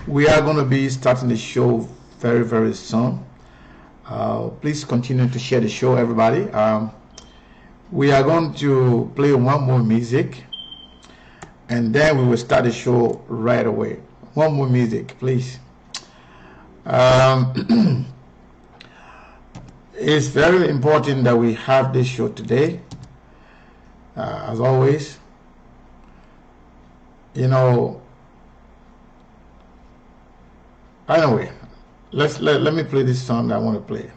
We are going to be starting the show very, very soon. Please continue to share the show, everybody. We are going to play one more music, and then we will start the show right away. One more music, please. It's very important that we have this show today. As always, you know. Anyway, let me play this song that I want to play,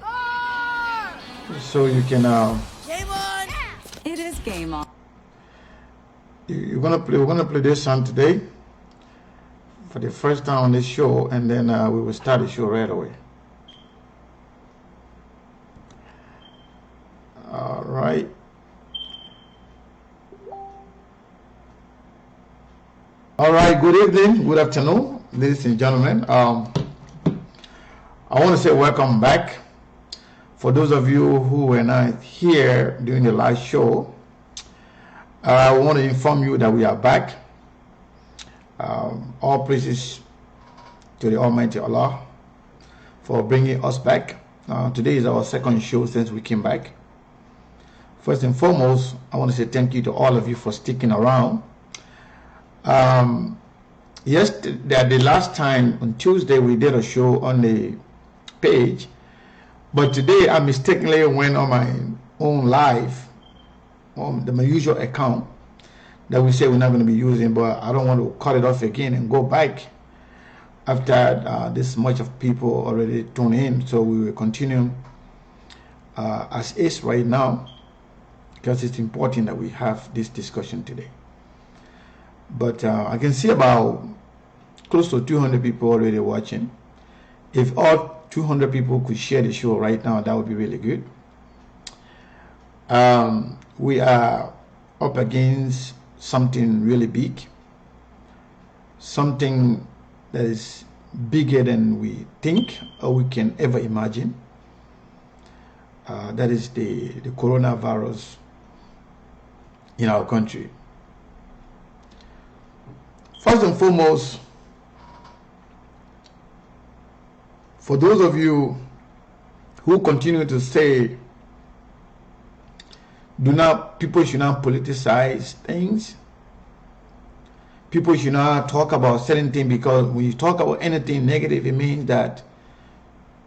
so you can. Game on! It is game on. We're gonna play this song today for the first time on this show, and then we will start the show right away. All right. All right. Good evening. Good afternoon, ladies and gentlemen. I want to say welcome back. For those of you who were not here during the live show, I want to inform you that we are back. All praises to the Almighty Allah for bringing us back. Today is our second show since we came back. First and foremost, I want to say thank you to all of you for sticking around. Yesterday, the last time on Tuesday, we did a show on the page, but today I mistakenly went on my own live on my usual account that we say we're not going to be using, but I don't want to cut it off again and go back after this much of people already tuned in. So we will continue as is right now, because it's important that we have this discussion today. But I can see about close to 200 people already watching. If all 200 people could share the show right now, that would be really good. We are up against something really big, something that is bigger than we think or we can ever imagine. That is the coronavirus in our country. First and foremost, for those of you who continue to say people should not politicize things, people should not talk about certain things, because when you talk about anything negative, it means that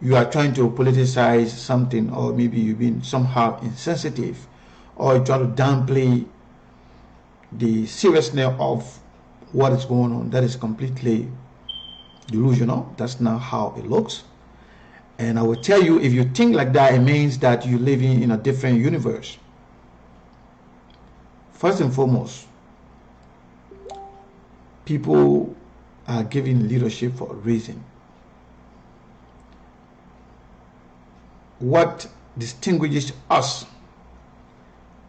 you are trying to politicize something, or maybe you've been somehow insensitive, or you try to downplay the seriousness of what is going on. That is completely delusional. That's not how it looks. And I will tell you, if you think like that, it means that you're living in a different universe. First and foremost, people are given leadership for a reason. What distinguishes us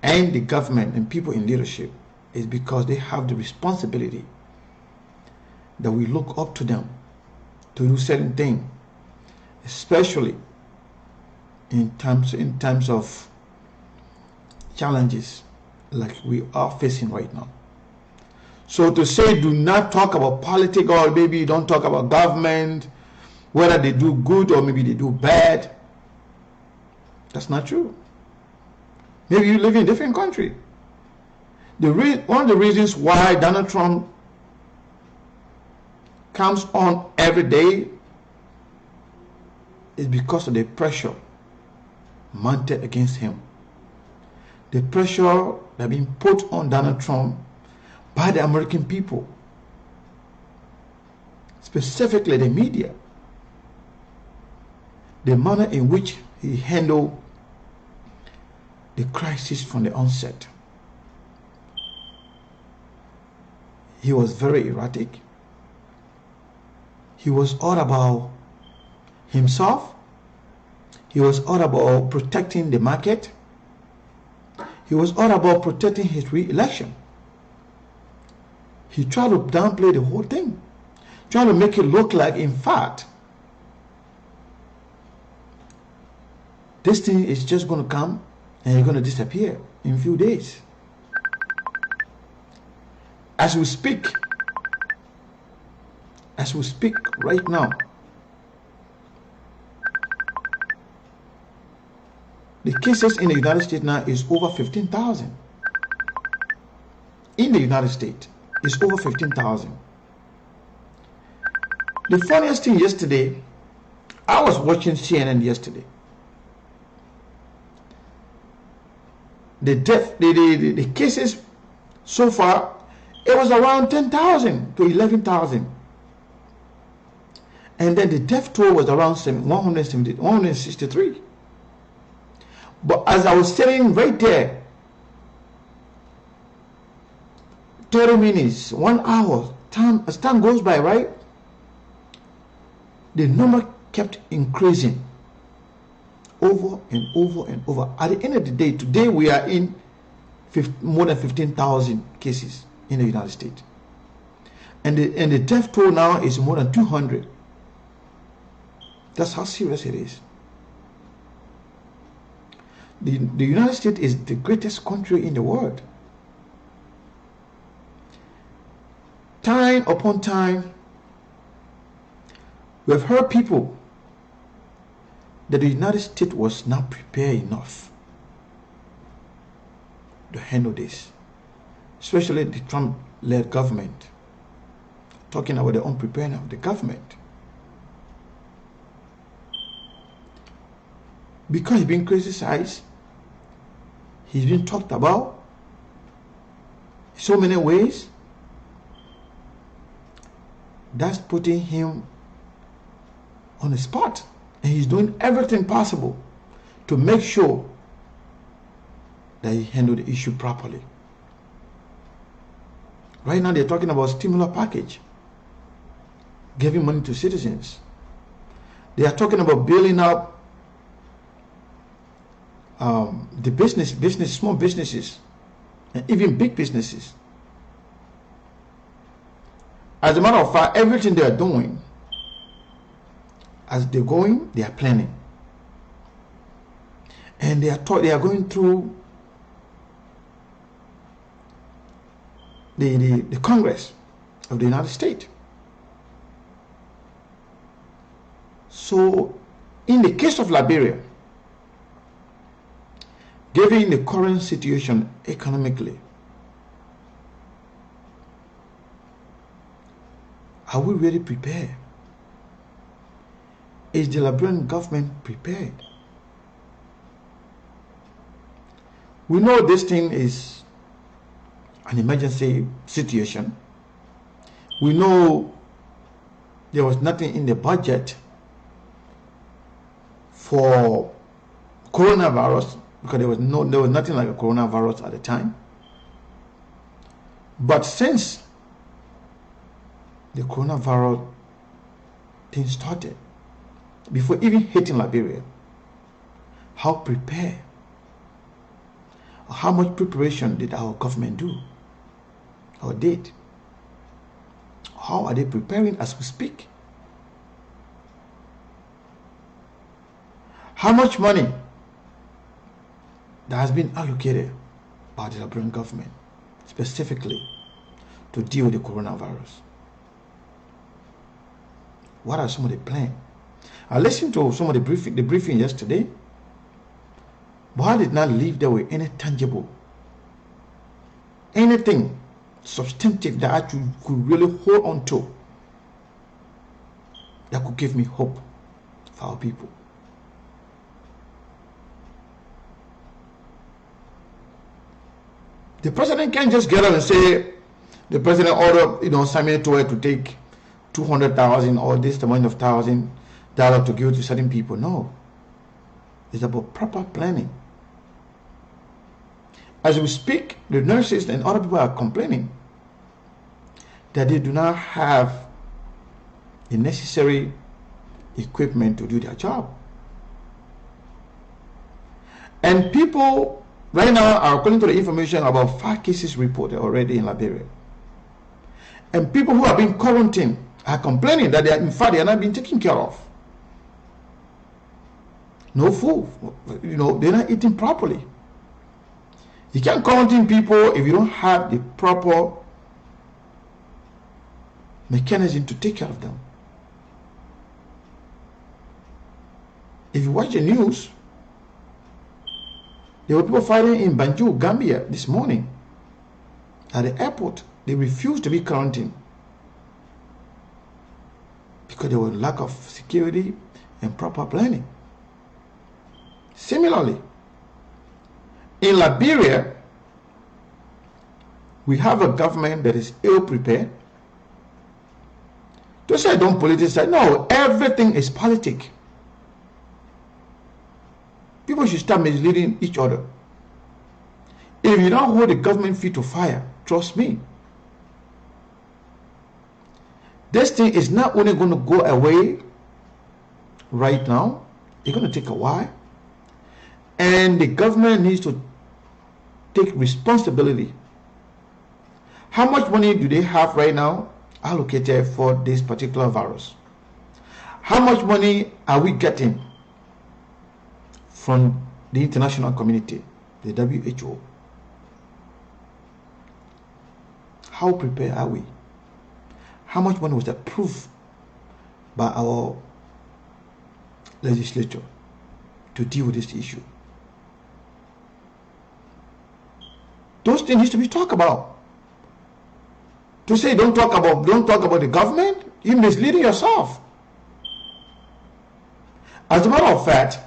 and the government and people in leadership is because they have the responsibility that we look up to them to do certain things, especially in times of challenges like we are facing right now. So to say do not talk about politics, or maybe don't talk about government, whether they do good or maybe they do bad, that's not true. Maybe you live in a different country. One of the reasons why Donald Trump comes on every day is because of the pressure mounted against him. The pressure that being put on Donald Trump by the American people, specifically the media. The manner in which he handled the crisis from the onset. He was very erratic. He was all about himself. He was all about protecting the market. He was all about protecting his re-election. He tried to downplay the whole thing, trying to make it look like, in fact, this thing is just going to come and it's going to disappear in a few days. As we speak, as we speak right now. The cases in the United States now is over 15,000. In the United States, it's over 15,000. The funniest thing yesterday, I was watching CNN yesterday. The cases so far, it was around 10,000 to 11,000. And then the death toll was around 163. But as I was sitting right there, 30 minutes, 1 hour, as time goes by, right? The number kept increasing over and over and over. At the end of the day, today we are in more than 15,000 cases in the United States. And the death toll now is more than 200. That's how serious it is. The United States is the greatest country in the world. Time upon time, we have heard people that the United States was not prepared enough to handle this, especially the Trump-led government, talking about the unpreparedness of the government. Because he's been criticized, he's been talked about in so many ways, that's putting him on the spot. And he's doing everything possible to make sure that he handled the issue properly. Right now they're talking about stimulus package, giving money to citizens. They are talking about bailing out the small businesses, and even big businesses. As a matter of fact, everything they are doing, as they're going, they are planning, and they are going through the Congress of the United States. So, in the case of Liberia, given the current situation economically, are we really prepared? Is the Liberian government prepared? We know this thing is an emergency situation. We know there was nothing in the budget for coronavirus, because there was nothing like a coronavirus at the time. But since the coronavirus thing started, before even hitting Liberia, how prepared, how much preparation did our government do or did? How are they preparing as we speak? How much money that has been allocated by the Liberian government specifically to deal with the coronavirus? What are some of the plans? I listened to some of the briefing yesterday, but I did not leave there with any tangible, anything substantive that I could really hold on to, that could give me hope for our people. The president can't just get up and say the president ordered, Samuel Toure to take 200,000 or this amount of $1,000 to give to certain people. No, it's about proper planning. As we speak, the nurses and other people are complaining that they do not have the necessary equipment to do their job. And people right now are, according to the information, about 5 cases reported already in Liberia. And people who are being quarantined are complaining that they are not being taken care of. No food, they're not eating properly. You can't quarantine people if you don't have the proper mechanism to take care of them. If you watch the news, there were people fighting in Banjul, Gambia this morning at the airport. They refused to be quarantined because there was lack of security and proper planning. Similarly, in Liberia, we have a government that is ill-prepared. To say don't politicize, no, everything is politic. People should start misleading each other. If you don't hold the government feet to fire, trust me, this thing is not only going to go away right now, it's going to take a while. And the government needs to take responsibility. How much money do they have right now allocated for this particular virus? How much money are we getting from the international community, the WHO? How prepared are we? How much money was approved by our legislature to deal with this issue? Those things need to be talked about. To say don't talk about the government, you're misleading yourself. As a matter of fact,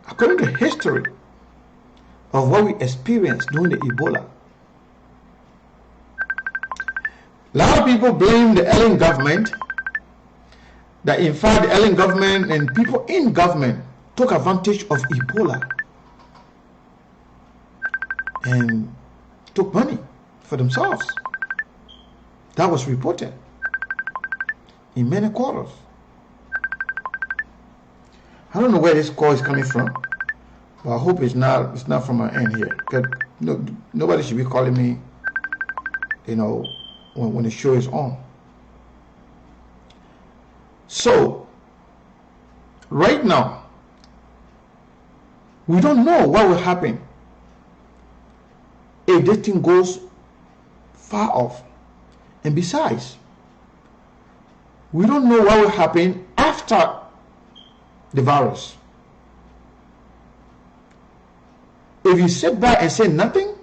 according to history of what we experienced during the Ebola, a lot of people blame the Ellen government, that in fact the Ellen government and people in government took advantage of Ebola and took money for themselves. That was reported in many quarters. I don't know where this call is coming from, but I hope it's not from my end here. Because nobody should be calling me, when the show is on. So, right now, we don't know what will happen if this thing goes far off. And besides, we don't know what will happen after the virus. If you sit back and say nothing,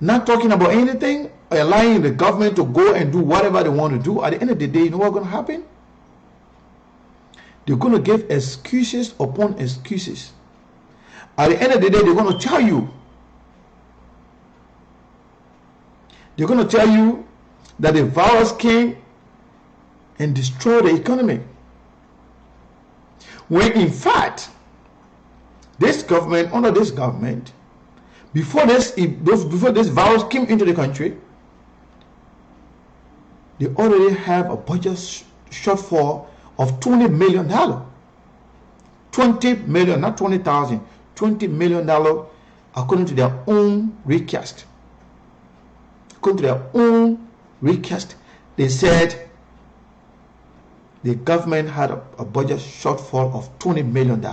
not talking about anything, allowing the government to go and do whatever they want to do, at the end of the day, you know what's going to happen? They're going to give excuses upon excuses. At the end of the day, they're going to tell you. They're going to tell you that the virus came and destroyed the economy. When in fact, this government, under this government, before this virus came into the country, they already have a budget shortfall of $20 million. 20 million, not 20,000, $20 million according to their own recast. According to their own recast, they said the government had a budget shortfall of $20 million.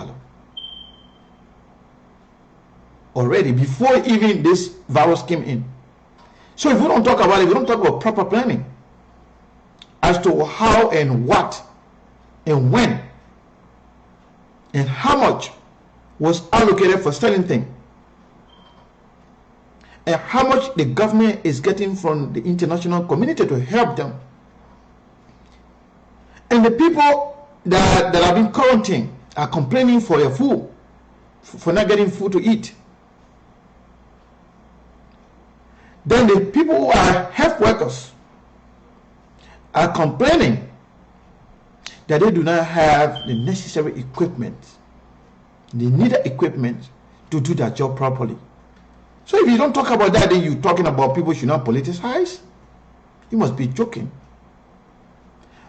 Already, before even this virus came in. So if we don't talk about it, we don't talk about proper planning as to how and what and when and how much was allocated for certain things, and how much the government is getting from the international community to help them. And the people that have been quarantined are complaining for their food, for not getting food to eat. Then the people who are health workers are complaining that they do not have the necessary equipment, the needed equipment to do their job properly. So if you don't talk about that, then you're talking about people should not politicize? You must be joking.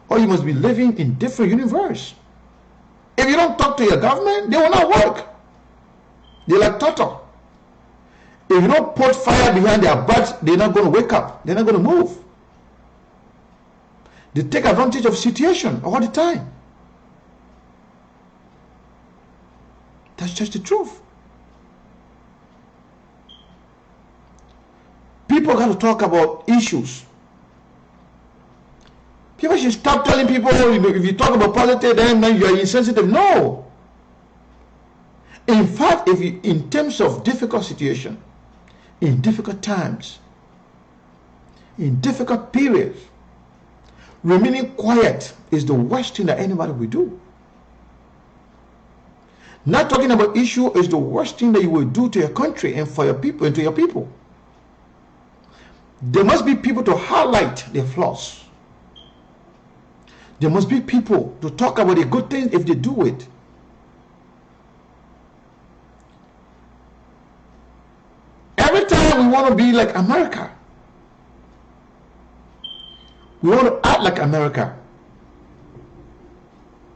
Or you must be living in different universe. If you don't talk to your government, they will not work. They're like turtle. If you don't put fire behind their butts, they're not going to wake up. They're not going to move. They take advantage of situation all the time. That's just the truth. People got to talk about issues. People should stop telling people, if you talk about politics, then you are insensitive. No. In fact, in terms of difficult situation, in difficult times, in difficult periods, remaining quiet is the worst thing that anybody will do. Not talking about issue is the worst thing that you will do to your country and for your people and to your people. There must be people to highlight their flaws. There must be people to talk about the good things if they do it. Every time we want to be like America. We want to act like America.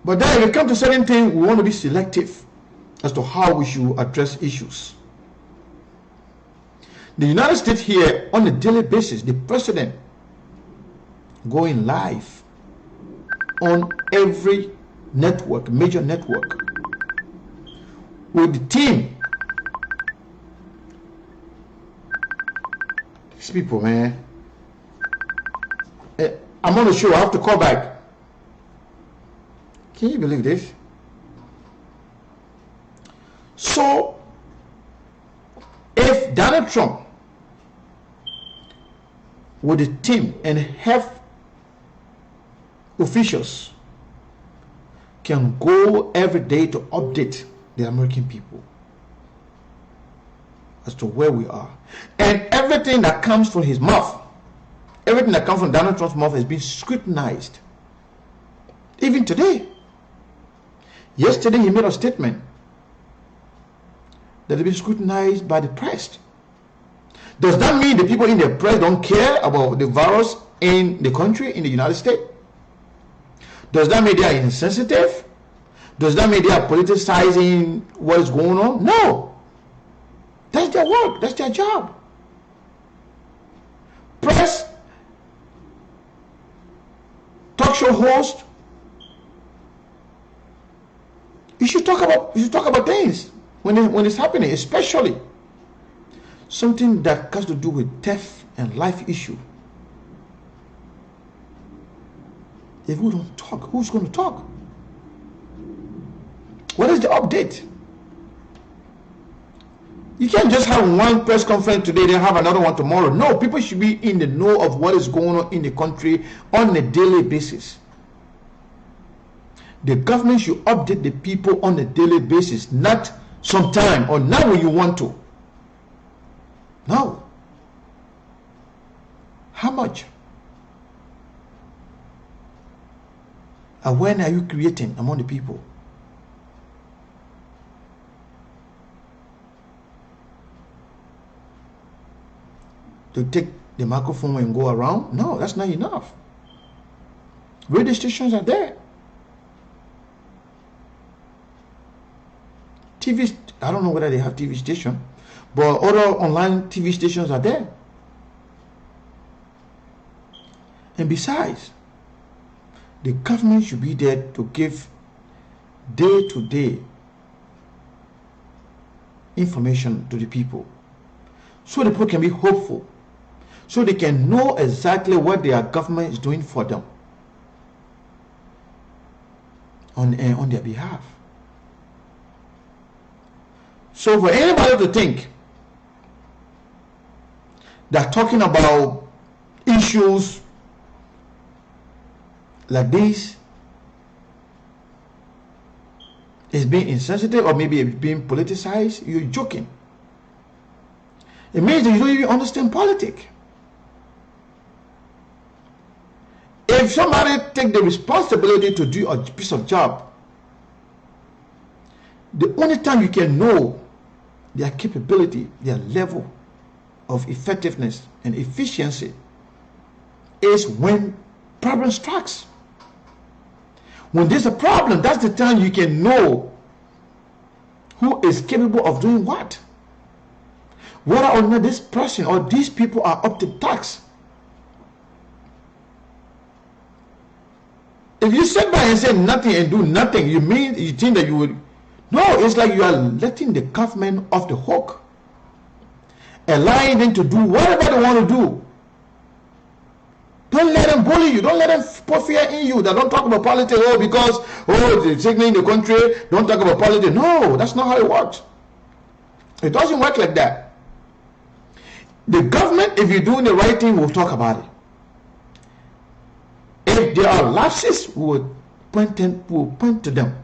But then when it comes to certain things, we want to be selective as to how we should address issues. The United States here, on a daily basis, the president going live on every network, major network, with the team. These people, man. I'm on the show, I have to call back. Can you believe this? So, if Donald Trump with the team and health officials can go every day to update the American people as to where we are, and everything that comes from his mouth, everything that comes from Donald Trump's mouth has been scrutinized. Even today. Yesterday he made a statement that has been scrutinized by the press. Does that mean the people in the press don't care about the virus in the country, in the United States? Does that mean they are insensitive? Does that mean they are politicizing what is going on? No. That's their work. That's their job. Press, talk show host, you should talk about things when it's happening, especially something that has to do with death and life issue. If we don't talk, who's going to talk? What is the update? You can't just have one press conference today, then have another one tomorrow. No, people should be in the know of what is going on in the country on a daily basis. The government should update the people on a daily basis, not sometime or not when you want to. No. How much? And when are you creating among the people? To take the microphone and go around? No, that's not enough. Radio stations are there. TV, I don't know whether they have TV station, but other online TV stations are there. And besides, the government should be there to give day-to-day information to the people, so the people can be hopeful, so they can know exactly what their government is doing for them on their behalf. So for anybody to think that talking about issues like this is being insensitive or maybe being politicized, you're joking. It means that you don't even understand politics. If somebody take the responsibility to do a piece of job, the only time you can know their capability, their level of effectiveness and efficiency is when problem strikes. When there's a problem, that's the time you can know who is capable of doing what. Whether or not this person or these people are up to task. If you sit by and say nothing and do nothing, you think that you would. No, it's like you are letting the government off the hook. allowing them to do whatever they want to do. Don't let them bully you. Don't let them put fear in you. That don't talk about politics. Oh, because they're signaling the country. Don't talk about politics. No, that's not how it works. It doesn't work like that. The government, if you're doing the right thing, will talk about it. If there are lapses, we'll point to them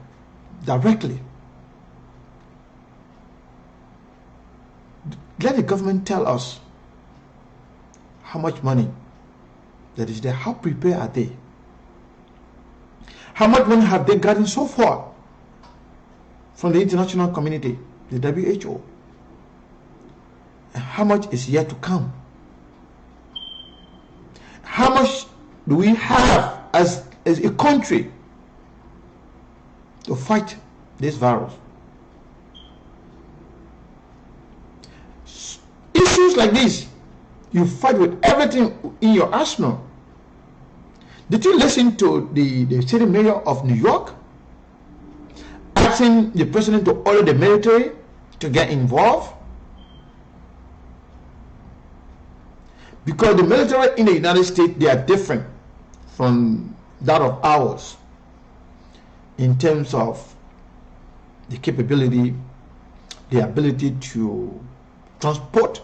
directly. Let the government tell us how much money that is there. How prepared are they? How much money have they gotten so far from the international community, the WHO? And how much is yet to come? How much do we have as a country to fight this virus? Issues like this, you fight with everything in your arsenal. Did you listen to the city mayor of New York asking the president to order the military to get involved? Because the military in the United States, they are different from that of ours in terms of the capability, the ability to transport,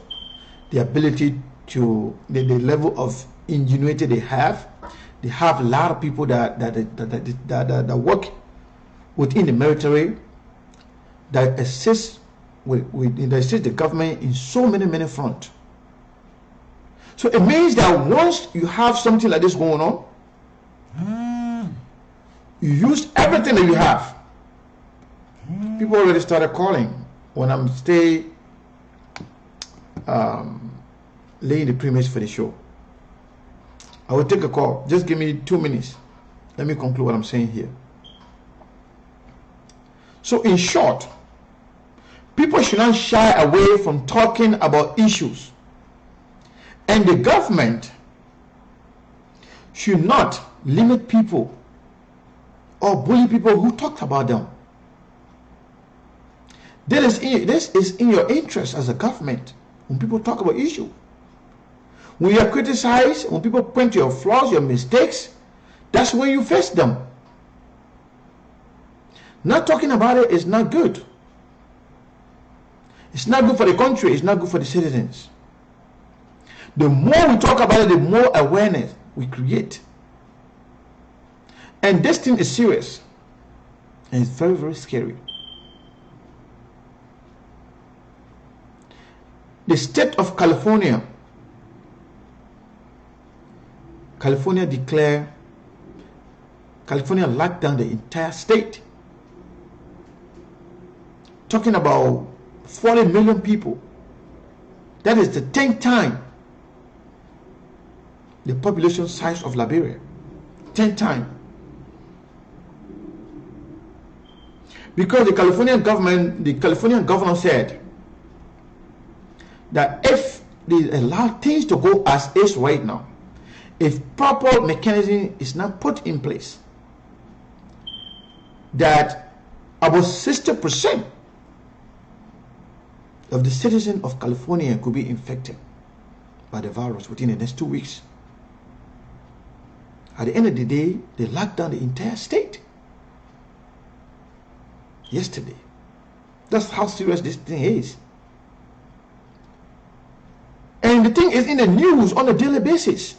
the ability to the level of ingenuity they have. They have a lot of people that work within the military that assist the government in so many fronts. So it means that once you have something like this going on, you use everything that you have. People already started calling when I'm laying the premise for the show. I will take a call. Just give me 2 minutes. Let me conclude what I'm saying here. So in short, people should not shy away from talking about issues. And the government should not limit people or bully people who talked about them. This is in your interest as a government when people talk about issues. When you are criticized, when people point to your flaws, your mistakes, that's when you face them. Not talking about it is not good. It's not good for the country. It's not good for the citizens. The more we talk about it, the more awareness we create. And this thing is serious. And it's very scary. The state of California locked down the entire state. Talking about 40 million people. That is the 10th time the population size of Liberia. 10th time. Because the Californian governor said that if they allow things to go as is right now, if proper mechanism is not put in place, that about 60% of the citizens of California could be infected by the virus within the next 2 weeks. At the end of the day, they locked down the entire state yesterday. That's how serious this thing is. And the thing is in the news on a daily basis.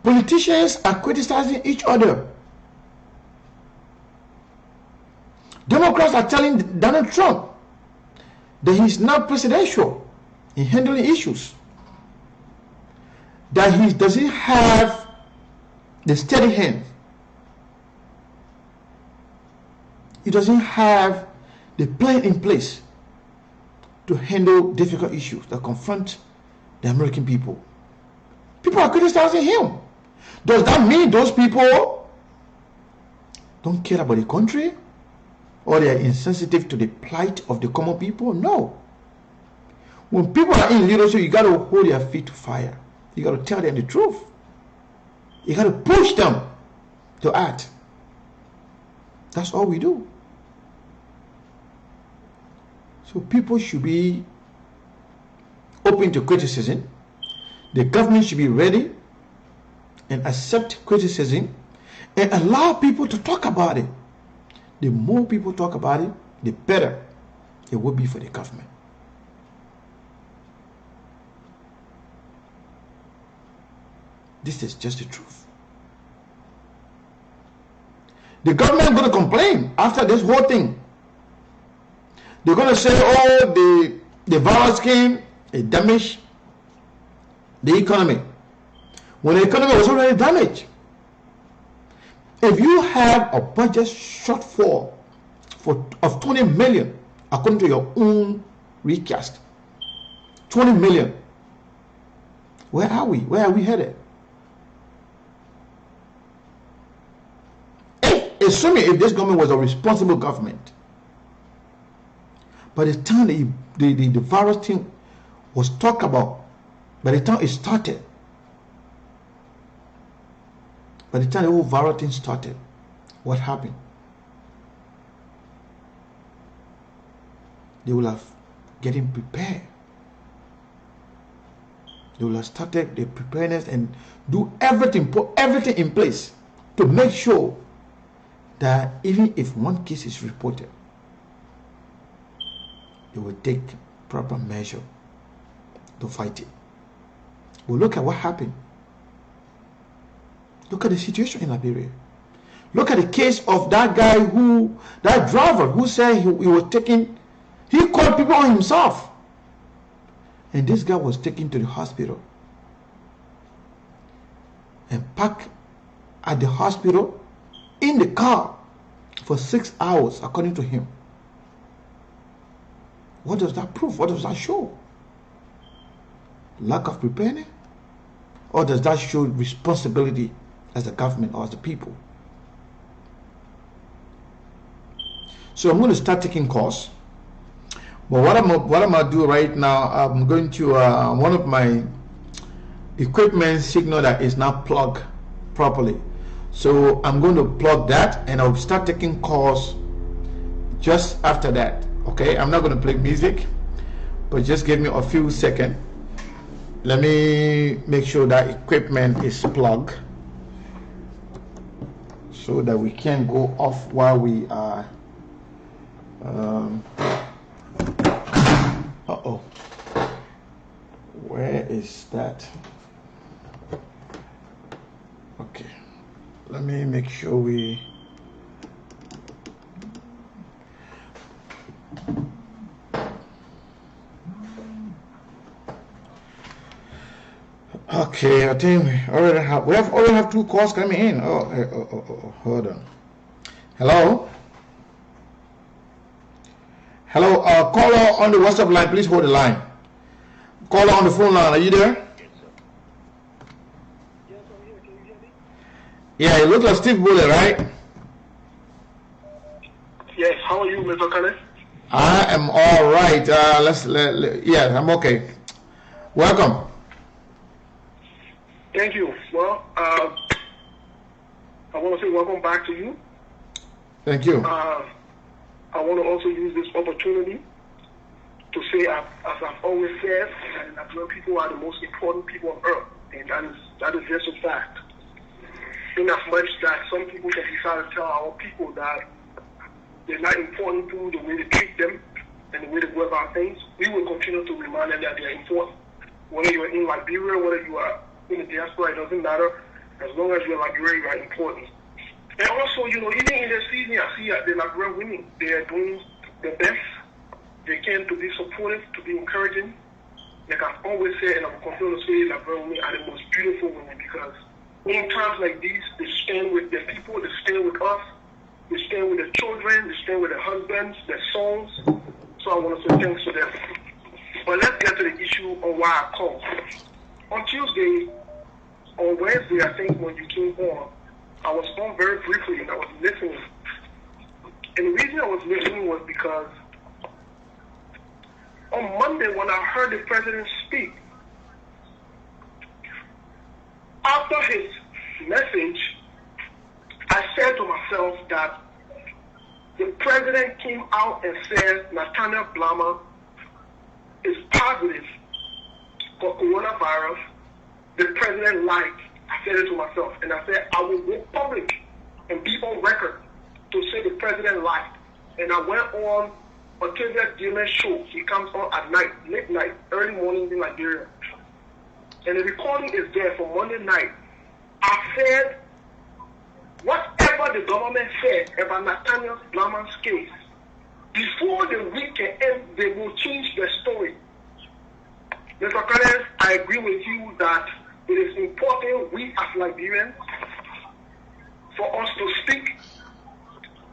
Politicians are criticizing each other. Democrats are telling Donald Trump that he's not presidential in handling issues, that he doesn't have the steady hand, he doesn't have the plan in place to handle difficult issues that confront the American people. People are criticizing him. Does that mean those people don't care about the country, or they are insensitive to the plight of the common people? No. When people are in leadership, you got to hold their feet to fire. You got to tell them the truth. You got to push them to act. That's all we do. So So people should be open to criticism. The government should be ready and accept criticism and allow people to talk about it. The more people talk about it, the better it will be for the government. This is just the truth. The government is going to complain after this whole thing. They're going to say, oh, the virus came, it damaged the economy. When the economy was already damaged. If you have a budget shortfall of 20 million, according to your own recast, 20 million, where are we? Where are we headed? Assuming if this government was a responsible government, by the time the virus thing was talked about, by the time it started, by the time the whole virus thing started, what happened? They will have getting prepared. They will have started the preparedness and do everything, put everything in place to make sure that even if one case is reported, they will take proper measure to fight it. Well, look at what happened. Look at the situation in Liberia. Look at the case of that guy that driver who said he was taking, he called people on himself. And this guy was taken to the hospital and packed at the hospital in the car for 6 hours, according to him. What does that prove? What does that show? Lack of preparedness? Or does that show responsibility as a government or as the people? So I'm going to start taking calls. But what I'm going to do right now, I'm going to, one of my equipment signal that is not plugged properly. So I'm going to plug that and I'll start taking calls just after that. Okay, I'm not going to play music, but just give me a few seconds. Let me make sure that equipment is plugged so that we can go off while we are uh-oh, where is that? Okay, let me make sure we okay, I think we already have two calls coming in. Oh, hold on. Hello? Hello, caller on the WhatsApp line, please hold the line. Caller on the phone line, are you there? Yes, sir. Yes, I'm here. Can you hear me? Yeah, it looks like Steve Bullet, right? Yes, how are you, Mr. Kenneh? I am all right. Yeah, I'm okay. Welcome. Thank you. Well, I want to say welcome back to you. Thank you. I want to also use this opportunity to say, as I've always said, that Nigerian people are the most important people on earth, and that is just a fact. In as much that some people can decide to tell our people that they're not important to the way they treat them and the way they go about things, we will continue to remind them that they're important. Whether you're in Liberia, whether you are in the diaspora, it doesn't matter. As long as you're Liberian, you are important. And also, even in the season, I see the Liberian women, they are doing the best they can to be supportive, to be encouraging. Like I've always said, and I'm continue to say, Liberian women are the most beautiful women because in times like these, they stand with their people, they stand with us, they stand with their children, they stand with their husbands, their sons. So I want to say thanks to them. But let's get to the issue of why I called. On Tuesday, on Wednesday, I think when you came on, I was on very briefly and I was listening. And the reason I was listening was because on Monday when I heard the president speak, after his message, I said to myself that the president came out and said Nathaniel Blama is positive for coronavirus, the president lied. I said it to myself, and I said I will go public and be on record to say the president lied. And I went on Octavia Gilman's show. He comes on at night, late night, early morning in Liberia. And the recording is there for Monday night. I said, whatever the government said about Nathaniel Blama's case, before the week can end, they will change the story. Mr. Kenneh, I agree with you that it is important, we as Liberians, for us to speak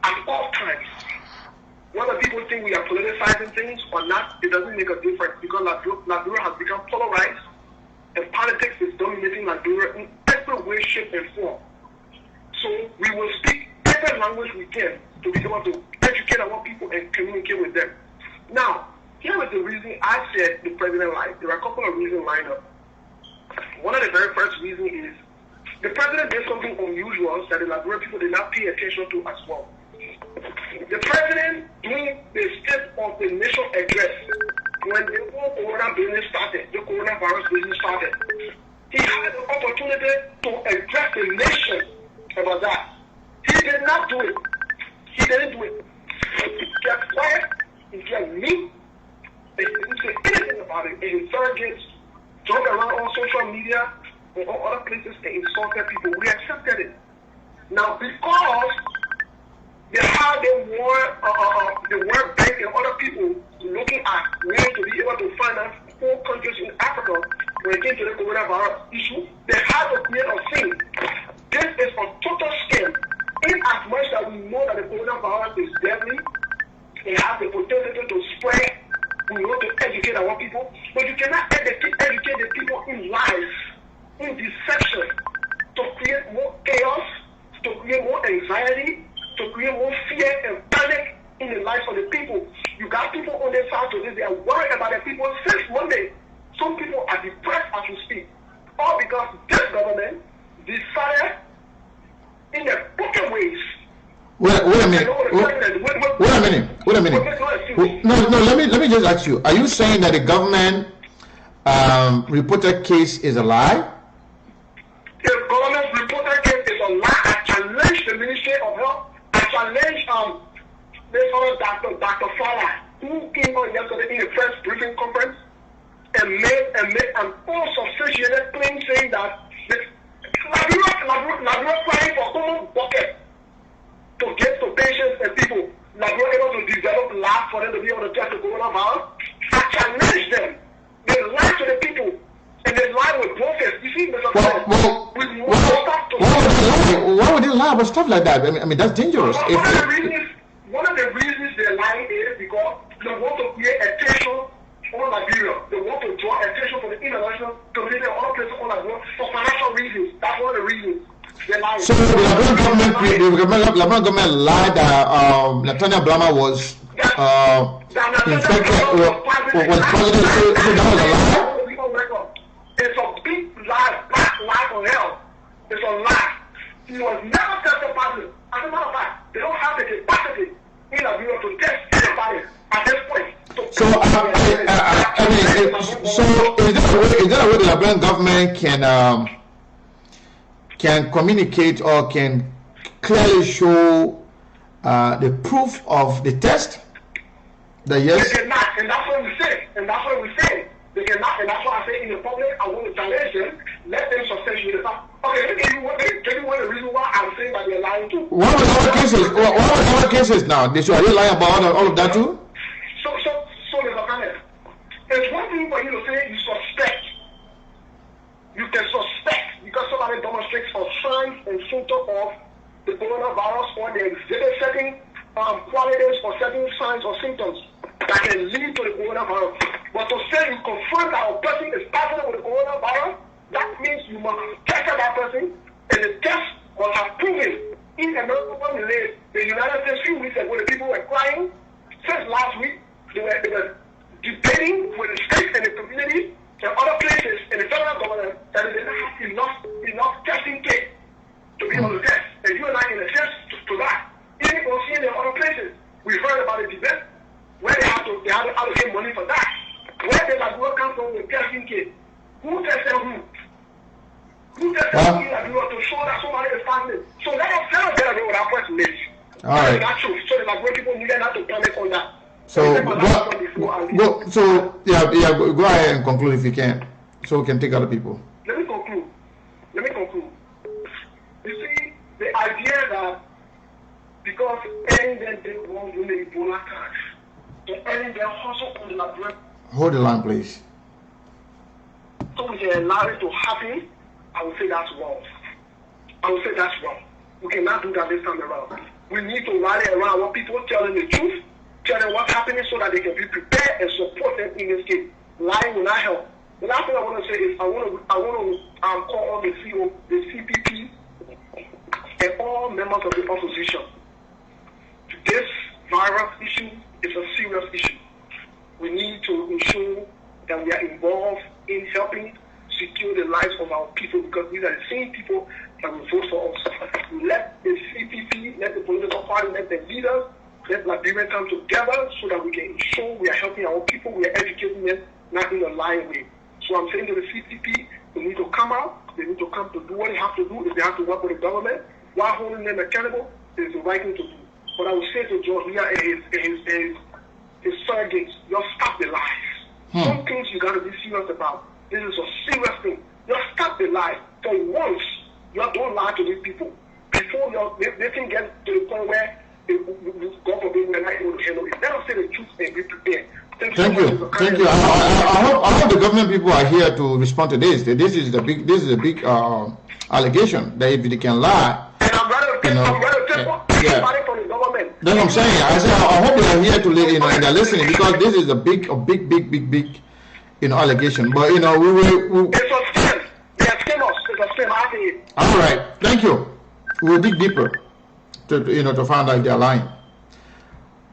at all times. Whether people think we are politicizing things or not, it doesn't make a difference because Liberia has become polarized and politics is dominating Liberia in every way, shape, and form. So we will speak every language we can to be able to educate our people and communicate with them. Now, here is the reason I said the president lied. There are a couple of reasons lined up. One of the very first reasons is the president did something unusual that the Liberian people did not pay attention to as well. The president, during the State of the Nation address, when the whole corona business started, the coronavirus business started, he had the opportunity to address the nation about that. He did not do it. He didn't do it. He kept quiet. He kept mute. He didn't say anything about it. He surrogates, drove around on social media and on other places and insulted people. We accepted it. Now, because they had the World Bank and other people looking at ways to be able to finance poor countries in Africa when it came to the coronavirus issue, they had to create a thing. This is a total scam. In as much that we know that the coronavirus is deadly, it has the potential to spread. We want to educate our people, but you cannot educate the people in lies, in deception, to create more chaos, to create more anxiety, to create more fear and panic in the lives of the people. You got people on their side today, they are worried about the people since Monday. Some people are depressed as we speak. All because this government decided in a broken ways. Wait a minute. Wait a minute. No, let me just ask you. Are you saying that the government reported case is a lie? The government reported case is a lie. I challenge the Ministry of Health. I challenge this other Dr. Fowler, who came on yesterday in a press briefing conference and made an unsubstantiated claim saying that Liberia crying for common bucket to get to patients and people. Liberia able to develop labs for them to be able to test the coronavirus. I challenge them. They lie to the people and they lie with brokers. You see, Mr. Why would they lie about stuff like that? I mean that's dangerous. One of the reasons they're lying is because they want to create attention on Liberia. They want to draw attention from the international community and other places on Liberia for financial reasons. That's one of the reasons they're lying. So the Liberian government lied that Nathaniel Blama was infected, was positive. So that was a lie? It's a big lie, black lie from hell. It's a lie. He was never tested positive. As a matter of fact, they don't have the capacity in Liberia to test anybody at this point. So, is there a way the Liberian government can communicate or can clearly show the proof of the test? That yes. They cannot, and that's what we say. They cannot, and that's why I say in the public, I want to challenge them. Let them substantiate the fact. Okay, let me give you one reason why I'm saying that they're lying too. What were the cases now? Are they lying about all of that too? So, Mr. Kenneh, it's one thing for you to say you suspect. You can suspect because somebody demonstrates or signs and symptoms of the coronavirus or they exhibit certain qualities or certain signs or symptoms that can lead to the coronavirus. But to say you confirm that a person is positive with the coronavirus, that means you must test that person, and the test must have proven. In America, when we live, the United States, a few weeks ago, the people were crying. Since last week, they were debating with the states and the community and other places and the federal government that they didn't have enough testing kit to be able to test. And you and I can attest to that. Even on seeing in other places, we Who tested who? Who tested who in Liberia to show that somebody is fasting? So let us get away with our first list. All right. That's true. So the Liberian people needed not to comment on that. So go ahead and conclude if you can, so we can take other people. Let me conclude. You see, the idea that because any them they want to the Ebola tax, so any them hustle on the Liberian. Hold the line, please. So we can allow it to happen. I would say that's wrong. We cannot do that this time around. We need to rally around what people tell them the truth. Tell them what's happening so that they can be prepared and support them in this case. Lying will not help. The last thing I want to say is I want to call on the CEO, the CPP, and all members of the opposition. This virus issue is a serious issue. We need to ensure that we are involved in helping secure the lives of our people because these are the same people that will vote for us. Let the CPP, let the political party, let the leaders, let Liberia come together so that we can ensure we are helping our people, we are educating them, not in a lying way. So I'm saying to the CPP, they need to come out, they need to come to do what they have to do. If they have to work with the government, while holding them accountable, it is the right thing to do. But I would say to George Leah and his surrogates, just stop the lies. Some things you got to be serious about. This is a serious thing. Just stop the lies. For once, you don't lie to these people. Before they can get to the point where God forbid we're not able to handle it. Let us say the truth and be prepared. Thank you. I hope the government people are here to respond to this. This is a big allegation that if they can lie. And I'm going to take somebody from the government. That's what I'm saying. I hope they are here to and they're listening because this is a big allegation. But we will. It's a scam. They are scammers. It's a scam. All right. Thank you. We'll dig deeper to find out if they're lying.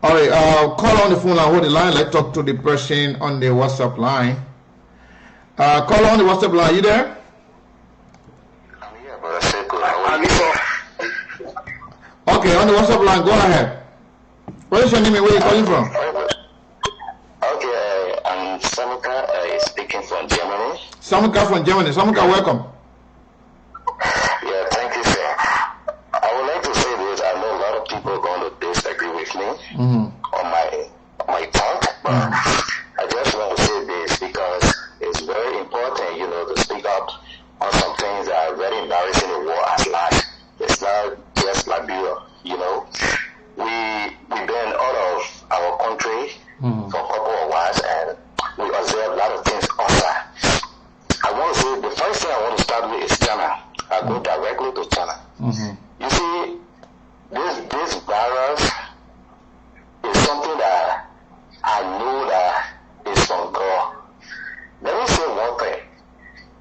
All right. Call on the phone and hold the line. Let's talk to the person on the WhatsApp line. Call on the WhatsApp line. You there? I'm here, brother Sekou. How are you? Okay, on the WhatsApp line. Go ahead. What is your name and where are you calling from? Okay, I'm Samuka, speaking from Germany. Samuka from Germany. Samuka, welcome. Yeah, thank you, sir. I would like to say this. I know a lot of people are going to disagree with me on my talk, but I just want to say this because it's very important, to speak up on some things that are very embarrassing in the world at large. It's not just Liberia, We've been out of our country for a couple of whiles and we observe a lot of things outside. I want to say the first thing I want to start with is China. I go directly to China. You see, this virus is something that I know that is from God. Let me say one thing.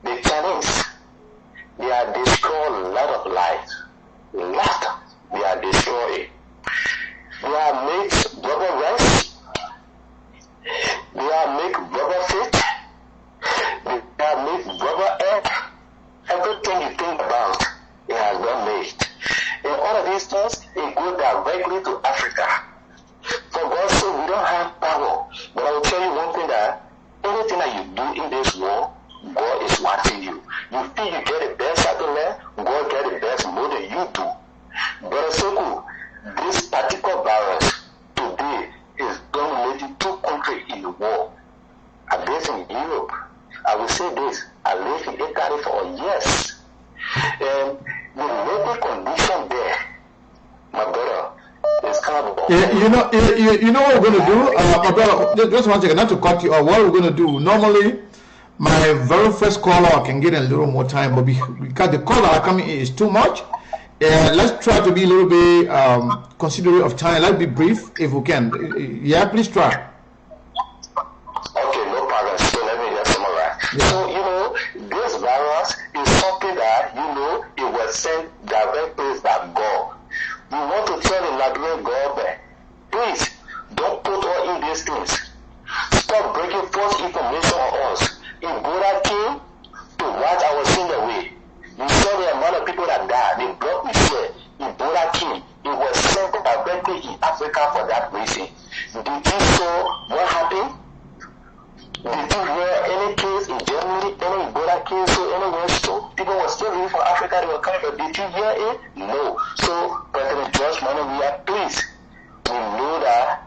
The Chinese, they are destroying a lot of lives. They are destroying. They are make rubber rest. They are make rubber feet. They are make rubber egg. Everything you think about, it has been made. And all of these things, it goes directly to Africa. For God's sake, we don't have power. But I will tell you one thing that anything that you do in this world, God is watching you. You think you get the best out of there, God get the best more than you do. Brother Sekou, this particular virus today is dominating 2 countries in the world. I'm based in Europe. I will say this, I lived in Italy for years. And the local condition there, my brother, is kind of... You know what we're going to do? My brother, just one second, not to cut you off. What we're going to do, normally, my very first caller, I can get a little more time, but because the caller are coming in is too much, let's try to be a little bit considerate of time. Let's be brief if we can. Yeah, please try. Okay, no problem. So let me just summarize. Yeah. So, this virus is something that, it was sent directly by God. We want to tell the Liberian government, please, don't put all in these things. Stop breaking false information on us. Ebola came to watch our sin away. You saw the amount of people that died. They blocked me share. Ebola came. It was sent directly in Africa for that reason. Did you saw what happened? Did you hear any case in Germany, any Ebola that will come. But did you hear it? No. So, President George Monrovia, please, we know that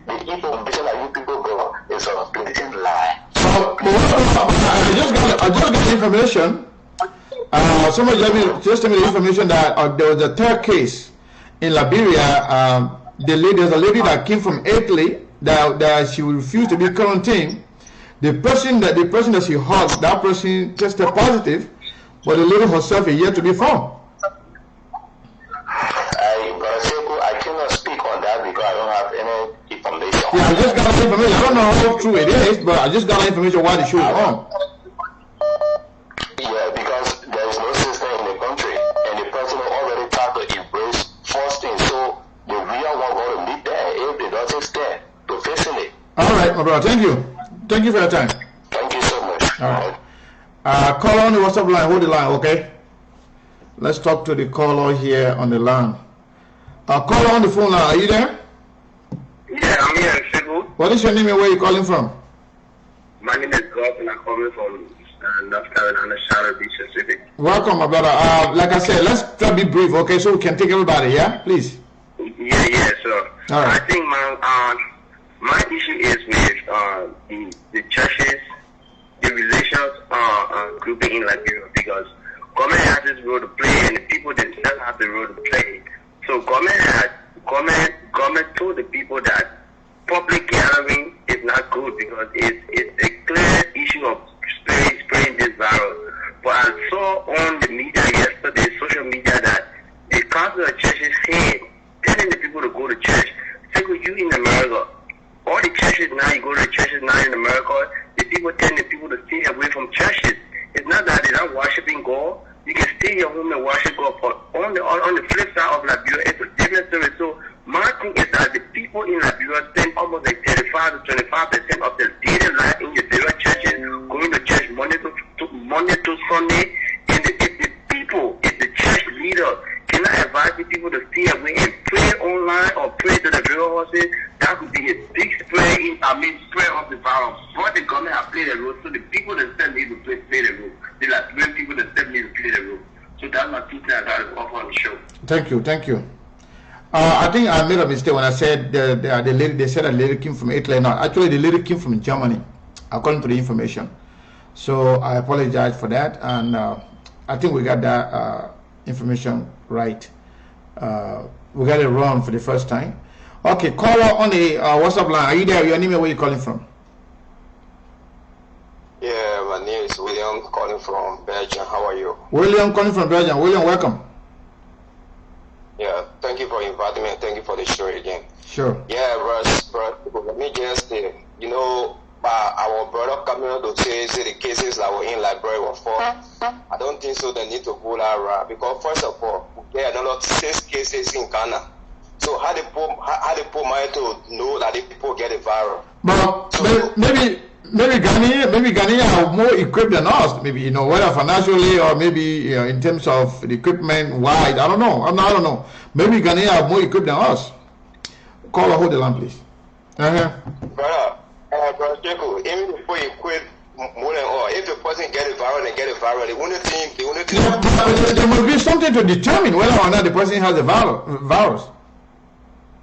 the information that you people got is a blatant lie. I just got the information. Somebody just tell me the information that there was a third case in Liberia. There's a lady that came from Italy that she refused to be quarantined. The person that she hugged, that person tested positive, but the lady herself is yet to be found. Sekou, I cannot speak on that because I don't have any information. Yeah, I just got the information. I don't know how true it is, but I just got the information why the show is on. Yeah, because there is no system in the country, and the president already tried to embrace fasting, so the real one going to meet there if they don't stand to facing it. All right, my brother. Thank you. Thank you for your time. Thank you so much. All right. Call on the WhatsApp line. Hold the line, okay? Let's talk to the caller here on the line. Caller on the phone line. Are you there? Yeah, I'm here in Sekou. What is your name and where are you calling from? My name is Gulf and I'm calling from North Carolina, Charlotte Beach, Pacific. Welcome, my brother. Like I said, let's try to be brief, okay? So we can take everybody, yeah? Please. Yeah, sure. All right. I think my issue is with the churches, the relations grouping in Liberia, because government has this role to play and the people themselves have the role to play. So government told the people that public gathering is not good because it's a clear issue of spreading this virus. But I saw on the media yesterday, social media, that the council of churches said, telling the people to go to church. Sekou, you in America, all the churches now, you go to the churches now in America, the people telling the people to stay away from churches. It's not that they're not worshiping God. You can stay in your home and worship God. But on the flip side of Liberia, it's a different story. So my thing is that the people in Liberia spend almost like 35 to 25% of their daily life in your daily churches, going to church Monday to Sunday. And if the church leader cannot advise the people to stay away and pray online or pray to the real horses, that could be a big spread of the virus. But the government have played a role, so the people themselves need to play the role. The Liberian people themselves need to play the role. So that's my two things I got to offer on the show. Thank you. I think I made a mistake when I said the lady. They said a lady came from Italy. No, actually the lady came from Germany, according to the information. So I apologize for that, and I think we got that information right. We got it wrong for the first time. Okay, caller on the WhatsApp line. Are you there? Your name and where you calling from? Yeah, my name is William, calling from Belgium. How are you? William, calling from Belgium. William, welcome. Yeah, thank you for inviting me and thank you for the show again. Sure. Yeah, bro, let me just say, our brother coming out to say the cases that were in Liberia were 4. I don't think so. They need to go that route because first of all, there are another 6 cases in Ghana. So how they put money to know that the people get a virus? But so, maybe Ghanaians are more equipped than us. Maybe whether financially or maybe in terms of the equipment wide. I don't know. I don't know. Maybe Ghanaians are more equipped than us. Call or hold the line, please. Brother, Sekou, even before you quit more than all, if the person get a virus and get a virus, the only thing. There must be something to determine whether or not the person has a virus.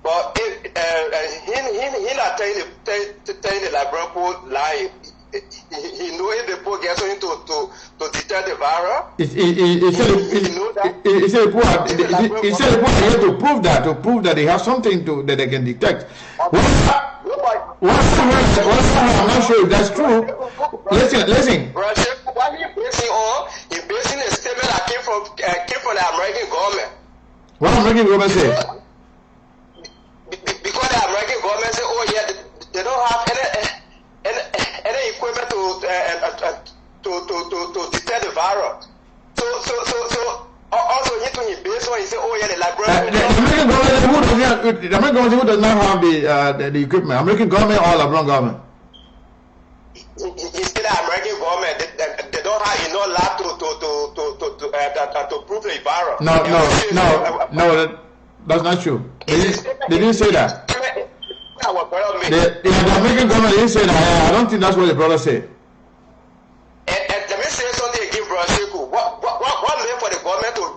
But if he not telling the Liberian lie, he know if the poor get something to detect the virus. He said the poor have to prove that they have something that they can detect. I'm not sure if that's true. Listen. What he basing on? He basing a statement that came from the American government. What American government say? Because the American government say, oh yeah, they don't have any equipment to detect the virus. So also he based on he say, oh yeah, the Liberian. The American government who does not have the equipment. American government or Liberian government? It's still the American government. They don't have enough lab to prove the virus. No. That's not true. They didn't say that. The American government didn't say that. I don't think that's what the brother said. And let me say something again, brother Sekou. What meant for the government to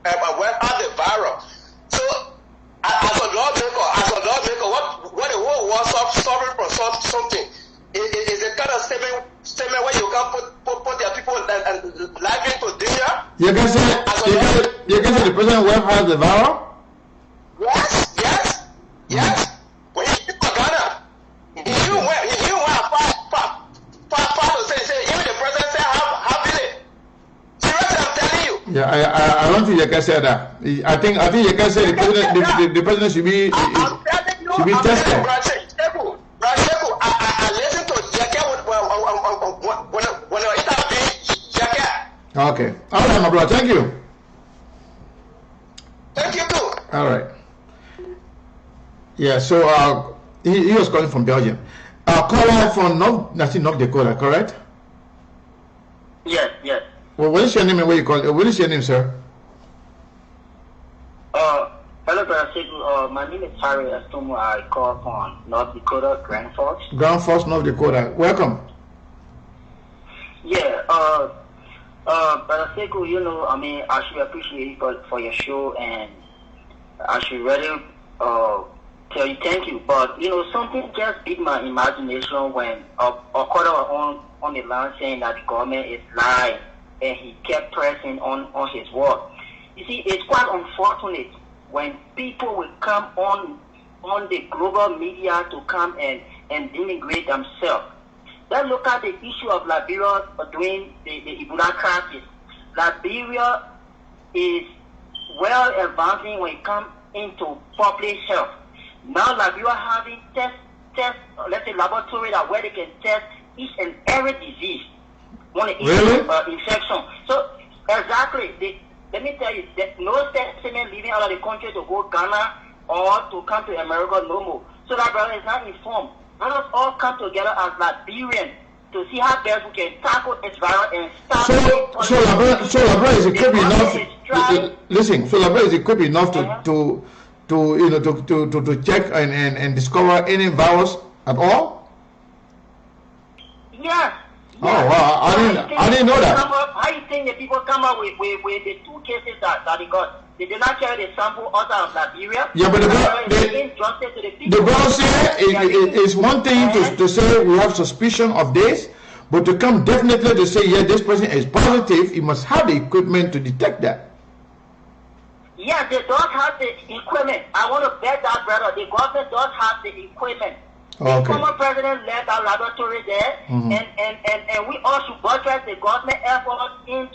warehouse the virus. So, as a lawmaker, what the whole world suffering from something is a kind of statement where you can put their people and life into danger. You can say the president warehouse the virus. Yes. When he came to Ghana, he knew where far to say even the president said how it. Seriously, I'm telling you. Yeah, I don't think you can say that. I think you can say the president should be tested. Sekou, I listen to Jackie when I interview Jackie. Okay. All right, my brother. Thank you. Thank you too. All right. Yeah, so he was calling from Belgium. Caller from North Dakota, correct? Yes. Well, what is your name and where you call? What is your name, sir? Hello, Brother Sekou. My name is Harry Astomo. I call from North Dakota, Grand Forks. Grand Forks, North Dakota. Welcome. Yeah, Brother Sekou, I should appreciate you for your show, and I should really tell you thank you. But, something just beat my imagination when a caller on the line saying that the government is lying, and he kept pressing on his word. You see, it's quite unfortunate when people will come on the global media to come and denigrate themselves. Then look at the issue of Liberia during the Ebola crisis. Liberia is well advancing when it comes into public health. Now Liberia having test let's say laboratory that where they can test each and every disease when it is infection. So exactly, let me tell you, there's no specimen leaving out of the country to go Ghana or to come to America no more. So that brother is not informed. Let us all come together as Liberians to see how best we can tackle this virus and start. So Liberia is equipped enough. Listen, so Liberia is equipped enough to check and discover any virus at all. Yeah. Oh wow! I didn't know that. How you think the people come up with the 2 cases that they got? They did not carry the sample out of Liberia. Yeah, but the brother said it's one thing to say we have suspicion of this, but to come definitely to say this person is positive, you must have the equipment to detect that. Yeah, they don't have the equipment. I want to bet that, brother. The government does have the equipment. The former president left our laboratory there, and we all should buttress the government effort in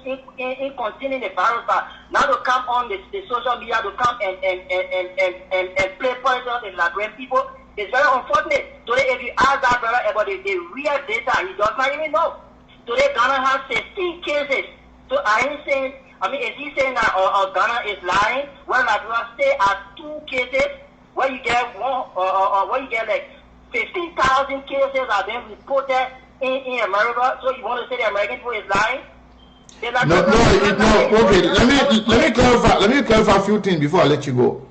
containing the virus. Now to come on the social media to come and play politics in Liberian people is very unfortunate. Today, if you ask that brother about the real data, he does not even know. Today, Ghana has 16 cases. So is he saying that Ghana is lying? Well, Liberia stay at 2 cases, where you get one, or where you get like 15,000 cases are being reported in America. So you want to say the American people is lying? No. Okay, let me clarify a few things before I let you go.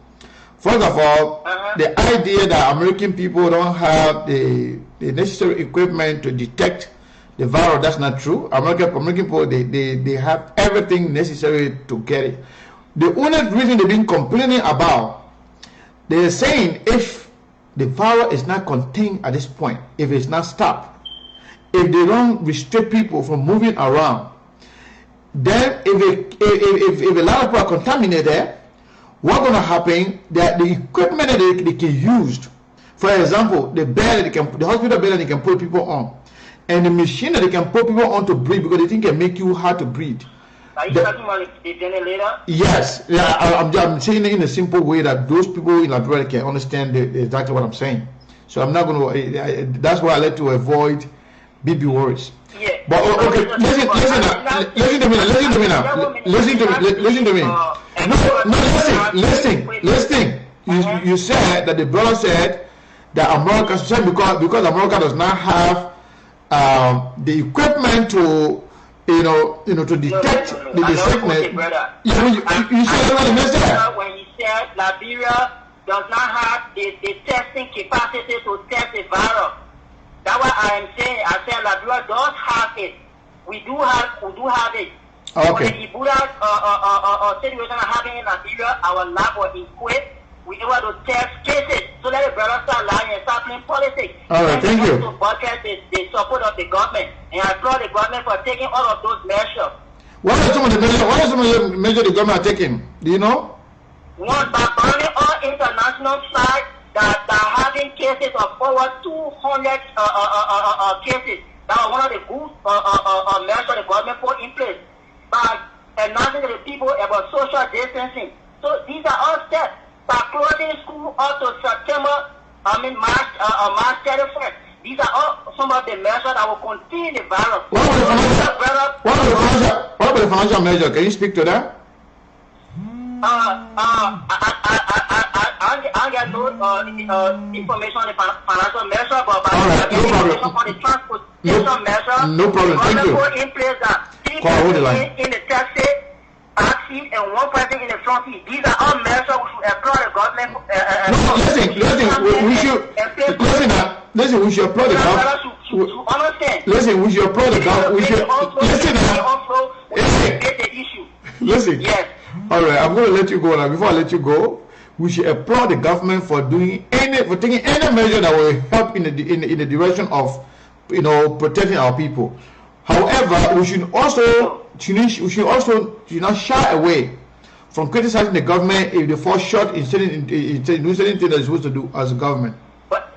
First of all, the idea that American people don't have the necessary equipment to detect the virus, that's not true. American people, they have everything necessary to get it. The only reason they've been complaining about, they're saying if the virus is not contained at this point, if it's not stopped, if they don't restrict people from moving around, then if a lot of people are contaminated, what's going to happen? That the equipment that they can use, for example, the hospital bed that they can put people on, and the machine that they can put people on to breathe, because they think it can make you hard to breathe. Are you talking about the ventilator? Yes, I'm saying it in a simple way that those people in Liberia can understand exactly what I'm saying. So I'm not going to. That's why I like to avoid BB words. Yeah. But okay, listen to me now. Listen. You said that the brother said that America said because America does not have the equipment to to detect the sickness. You said what he said. When he said Liberia does not have the testing capacity to test the virus. That's what I am saying. I said Liberia does have it. We do have it. Okay. When the Ebola situation happening in Liberia, our lab was equipped. We were able to test cases so that the brothers start lying and start playing politics. All right, thank you. To budget the support of the government, and I applaud the government for taking all of those measures. What are some of the measures? What are some of the measures the government are taking? Do you know? One, by banning all international sites that are having cases of over 200 cases. That was one of the good measures the government put in place. By announcing to the people about social distancing. So these are all steps. By closing school up to March 31st. These are all some of the measures that will contain the virus. What about the financial measure? Can you speak to that? I get no information on the financial measure, but all right, no problem. On the transportation measure, no problem. Thank you. Put in place that people in the taxi, back seat, and one person in the front seat. These are all measures we should applaud the government. Listen, we should applaud the government. Listen, we should applaud the government. Listen. Yes. All right, I'm going to let you go now. Before I let you go, we should applaud the government for taking any measure that will help in the direction of, protecting our people. However, we should also not shy away from criticizing the government if they fall short in doing certain things they're supposed to do as a government. But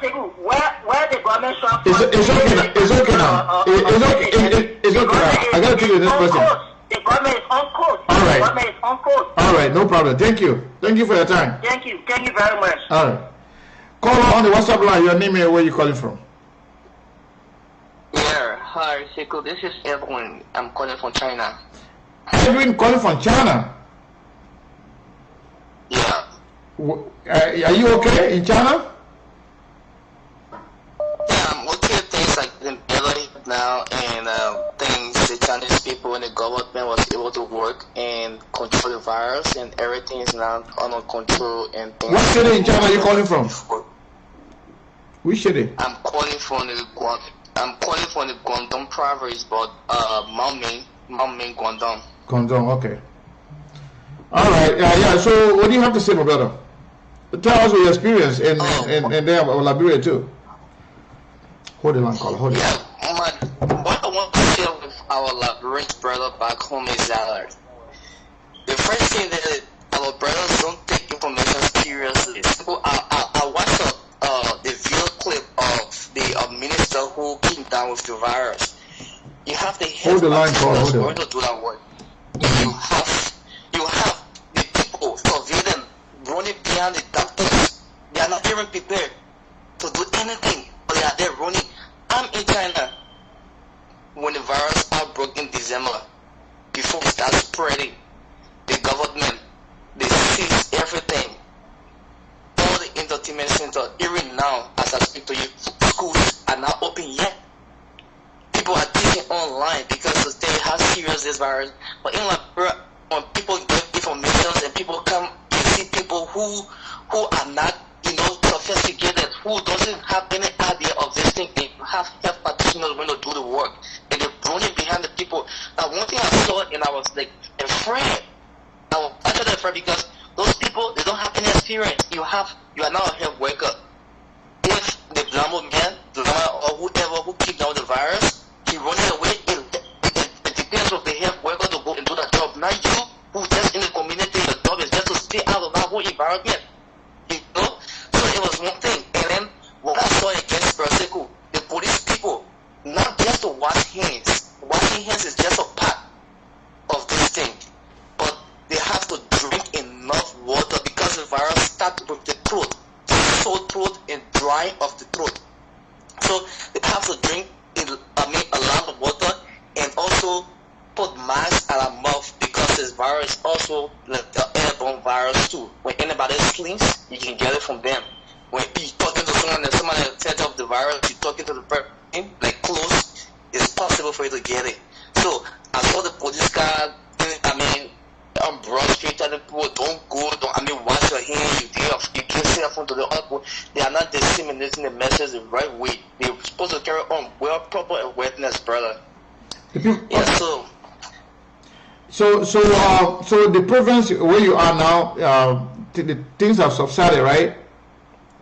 Sekou, where the government shop? It's okay now. It's okay now. I got to take the next person. The government is on course. All right. The government is on course. All right, no problem. Thank you. Thank you for your time. Thank you. Thank you very much. All right. Call on the WhatsApp line. Your name and where you calling from. Yeah. Hi, Sekou. This is Edwin. I'm calling from China. Edwin calling from China. Yeah. Are you okay in China? Yeah, I'm okay. Things like the better now, and things the Chinese people and the government was able to work and control the virus, and everything is now under control. And things. What city in China are you calling from? Which city? I'm calling from the Guangdong province, but Maoming, Guangdong. Guangdong, okay. All right, yeah. So, what do you have to say, my brother? Tell us your experience and then about Liberia too. Hold the line, caller. Hold it. Yeah, what I want to share with our Liberian brother back home is that the first thing that our brothers don't take information seriously. So I watched the video clip of the minister who came down with the virus. You have the hold the line, caller. Hold going to do that work. You have the people surveilling, running behind the doctors. They are not even prepared to do anything, but they are there running. I'm in China when the virus outbroke in December. Before it started spreading, the government, they seized everything. All the entertainment centers, even now, as I speak to you, schools are not open yet. People are teaching online because to tell you how serious this virus. But in Liberia, when people get information and people come, you see people who are not, sophisticated, who doesn't have any idea of this thing. They have health practitioners when they do the work, and they're running behind the people. Now, one thing I saw, and I was like afraid. I was actually afraid because those people, they don't have any experience. You are now a health worker. If the Blambo man, or whoever who keep down the virus, he running away. It depends on the health worker to go and do the job. Not you, who just in the community. The job is just to stay out of that whole environment. So it was one thing. And then what I saw against Sekou, the police people, not just to wash hands. Washing hands is just a part of this thing. But they have to drink enough water because the virus starts with the throat. Sore throat and drying of the throat. So they have to drink a lot of water and also put masks at our mouth because this virus also like the airborne virus too. When anybody sneezes, you can get it from them. When you're talking to someone and somebody set up the virus, you're talking to the person like close, it's possible for you to get it. So I saw the police car, on Broad Street telling people don't go, wash your hands, you give cell phone to the other people. They are not disseminating the message the right way. They're supposed to carry on proper awareness, brother. Yeah, so So the province where you are now, the things have subsided, right?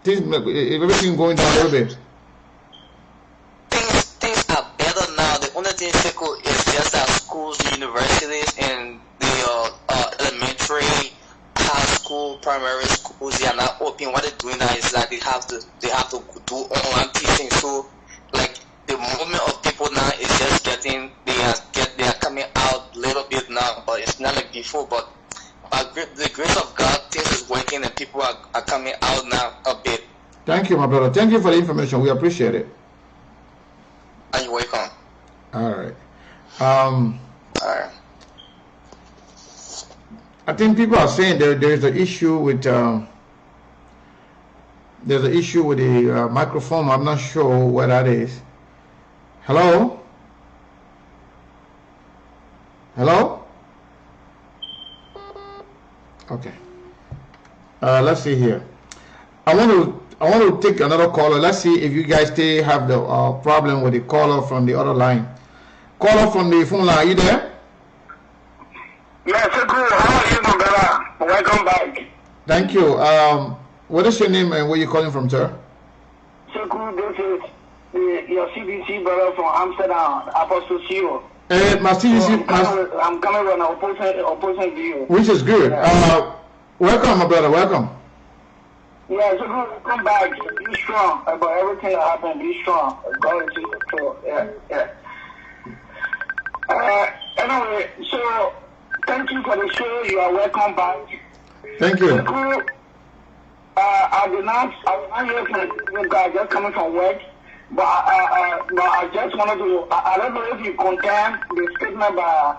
Everything going down a little bit. Things are better now. The only thing, Sekou, is just that schools, universities, and the elementary, high school, primary schools, they are not open. What they're doing now is that they have to do online teaching. So, like, the movement of people now is just they are coming out a little bit now, but it's not like before. But by the grace of God, things is working and people are coming out now a bit. Thank you, my brother. Thank you for the information. We appreciate it. And you're welcome. All right. All right. I think people are saying there's an issue with the microphone. I'm not sure what that is. Hello? Hello? Okay. Let's see here. I want to take another caller. Let's see if you guys still have the problem with the caller from the other line. Caller from the phone line, are you there? Yes, Sekou, how are you, my brother? Welcome back. Thank you. What is your name and where you calling from, sir? Sekou, this is your CBC brother from Amsterdam, Apostle CEO. My CBC, I'm coming from an opposing view. which is good. Yeah. Welcome, my brother. Welcome. Yeah, Sekou, come back. Be strong about everything that happened. Be strong. God is in control. Yeah. Anyway, so thank you for the show. You are welcome back. Thank you. Sekou, I did not hear from you guys just coming from work, but I just wanted to. I don't know if you condemn the statement by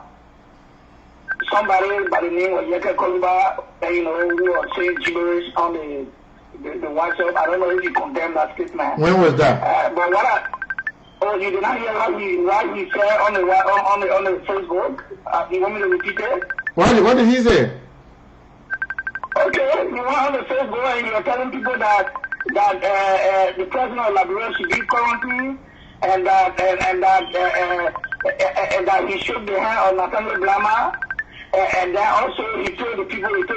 somebody by the name of Yeke Koliba, who was saying gibberish on the WhatsApp. I don't know if you condemn that statement. When was that? But you did not hear what he said on the Facebook? You want me to repeat it? What did he say? Okay, you went on the Facebook and you were telling people that the president of Liberia should be quarantined and that he shook the hand of Nathaniel Blama, and then also he told the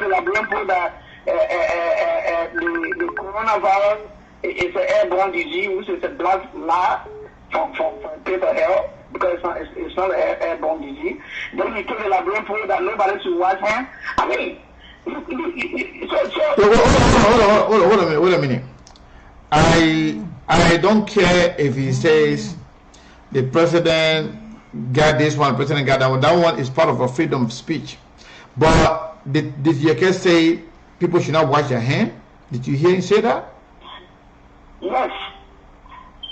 Liberian people that the coronavirus is an airborne disease, which is a black lie from paper health, because it's not an airborne disease. Then he told the Liberian people that nobody should wash hands. I mean, Hold a minute. I don't care if he says the president got this one, president got that one. That one is part of a freedom of speech. But did Yeke say people should not wash their hands? Did you hear him say that? Yes.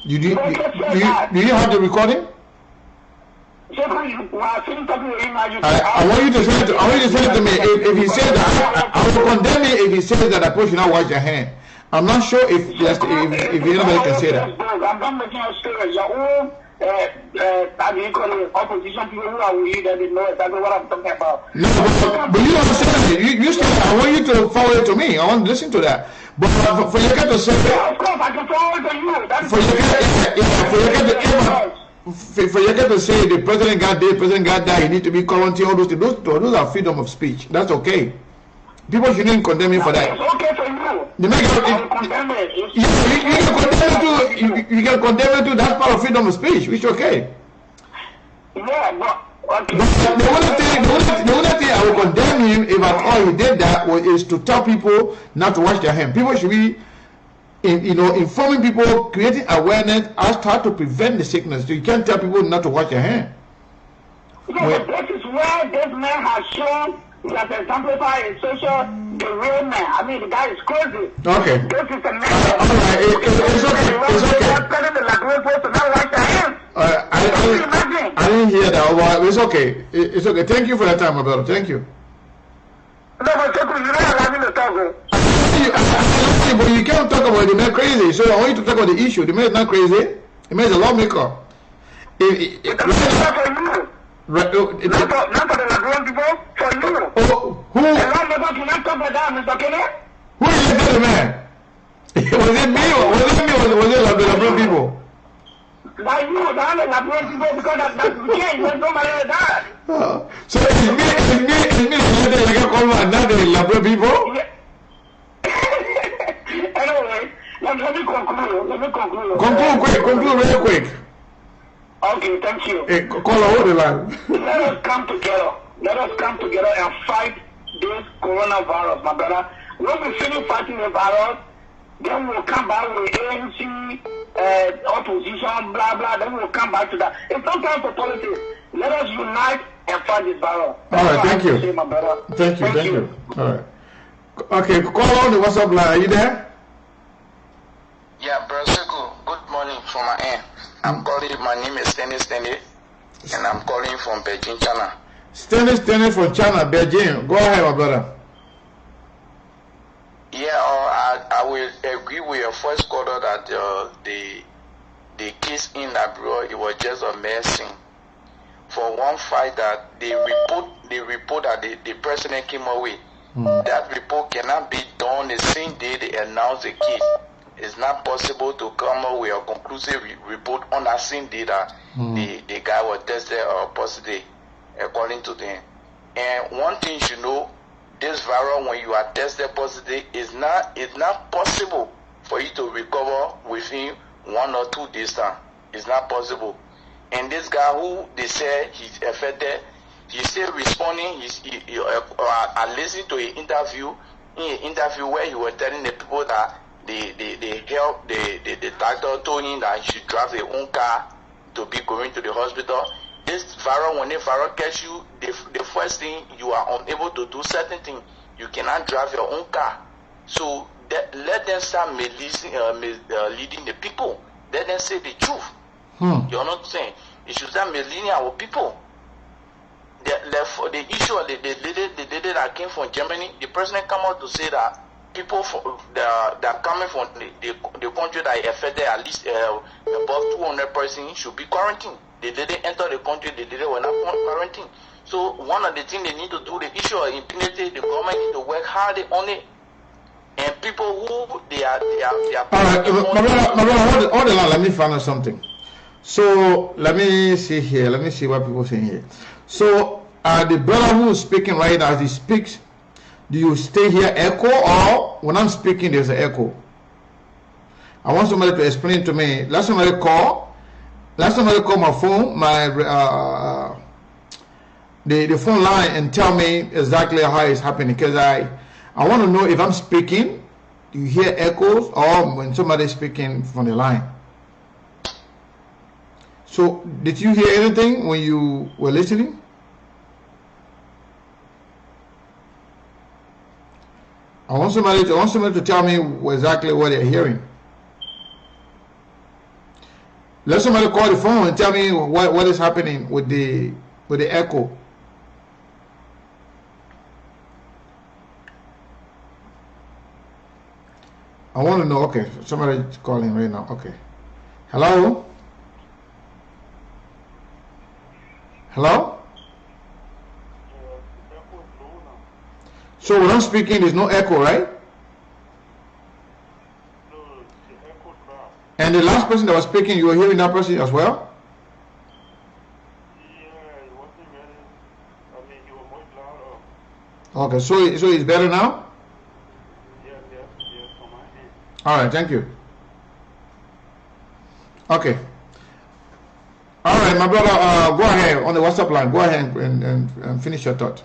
Do you have the recording? I want you to send it to me. If he says that, I will condemn it if he says that people should not wash their hand. I'm not sure if anybody can say that. I'm not making a story. Your own opposition people who are with you that they know exactly what I'm talking about. No, but you understand it. You say I want you to forward it to me. I want to listen to that. But for you to say, of course, I can forward to you. For you to say the president got this, president got that, he need to be quarantined, all those things, those are freedom of speech. That's okay. People shouldn't condemn him for that. It's okay for you. You can condemn it too. That's part of freedom of speech, which is okay. Yeah, but okay. The only thing I will condemn him if at all he did that is to tell people not to wash their hands. People should be informing people, creating awareness as to how to prevent the sickness. So you can't tell people not to wash their hands. Yeah, but this is where this man has shown that exemplified in social the real man. I mean, the guy is crazy. Okay. This is a man. It's okay. I didn't hear that. Well, it's okay. It's okay. Thank you for that time, my brother. Thank you. No, but you're not allowing me to talk. But you can't talk about the man crazy. So I want you to talk about the issue. The man is not crazy. The man is a lawmaker. Not for the Liberian people, for you. Who? The lawmaker cannot talk about that, Mr. Kenneh. Who is the man? Was it me or was it the Liberian people? Like you, that is Liberian people because that's the case. There's nobody like that. So it's me, like I call my not the Liberian people? Yeah. Anyway, let me conclude. Conclude real quick. Okay, thank you. Hey, call over the line. Let us come together. Let us come together and fight this coronavirus, my brother. When we finish fighting the virus, then we'll come back with ANC, opposition, blah, blah. Then we'll come back to that. It's not time for politics. Let us unite and fight this virus. All right, thank you. Say, my brother. Thank you. All right. Okay, call on the WhatsApp line. Are you there? Yeah, bro, Sekou, good morning from my end. I'm calling, my name is Kenneh, and I'm calling from Beijing, China. Stanley from China, Beijing. Go ahead, my brother. Yeah, I will agree with your first caller that the case in Liberia, it was just a medicine. For one fight that the report that the president came up with, that report cannot be done the same day they announce the case. It's not possible to come up with a conclusive report on that same day that the guy was tested positive, according to them. And one thing you know, this virus, when you are tested positive, it's not possible for you to recover within 1 or 2 days time. It's not possible. And this guy who they say he's affected, he's still responding. I listened to an interview where he was telling the people that the doctor told him that he should drive his own car to be going to the hospital. This virus, when the virus catch you, the first thing you are unable to do certain things. You cannot drive your own car. So let them start leading the people. Let them say the truth. You know what I'm saying? They should start misleading our people. The issue of the lady that came from Germany, the president come out to say that people that are coming from the country that affected at least above 200 persons should be quarantined. They didn't enter the country, they were not quarantined. So one of the things they need to do, the issue of impunity, the government need to work hard on it. And people who they are all right, my brother, hold the line. Let me find out something. So let me see here. Let me see what people are saying here. So the brother who is speaking right now, as he speaks, do you stay here echo, or when I'm speaking there's an echo? I want somebody to explain to me. Last time I call my phone, the phone line, and tell me exactly how it's happening, because I want to know if I'm speaking, do you hear echoes, or when somebody's speaking from the line. So did you hear anything when you were listening? I want somebody to tell me exactly what they're hearing. Let somebody call the phone and tell me what is happening with the echo. I want to know. Okay, somebody calling right now. Okay. Hello? Hello? So when I'm speaking, there's no echo, right? And the last person that was speaking, you were hearing that person as well? Okay, so it's better now? All right, thank you. Okay. All right, my brother, go ahead on the WhatsApp line. Go ahead and finish your thought.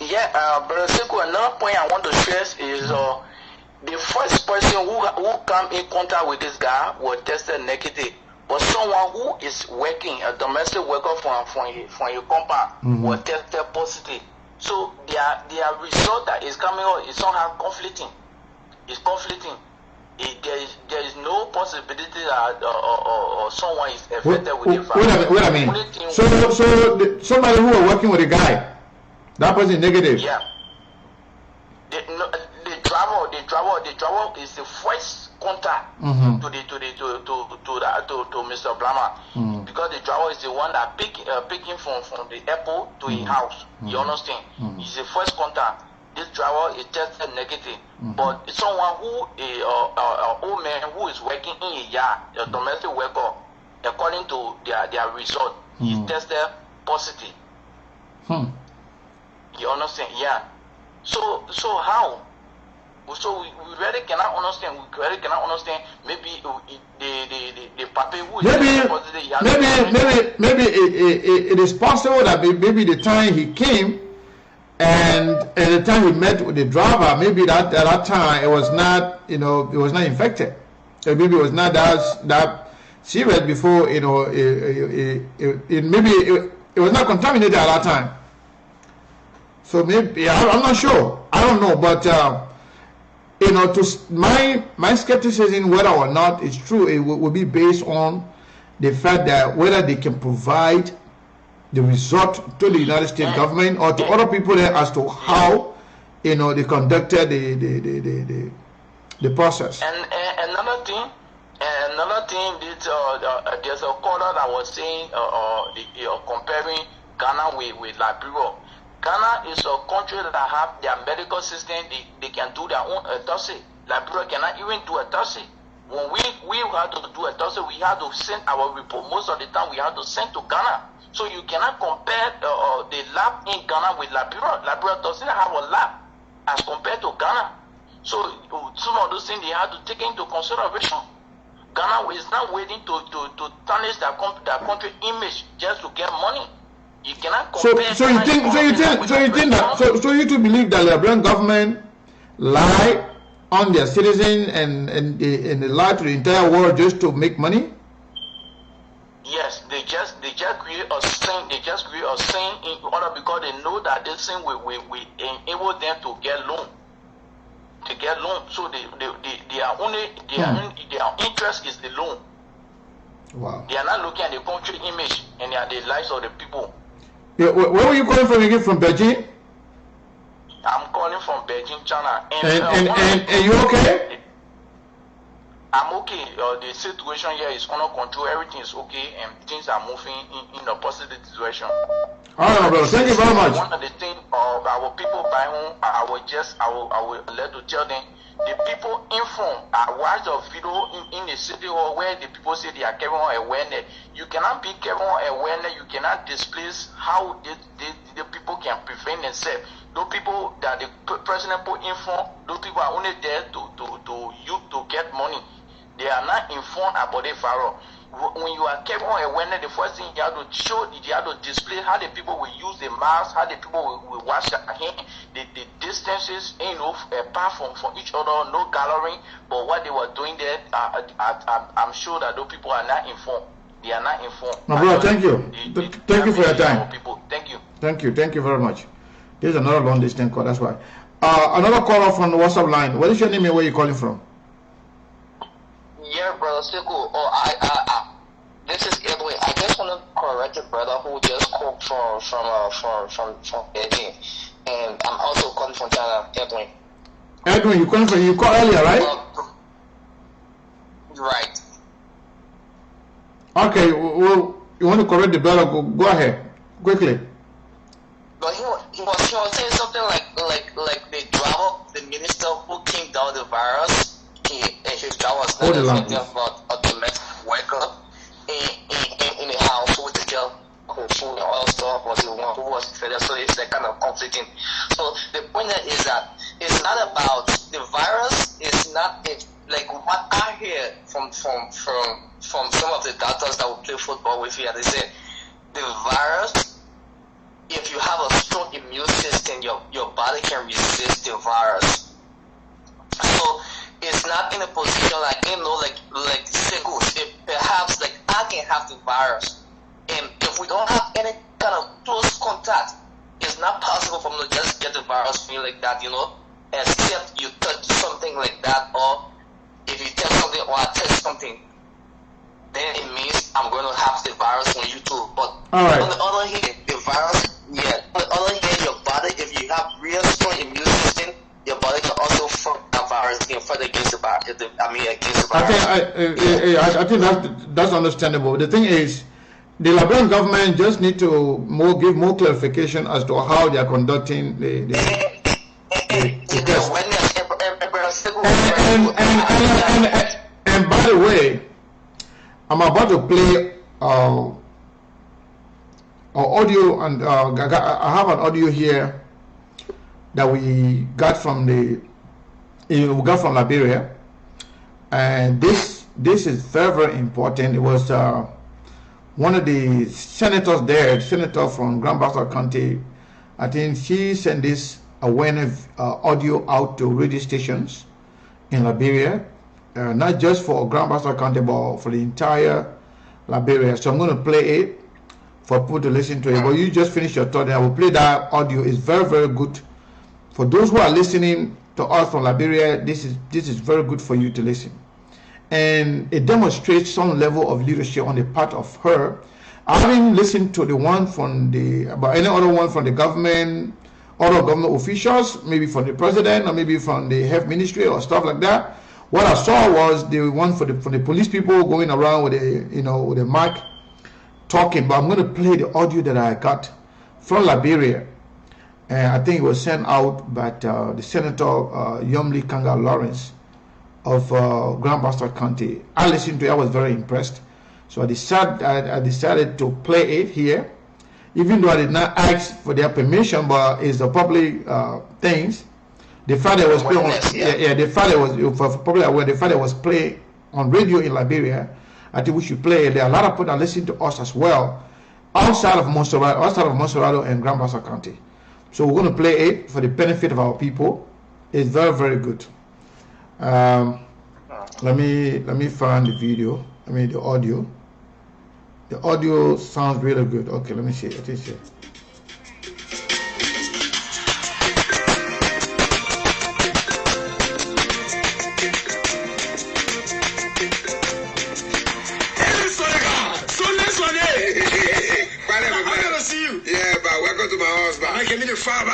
Yeah, Brother Sekou, another point I want to stress is the first person who come in contact with this guy was tested negative. But someone who is working, a domestic worker from your compound, was tested positive. So their result that is coming out is somehow conflicting. It's conflicting. There is no possibility that someone is affected with the virus. Wait a minute. So somebody who was working with a guy, that person is negative. Yeah. The travel is the first contact to Mr. Blama, because the driver is the one that picking from the airport to his house. You understand? He's the first contact. this driver is tested negative. But someone who is old man who is working in a yard, a domestic worker, according to their result, he tested positive. You understand? Yeah. So how? So we really cannot understand. We really cannot understand. Maybe the puppy who is maybe it is possible that maybe the time he came and at the time he met with the driver, maybe at that time it was not, it was not infected. So maybe it was not that serious before, maybe it was not contaminated at that time. So maybe I'm not sure. I don't know, but to my skepticism whether or not it's true, it will be based on the fact that whether they can provide the result to the United States government or to other people there as to how they conducted the process. And another thing, there's a caller that was saying comparing Ghana with Liberia. Ghana is a country that have their medical system. They can do their own autopsy. Liberia cannot even do autopsy. When we had to do autopsy, we had to send our report. Most of the time, we had to send to Ghana. So you cannot compare the lab in Ghana with Liberia. Liberia doesn't have a lab as compared to Ghana. So some of those things they have to take into consideration. Ghana is not waiting to tarnish their country image just to get money. You cannot compare. So you two believe that the Liberian government lie on their citizens and they lie to the entire world just to make money? Yes, they just create a sin. They just create a sin in order because they know that this sin will enable them to get loan. To get loan, so their interest is the loan. Wow. They are not looking at the country image and the lives of the people. Yeah, where were you calling from again? From Beijing? I'm calling from Beijing, China. And you okay? I'm okay. The situation here is under control. Everything is okay, and things are moving in a positive direction. All right, brother. Thank you very much. One of the things our people by whom I will let to tell them, the people informed. I watched a video in the city hall where the people say they are carrying on awareness. You cannot be carrying on awareness. You cannot displace how the people can prevent themselves. Those people that the president put informed, those people are only there to get money. They are not informed about the virus. When you are carrying on awareness, the first thing you have to show, you have to display how the people will use the mask, how the people will wash their hands, the distances, apart from each other, no gathering. But what they were doing there, I'm sure that those people are not informed. They are not informed. My brother, thank you. Thank you for your time. People. Thank you. Thank you very much. There's another long distance call, that's why. Another caller from the WhatsApp line. What is your name and where are you calling from? Yeah, brother Sekou. This is Edwin. I just want to correct a brother who just called from Beijing, and I'm also calling from China. Edwin. Edwin, you called earlier, right? Right. Okay. Well, you want to correct the brother? Go ahead, quickly. But he was saying something like the driver, the minister who came down the virus. His job was not affected about a domestic worker in the house with the girl who food and all stuff was the one who was infected. So it's that kind of conflicting. So the point is that it's not about the virus. It's not like what I hear from some of the doctors that will play football with you. They say the virus. If you have a strong immune system, your body can resist the virus. So it's not in a position like Sekou. Perhaps like I can have the virus, and if we don't have any kind of close contact, it's not possible for me to just get the virus from you like that, except you touch something like that, or if you touch something or I touch something, then it means I'm going to have the virus on you too. But on the other hand, the virus, on the other hand, your body, if you have real strong immune system, your body can also fight that virus and fight against the virus. Against the virus. I think that's understandable. The thing is, the Liberian government just need to give more clarification as to how they are conducting the And by the way, I'm about to play audio, and I have an audio here that we got from Liberia, and this is very important. It was one of the senators there, senator from Grand Bassa County. I think she sent this awareness audio out to radio stations in Liberia, not just for Grand Bassa County, but for the entire Liberia. So I'm going to play it for people to listen to it. But you just finish your thought, and I will play that audio. It's very, very good. For those who are listening to us from Liberia, this is very good for you to listen. And it demonstrates some level of leadership on the part of her. I haven't listened to the one from about any other one from the government, other government officials, maybe from the president or maybe from the health ministry or stuff like that. What I saw was the one for the police people going around with with a mic talking. But I'm going to play the audio that I got from Liberia, and I think it was sent out by the Senator Yomli Kanga Lawrence of Grand Bassa County. I listened to it. I was very impressed. So I decided to play it here, even though I did not ask for their permission, but it's a public things. The fact that it was played on, the fact that was probably aware, the fact that it was played on radio in Liberia, I think we should play it. There are a lot of people that listen to us as well, outside of Monserrado and Grand Bassa County. So we're going to play it for the benefit of our people. It's very, very good. Let me find the video. I mean the audio. The audio sounds really good. Okay, let me see it. Let me see it. Give me the father.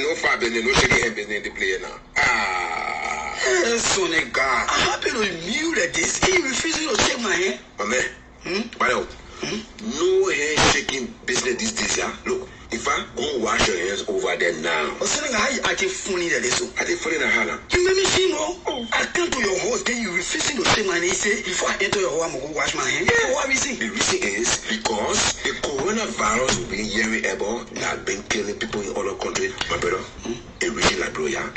No father, no shaking hand business to play now. Sonny God. I happen to knew that this. He refusing to shake my hand. Amen. Well, no hand shaking business these days. Look, if I go wash your hands over there now. Oh, Sonny, I get funny that this. I get funny that Hannah. You made me see, no? I come to your house, then you refusing to shake my hand. He say, before I enter your home, I'm going to wash my hand. Yeah, what is it? The reason is because the coronavirus will be hearing about that been killing people in other countries, my brother. It really like bro, yeah.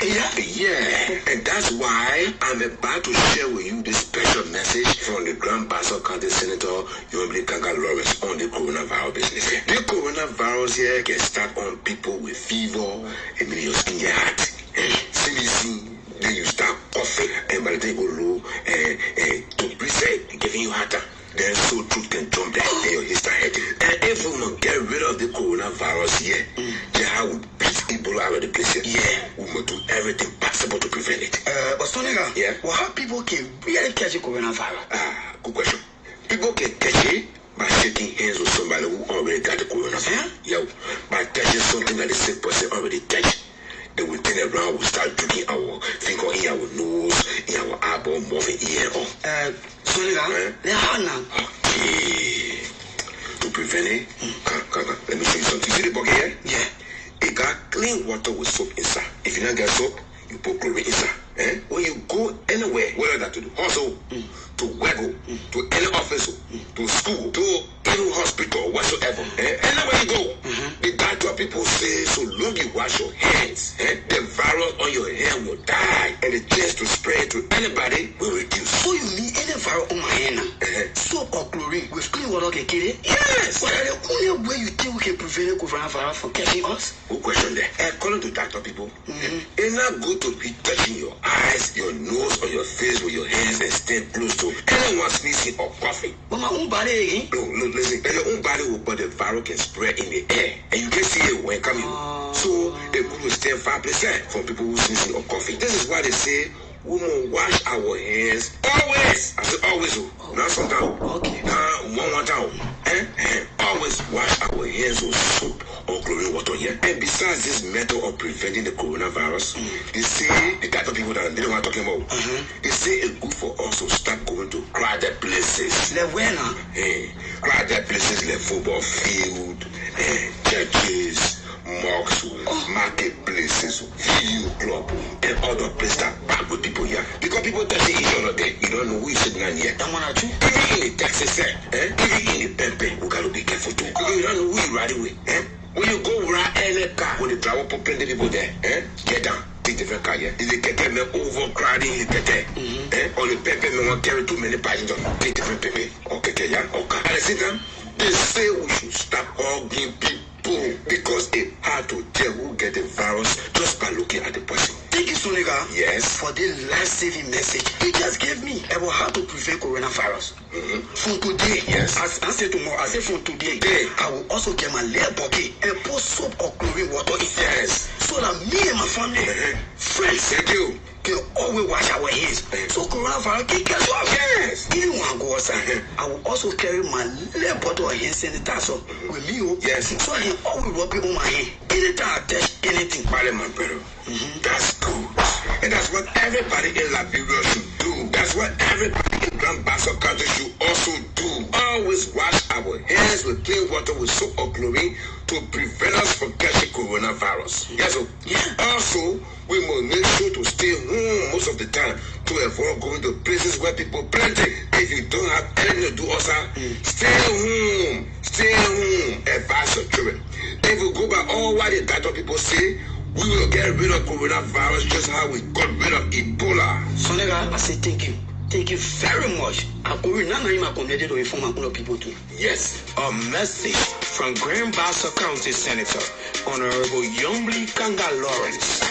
And that's why I'm about to share with you this special message from the Grand Bassa County Senator Yomli Kanga Lawrence on the coronavirus business. The coronavirus here can start on people with fever, and then your skin your heart, CDC. Then you start coughing, and by the time you go low, to breathe, giving you heart attack. Then so truth can jump there, and your history headache. And if we don't get rid of the coronavirus here, how we beat Ebola out of the place here. Yeah, we must do everything possible to prevent it. But Sonika, well, how people can really catch the coronavirus? Good question. People can catch it by shaking hands with somebody who already got the coronavirus. Yeah, by touching something that the sick person already touched. Then we turn around, we start drinking our finger in our nose, in our eyeball, mouth, and ear. Sonika, okay. To prevent it, let me show you something. You see the bucket here? Yeah. It got clean water with soap inside. If you don't get soap, you put chlorine inside. When you go anywhere, whether that to the hospital, to Wego, to any office, to school, to any hospital, whatsoever, anywhere you go, the doctor people say, so long you wash your hands, the virus on your hand will die, and the chance to spread to anybody will reduce. So you mean any virus on my hand now? Soap or chlorine with clean water can kill it? Yes! What are the only way you think we can prevent coronavirus from catching us? Good question there. According to doctor people, it's not good to be touching your eyes, your nose, or your face with your hands and stand close to anyone sneezing or coughing. But my own body again? No, listen. Your own body will, but the virus can spread in the air, and you can see it when coming. So the good will stand 5% from people who sneezing or coughing. This is why they say we must wash our hands always. I said always. Not sometimes. Okay. One time. Always wash our hands with soap or chlorine water here. And besides this method of preventing the coronavirus, they say the type of people that they don't want to talk about. They say it's good for us to start going to crowded places. Like where now? Crowded places like football field, churches, mosques, marketplaces, club and other places that back with people here. Because people touching each other there, you don't know who is sitting down here. Even in the taxi set, even in the pepe, we gotta be careful too. Because you don't know who you riding with. When you go around any car, when you travel for plenty people there, get down. Take different car here. Is the Kenneh me overcrowding the Kenneh? Or the pepe me want carry too many passengers. Take different pepe. Okay, yeah, okay. At the same time, they say we should stop hugging people because it's hard to tell who get the virus just by looking at the person. Thank you, Sonika. Yes. For the life-saving message he just gave me about how to prevent coronavirus. From today, yes. As I said tomorrow, I said from today, I will also get my leg bucket and pour soap or chlorine water in it. Yes. So that me and my family, friends, thank you, can always wash our hands. So coronavirus can get you off. Yes. Even when I go outside, I will also carry my little bottle of hand sanitizer with me. Yes. So I can always rub it on my hand. Anytime I touch anything, my brother. That's good. And that's what everybody in Liberia should do. That's what everybody in Grand Basso country should also do. Always wash our hands with clean water with soap or chlorine to prevent us from catching coronavirus. Yes, so also we must make sure to stay home most of the time to avoid going to places where people plenty. If you don't have anything to do also, stay home. Stay home. Advise your children. If we go by all what the doctor people say, we will get rid of coronavirus just how we got rid of Ebola. Sonika, I say thank you. Thank you very much. I go in my community to inform my people too. Yes. A message from Grand Basso County Senator Honorable Yombli Kanga Lawrence.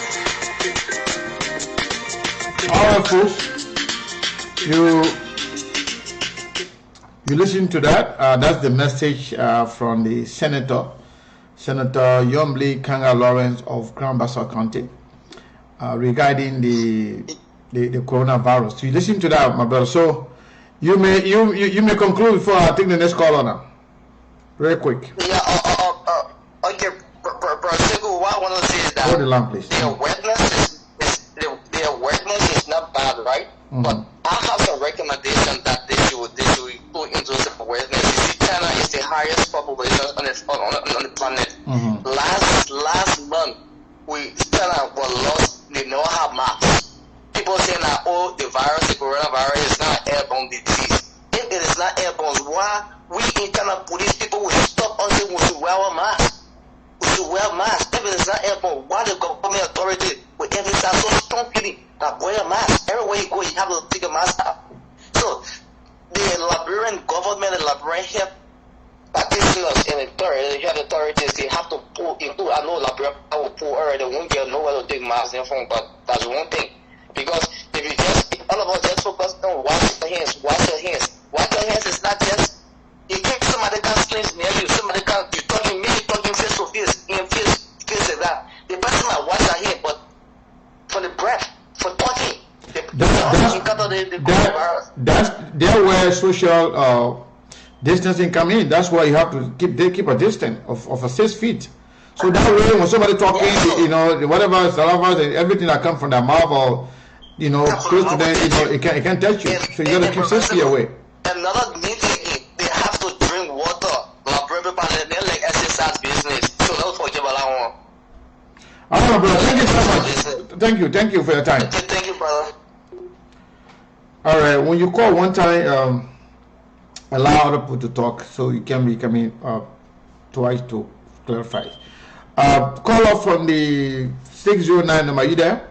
All right, folks. You listen to that. That's the message from the Senator Yombli Kanga Lawrence of Grand Basso County regarding the coronavirus. You listen to that, my brother. So you may conclude before I take the next call on now. Very quick. Yeah. Okay. Sekou, what I want to say is that hold the line, please. The awareness is not bad, right? But I have some recommendations that they should put into some awareness. You see, China is the highest population on the planet. Last month, China was lost. They don't have masks. People saying that the coronavirus is not an airborne disease. If it is not airborne, why we in China police people will stop us saying we should wear a mask? We should wear masks. If it is not airborne, why the government authority will emphasize so strongly that wear a mask? Everywhere you go, you have to take a mask out. So the Liberian government and Liberian health practitioners and authorities, they have to pull into. I know Liberia will pull early. They won't get nowhere to take masks in front, but that's one thing. Because if all of us just focus on wash your hands. Wash your hands is not just you keep somebody can strange near you. Somebody can you talking face to face, in face like that. The person might wash their hand, but for the breath, for touching, that's where social distancing come in. That's why you have to keep a distance of 6 feet. So that way, when somebody talking, whatever saliva and everything that comes from their mouth or close to them, it can't touch you. So you gotta keep 6 feet away. Another neat thing, they have to drink water. They're like exercise business. So don't forget about that one. All right, brother. Thank you so much. Thank you for your time. Thank you, brother. All right. When you call one time, allow other people to talk, so you can be coming twice to clarify. Call up from the 609 number. Are you there?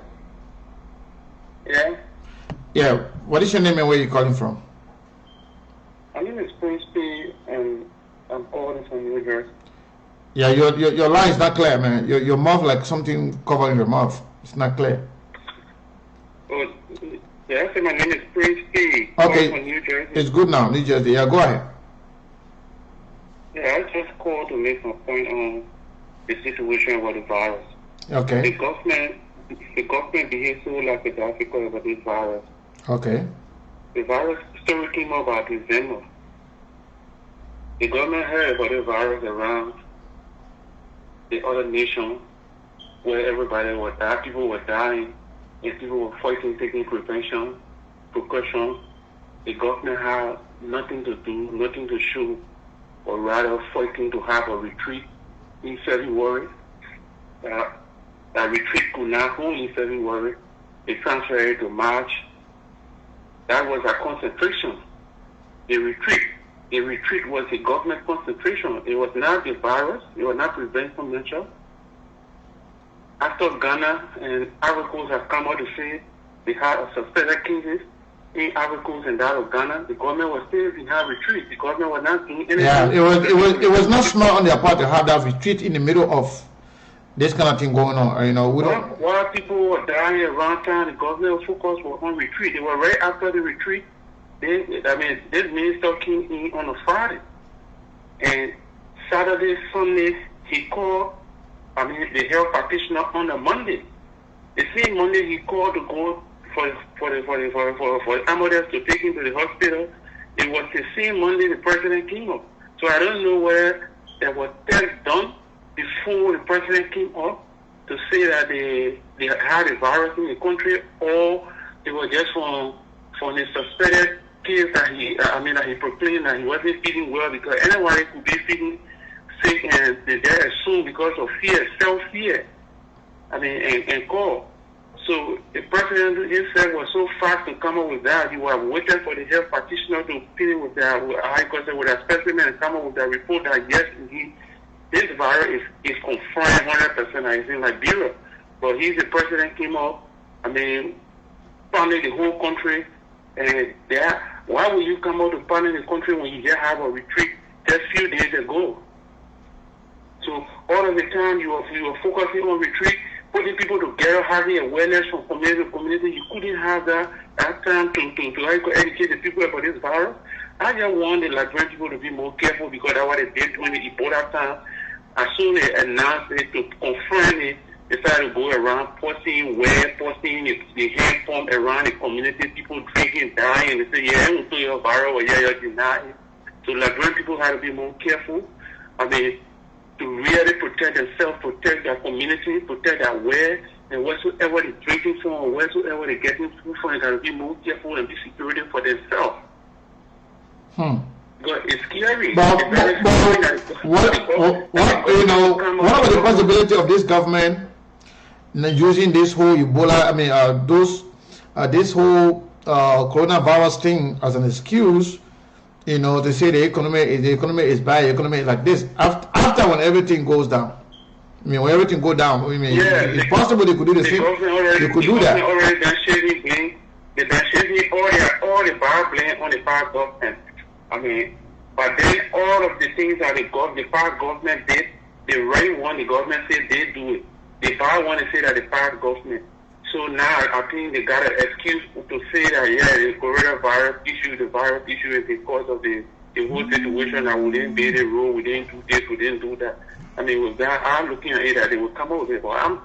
Yeah. Yeah. What is your name and where you calling from? My name is Prince P, and I'm calling from New Jersey. Yeah, your line is not clear, man. Your mouth like something covering your mouth. It's not clear. Oh, yeah, I said my name is Prince P. Okay. From New Jersey. It's good now, New Jersey. Yeah, go ahead. Yeah, I just called to make some point on the situation about the virus. Okay. The government behaves so like South Africa about this virus. Okay. The virus story came up about December. The government heard about the virus around the other nation where everybody was dying, people were dying, and people were fighting, taking precaution. The government had nothing to do, nothing to show, or rather fighting to have a retreat in February. that retreat could not hold in February. They transferred it to March. That was a concentration. The retreat was a government concentration. It was not the virus. It was not prevention measure. After Ghana and Ivory Coast have come out to say they had suspected cases in Ivory Coast and that of Ghana, the government was still behind retreat. The government was not doing anything. Yeah, it was not smart on their part to have that retreat in the middle of this kind of thing going on. You know, while people were dying around town, the government focus was on retreat. They were right after the retreat. This minister came in on a Friday, and Saturday, Sunday, he called. The health practitioner on a Monday. The same Monday he called to go for the ambulance to take him to the hospital. It was the same Monday the president came up. So I don't know whether there was tests done before the president came up to say that they had a virus in the country, or it was just from the suspected case that he proclaimed that he wasn't feeling well, because anybody could be feeling sick and they assume because of fear, self-fear, and call. So the president himself was so fast to come up with that. He was waiting for the health practitioner to finish with a specimen and come up with that report that yes, indeed, this virus is confirmed 100% that it's in Liberia. But the president came up, pounded the whole country, and why would you come out to pound the country when you just have a retreat just a few days ago? So all of the time you were focusing on retreat, putting people together, having awareness from community to community. You couldn't have that time to educate the people about this virus. I just want the Liberian people to be more careful, because that's what they did during the Ebola time. As soon as they announced it, to confirm it, they started to go around posting the hand pump around the community, people drinking, dying. They say, yeah, we'll do your virus, or yeah, you're denying. So Liberian people have to be more careful. To really protect themselves, protect their community, protect their wealth, and whatsoever they're drinking from, or whatsoever they're getting food from, they got to be more careful and be security for themselves. Because it's scary. But what are the possibility of this government using this whole Ebola, this whole coronavirus thing as an excuse? They say the economy is bad, the economy is like this. After when everything goes down, when everything goes down, it's possible they could do the same. They could do that. Already done shaving blame. They done shaving all the power blame on the power government. But then all of the things that the power government did, the right one, the government said they do it. The power one to say that the power government. So now I think they got an excuse to say that, the coronavirus issue, the virus issue is because of the whole situation that we didn't build a road, we didn't do this, we didn't do that. With that, I'm looking at it that they will come up with it. But I'm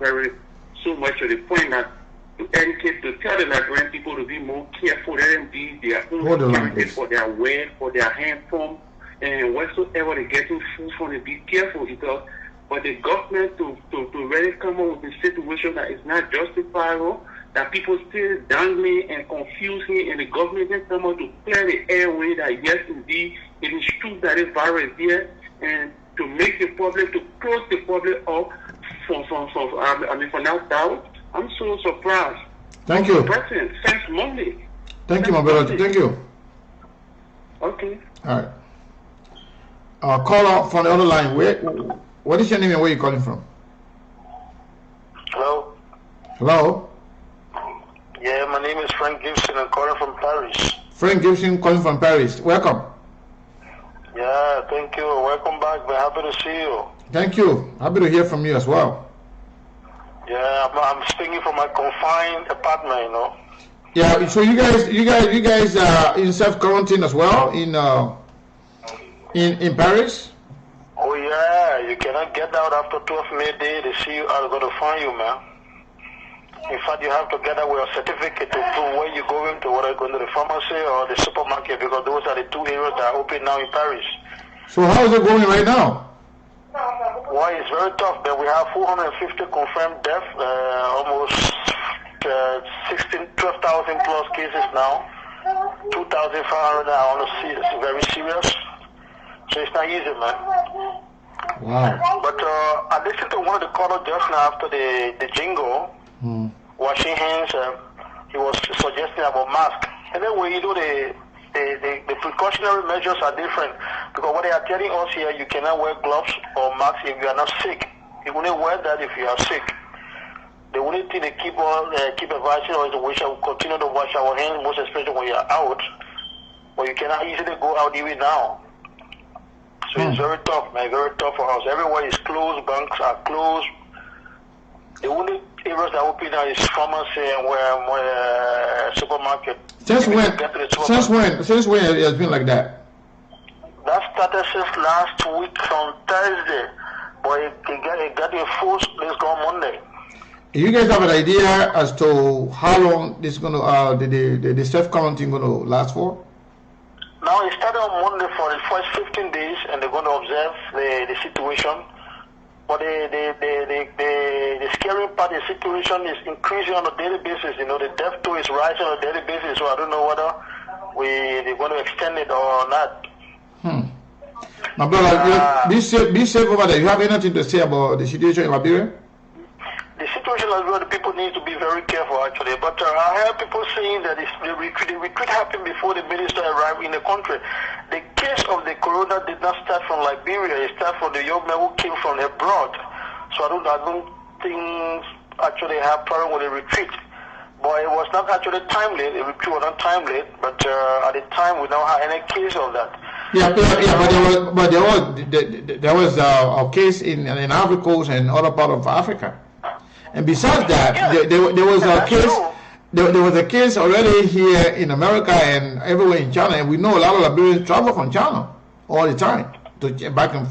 so much to the point that to educate, to tell the Liberian people to be more careful, let them be their own security for their wealth, for their hand pump, and whatsoever they're getting food from, to be careful, because but the government to really come up with a situation that is not justifiable, that people still dangling and confusing, and the government can come out to clear the airway that yes, indeed, it is true that this virus is here, and to make the public, to close the public up for now doubt. I'm so surprised. Thank you. President, since Monday. Thank you, my brother. Thank you. Okay. All right. Call out from the other line. What is your name and where are you calling from? Hello? Hello? Yeah, my name is Frank Gibson. I'm calling from Paris. Frank Gibson calling from Paris. Welcome. Yeah, thank you. Welcome back. We're happy to see you. Thank you. Happy to hear from you as well. Yeah, I'm speaking from my confined apartment, Yeah, so you guys are in self-quarantine as well in Paris? Oh yeah, you cannot get out after 12 May Day. They see you are going to find you, man. In fact, you have to get out with a certificate to prove where you're going to, whether you're going to the pharmacy or the supermarket, because those are the two areas that are open now in Paris. So how is it going right now? Well, it's very tough. But we have 450 confirmed deaths, almost 12,000 plus cases now. 2,500 are on the very serious. So it's not easy, man. Wow. But I listened to one of the callers just now after the jingle, washing hands. He was suggesting about mask. Anyway, you know, the precautionary measures are different because what they are telling us here, you cannot wear gloves or masks if you are not sick. You only wear that if you are sick. The only thing they keep advising us is we shall continue to wash our hands, most especially when you are out. But you cannot easily go out even now. So it's very tough, man. Very tough for us. Everywhere is closed. Banks are closed. The only areas that are open now is pharmacy and where supermarket. Since when it has been like that? That started since last week on Thursday, but it got in full place on Monday. You guys have an idea as to how long this is going to the self-quarantine going to last for? Now it started on Monday for the first 15 days, and they're going to observe the situation. But the scary part, the situation is increasing on a daily basis. You know, the death toll is rising on a daily basis. So I don't know whether they're going to extend it or not. My brother, be safe over there. You have anything to say about the situation in Liberia? The situation as well, the people need to be very careful actually. But I heard people saying that the retreat happened before the minister arrived in the country. The case of the corona did not start from Liberia. It started from the young man who came from abroad. So I don't think actually have problem with the retreat. But it was not actually timely. The retreat was not timely. But at the time we don't have any case of that. Yeah, but there was a case in Ivory Coast and other part of Africa. And besides that, there was a case. There was a case already here in America and everywhere in China, and we know a lot of Liberians travel from China all the time to back and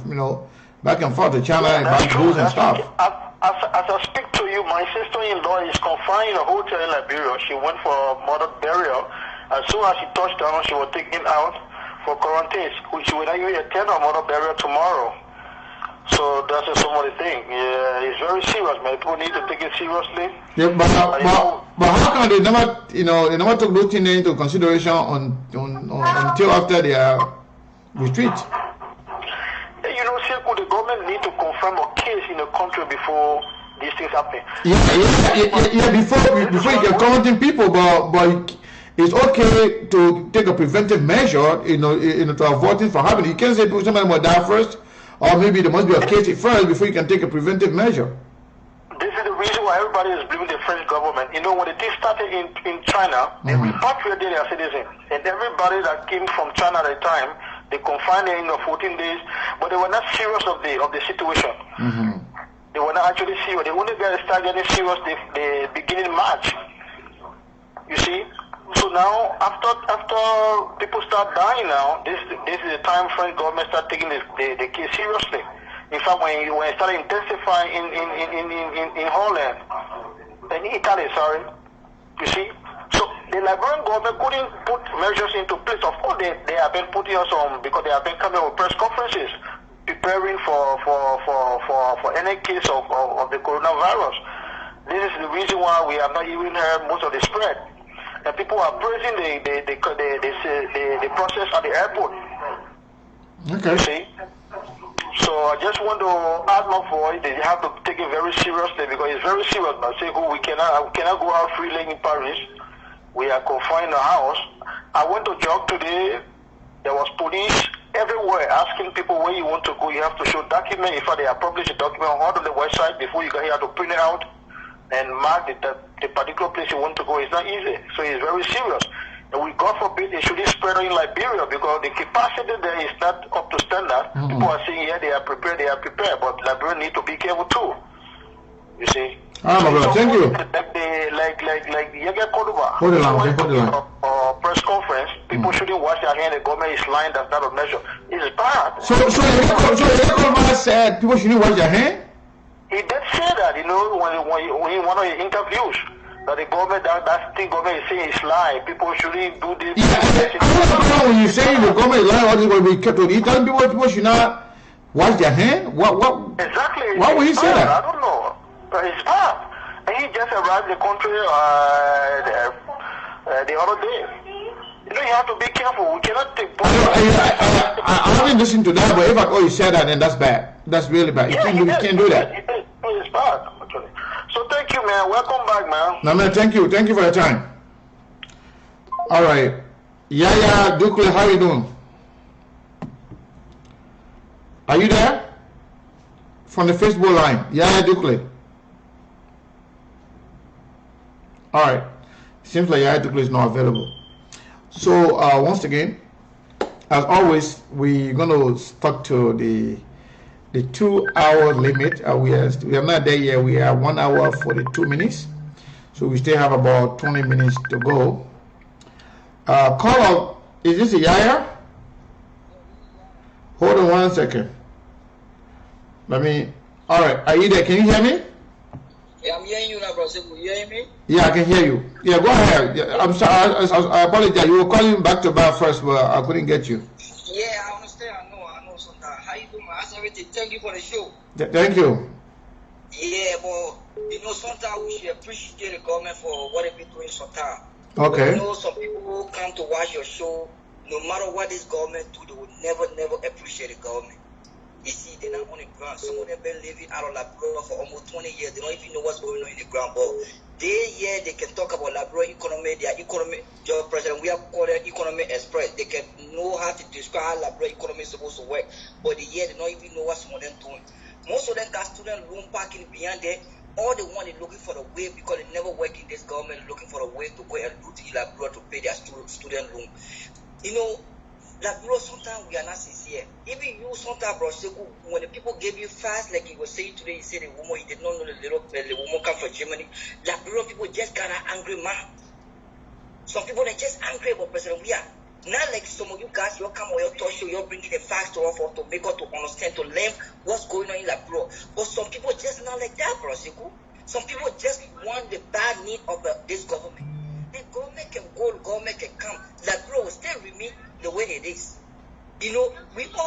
forth to China and buy goods and stuff. As I speak to you, my sister-in-law is confined in a hotel in Liberia. She went for mother burial. As soon as she touched down, she was taken out for quarantine. She will not even attend her mother burial tomorrow. So that's some of the thing. Yeah, it's very serious, man. People need to take it seriously. Yeah, but how come they never took those things into consideration until after their retreat? You know, Sekou, the government need to confirm a case in the country before these things happen. Yeah. Before you can quarantine people, but it's okay to take a preventive measure, to avoid it from happening. You can't say somebody will die first. Or maybe there must be a case first before you can take a preventive measure. This is the reason why everybody is blaming the French government. You know, when the thing started in China, they repatriated their citizens. And everybody that came from China at the time, they confined them in 14 days. But they were not serious of the situation. They were not actually serious. They only started getting serious the beginning March. You see? So now, after people start dying now, this is the time French government start taking the case seriously. In fact, when it started intensifying in Holland, in Italy, sorry, you see. So the Liberian government couldn't put measures into place. Of course, they have been putting us on because they have been coming with press conferences, preparing for any case of the coronavirus. This is the reason why we have not even heard most of the spread. And people are praising the process at the airport. Okay. You see? So I just want to add my voice. They have to take it very seriously because it's very serious now. Sekou, we cannot go out freely in Paris. We are confined in the house. I went to jog today. There was police everywhere asking people where you want to go. You have to show document. In fact, they have published a document on the website before you have to print it out and mark the particular place you want to go. Is not easy. So it's very serious. And we, God forbid, it shouldn't spread in Liberia because the capacity there is not up to standard. People are saying, yeah, they are prepared, but Liberia need to be careful too. You see? Thank you. Like Yege Koduba, hold on. Press conference, people shouldn't wash their hands. The government is lying. That's not a measure. It's bad. So Yege Koduba said people shouldn't wash their hands? He did say that, when in one of his interviews, that the government, that thing government is saying is lie. People shouldn't do this. Yeah, when you say the government is lying, all this will be kept on. You tell people should not wash their hands? What? Exactly. Why would he say that? I don't know. But it's bad. And he just arrived in the country the other day. You know, you have to be careful. We cannot take. I haven't listened to that, but if you said that, then that's bad. That's really bad. Yeah, you can't do that. It's bad, actually. So thank you, man. Welcome back, man. No, man, thank you. Thank you for your time. All right. Yaya Dukle, how you doing? Are you there? From the Facebook line. Yaya Dukle. All right. Seems like Yaya Dukle is not available. So, once again, as always, we're going to stuck to the 2 hour limit. We are not there yet. We are 1 hour 42 minutes. So we still have about 20 minutes to go. Call out. Is this a Yaya? Hold on 1 second. All right. Are you there? Can you hear me? Yeah, I'm hearing you now, bro. You hear me? Yeah, I can hear you. Yeah, go ahead. Yeah, I'm sorry. I apologize. You were calling back to back first, but I couldn't get you. Yeah, I understand. I know sometimes. How you doing? How's everything? Thank you for the show. Thank you. Yeah, but sometimes we should appreciate the government for what they've been doing sometimes. Okay. Some people who come to watch your show, no matter what this government do, they will never appreciate the government. You see, they're not on the ground. Some of them been living out of Liberia for almost 20 years. They don't even know what's going on in the ground. But they can talk about Liberia economy, their economy. Your president, we have called it economy express. They can know how to describe how Liberia economy is supposed to work. But they don't even know what some of them doing. Most of them got student loan parking beyond there. All they want is looking for the way, because they never work in this government, looking for a way to go and loot in Liberia to pay their student loan. Liberia, sometimes we are not sincere. Even you, sometimes, bro, Sekou, when the people gave you fast, like he was saying today, he said the woman, he did not know the woman come from Germany. Liberia people just got an angry man. Some people are just angry about President we are. Not like some of you guys, you come on your talk show, you're bringing the facts to us to make us to understand, to learn what's going on in Liberia. But some people just not like that, bro, Sekou. Some people just want the bad need of this government. The government can go, the government can come. Liberia will still remain the way it is. We all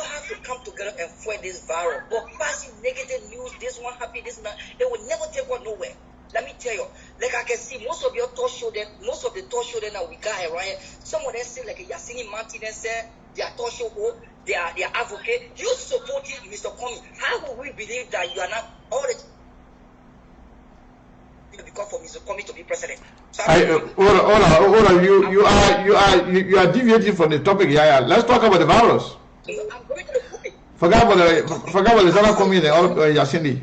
have to come together and fight this virus. But passing negative news, this one happy, this not, they will never take one nowhere. Let me tell you, like I can see most of your talk show that we got around here, some of them say like Yasini Martinez said, their talk show, their advocate, you supported Mr. Comey. How will we believe that you are not all the because for Mr. Comey to be president? Hold on. You are deviating from the topic. Yeah. Let's talk about the virus. I'm going to the topic. Forget about the Zara Comey and Yasini.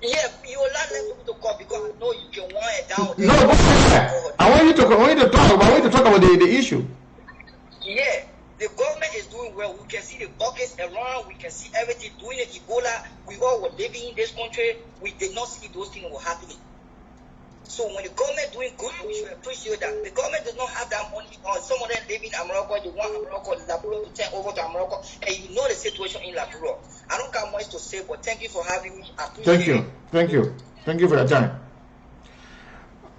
Yeah, you will not let people to call because I know you can want it down. No, I want you to talk about the issue. Yeah, the government is doing well. We can see the buckets around. We can see everything doing it. Ebola, we all were living in this country. We did not see those things were happening. So when the government doing good, we should appreciate that. The government does not have that money. Or some of them live in America, they want America, Liberia to turn over to America, and you know the situation in Liberia. I don't got much to say, but thank you for having me. Thank you for your time.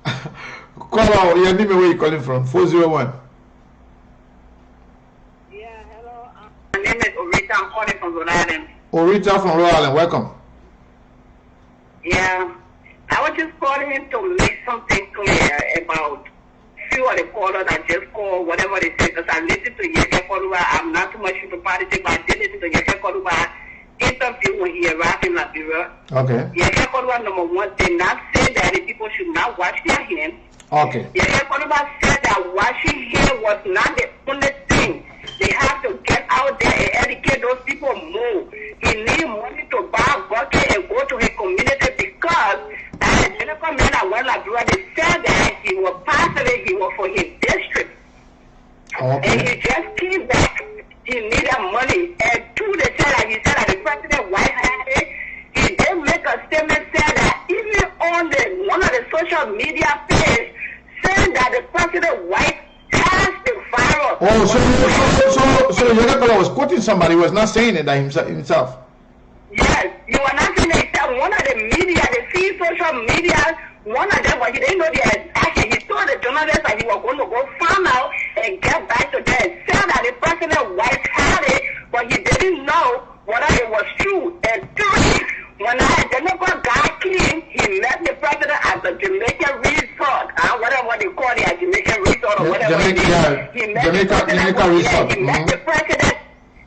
Call out your name, where you calling from? 401. Yeah, hello. My name is Orita. I'm calling from Rhode Island. Orita from Rhode Island, welcome. Yeah. I was just calling to make something clear about few of the callers that just call whatever they say, because I listened to Yeke Koruba. I'm not too much into politics, but I did listen to Yeke Koruba interview when he arrived in Liberia. Okay. Yeke Koruba, number one, did not say that the people should not wash their hands. Okay. Yeke Koruba said that washing hands was not the only thing. They have to get out there and educate those people more. He needs money to buy a bucket and go to his community because the medical men that went Liberia, they said that he was possibly he was for his district. Okay. And he just came back. He needed money. And two, they said that he said that the president wife had it. He did make a statement saying that even on one of the social media pages saying that the president wife has the virus. Oh, so Yeke was quoting somebody who was not saying it himself. Yes, you were not saying it. One of the media, the free social media, one of them, but he didn't know the action. He told the journalists that he was going to go find out and get back to them. Said that the president wife had it, but he didn't know whether it was true. And three, when the Democrat guy came, he met the president at the Jamaican resort, whatever they call it, at Jamaican resort. resort or whatever. Jamaica resort. He met the president.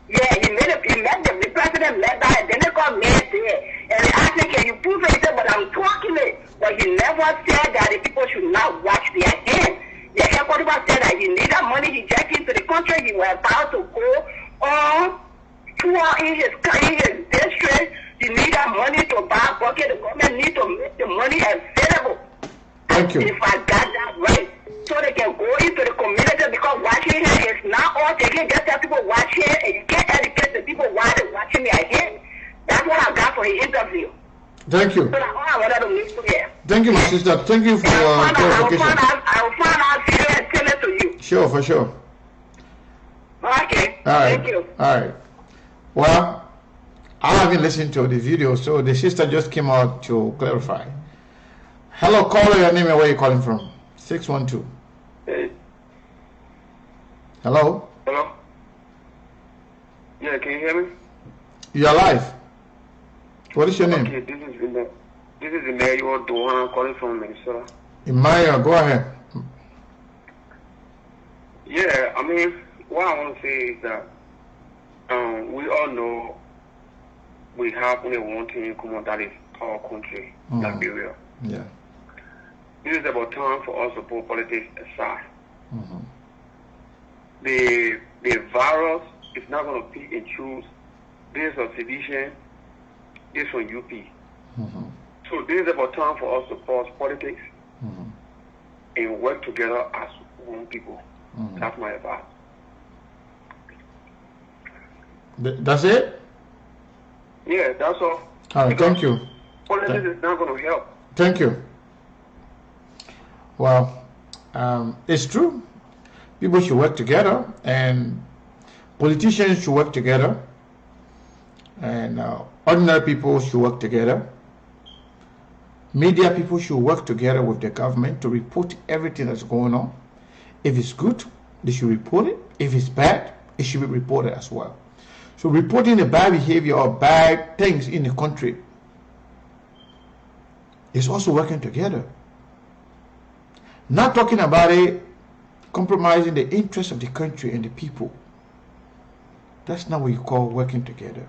Yeah, he met the president met that, and then they got mad there. And they asked him, can you prove it? He said, but I'm talking it. But he never said that the people should not wash their hands. The headquarters said that he needed money. He just into the country. He was about to go on tour in his district. He needed money to buy a bucket. The government need to make the money available. Thank you. If I got that right. So they can go into the community, because washing hair is not all they can just tell people wash hair, and you can't educate the people why they're washing their hair. That's what I got for his interview. Thank you. So that's all I wanted to make clear. Thank you, my sister. Thank you for your clarification. I will find out video and send it to you. Sure, for sure. Okay. All right. Thank you. All right. Well, I haven't listened to the video, so the sister just came out to clarify. Hello, caller, your name and where you calling from? 612. Hey. Hello? Hello? Yeah, can you hear me? You're live. What is your name? Okay, this is Emmanuel Dohan. I'm calling from Minnesota. Emmanuel, go ahead. Yeah, I mean, what I want to say is that we all know we have only one thing in common, that is our country, Liberia. Yeah. This is about time for us to put politics aside. The virus is not going to pick and choose this of sedition, this from UP. So this is about time for us to pause politics and work together as one people. That's my advice. That's it? Yeah, that's all. All right, thank you. Politics is not going to help. Thank you. Well, it's true. People should work together, and politicians should work together, and ordinary people should work together. Media people should work together with the government to report everything that's going on. If it's good, they should report it. If it's bad, it should be reported as well. So reporting the bad behavior or bad things in the country is also working together. Not talking about it compromising the interests of the country and the people. That's not what you call working together.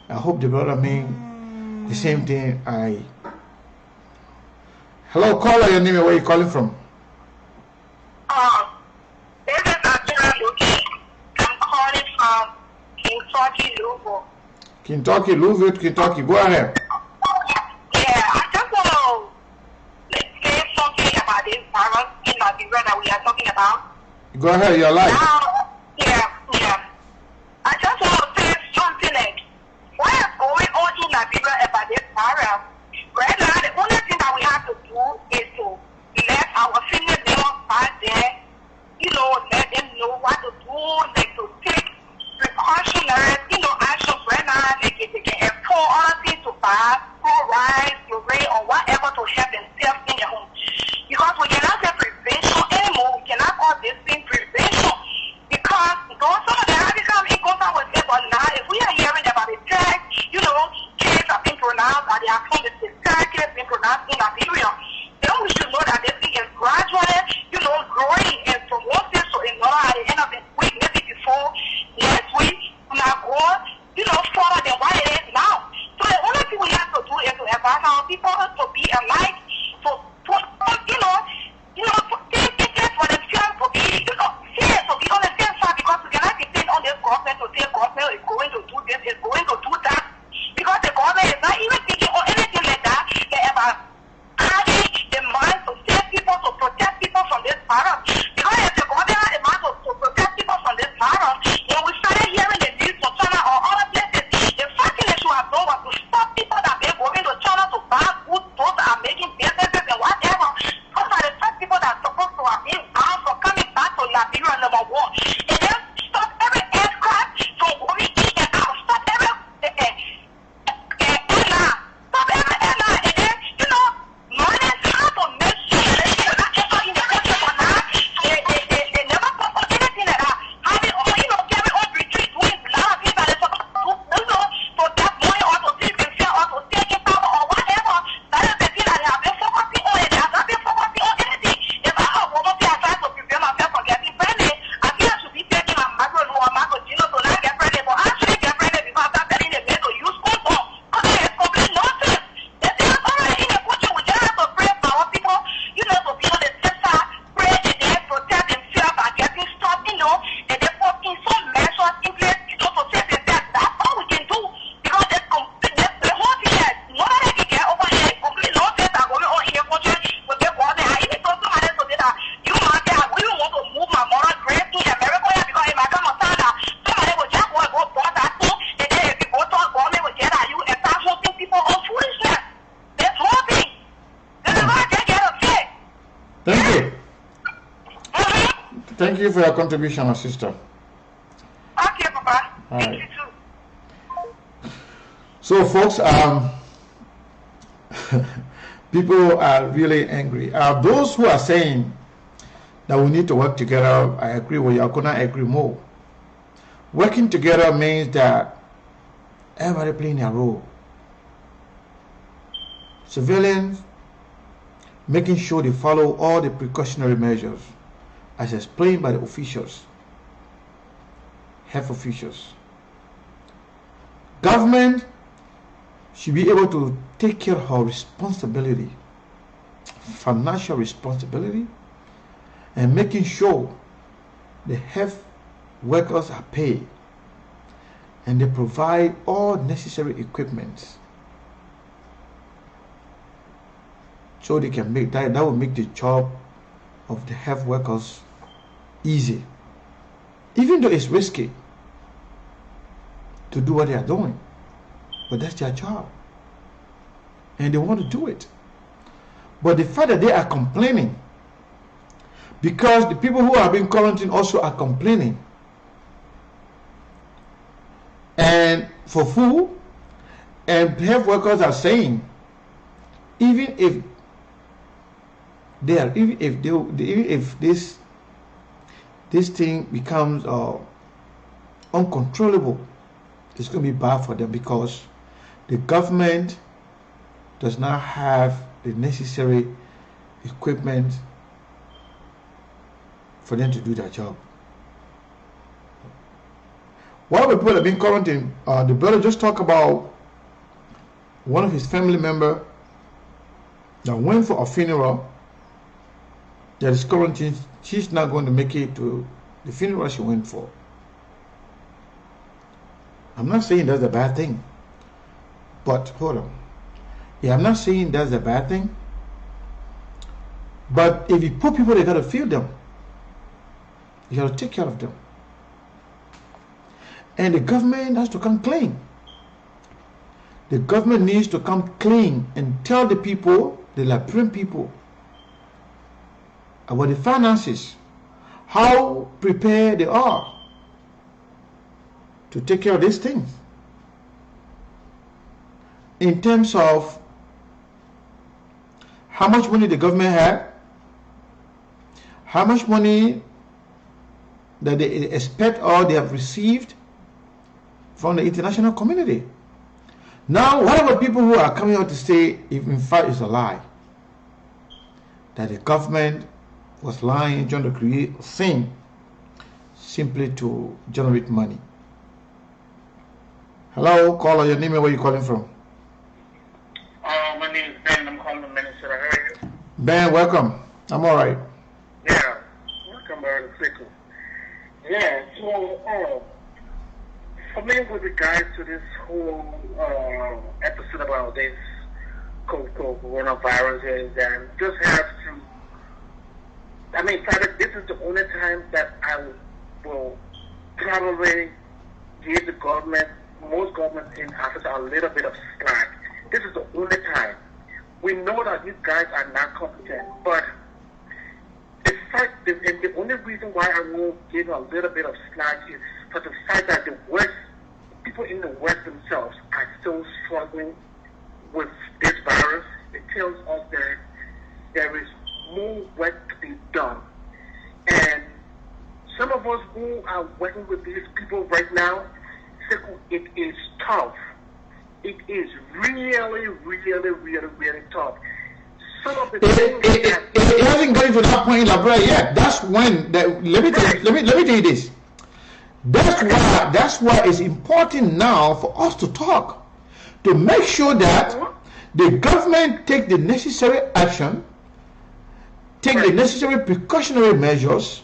I hope the brother mean the same thing. Hello, caller, your name and where you calling from? This is Abdullah Luki. I'm calling from Kentucky, Louisville. Kentucky, Louisville, Kentucky. Go ahead. Yeah, I just want to say something about this virus in Liberia that we are talking about. Go ahead, you're live. Yeah. I just want to say something like, what is going on in Liberia about this virus? Right now, the only thing that we have to do is to let our senior members out there, let them know what to do, like to take precautionary, actions right now. They can employ other things to buy, rice, grain, or whatever to help themselves in their home. Because we cannot say prevention anymore. We cannot call this thing prevention. Thank you for your contribution, my sister. Okay, Papa. All Thank right. you too. So, folks, people are really angry. Those who are saying that we need to work together, I agree with you. I could not agree more. Working together means that everybody playing their role. Civilians making sure they follow all the precautionary measures as explained by the officials, health officials. Government should be able to take care of her responsibility, financial responsibility, and making sure the health workers are paid and they provide all necessary equipment so they can make that will make the job of the health workers easy, even though it's risky to do what they are doing, but that's their job and they want to do it. But the fact that they are complaining, because the people who are being quarantined also are complaining, and for food, and health workers are saying, even if this thing becomes uncontrollable, it's going to be bad for them because the government does not have the necessary equipment for them to do their job. While the people have been quarantined, the brother just talked about one of his family members that went for a funeral that is quarantined. She's not going to make it to the funeral she went for. I'm not saying that's a bad thing, but hold on. Yeah, I'm not saying that's a bad thing, but if you put people, they got to feed them. You got to take care of them. And the government has to come clean. The government needs to come clean and tell the people, the Liberian people, about the finances, how prepared they are to take care of these things. In terms of how much money the government had, how much money that they expect or they have received from the international community. Now, what about people who are coming out to say, if in fact it's a lie, that the government was lying, trying to create a thing simply to generate money? Hello, caller, your name and where you calling from? My name is Ben. I'm calling from Minnesota. How are you? Ben, welcome. I'm all right. Yeah, welcome to Sekou. Yeah, so for me, with regards to this whole episode about this coronavirus, and just have to, I mean, this is the only time that I will probably give the government, most governments in Africa, a little bit of slack. This is the only time. We know that these guys are not competent, but the fact, and the only reason why I will give a little bit of slack is for the fact that the West, people in the West themselves are still struggling with this virus. It tells us that there is more work to be done. And some of us who are working with these people right now, it is tough. It is really, really, really, really tough. Some of the things it hasn't gotten to that point in Liberia yet. That's when. Let me tell you this. That's why it's important now for us to talk, to make sure that the government take the necessary action, take the necessary precautionary measures,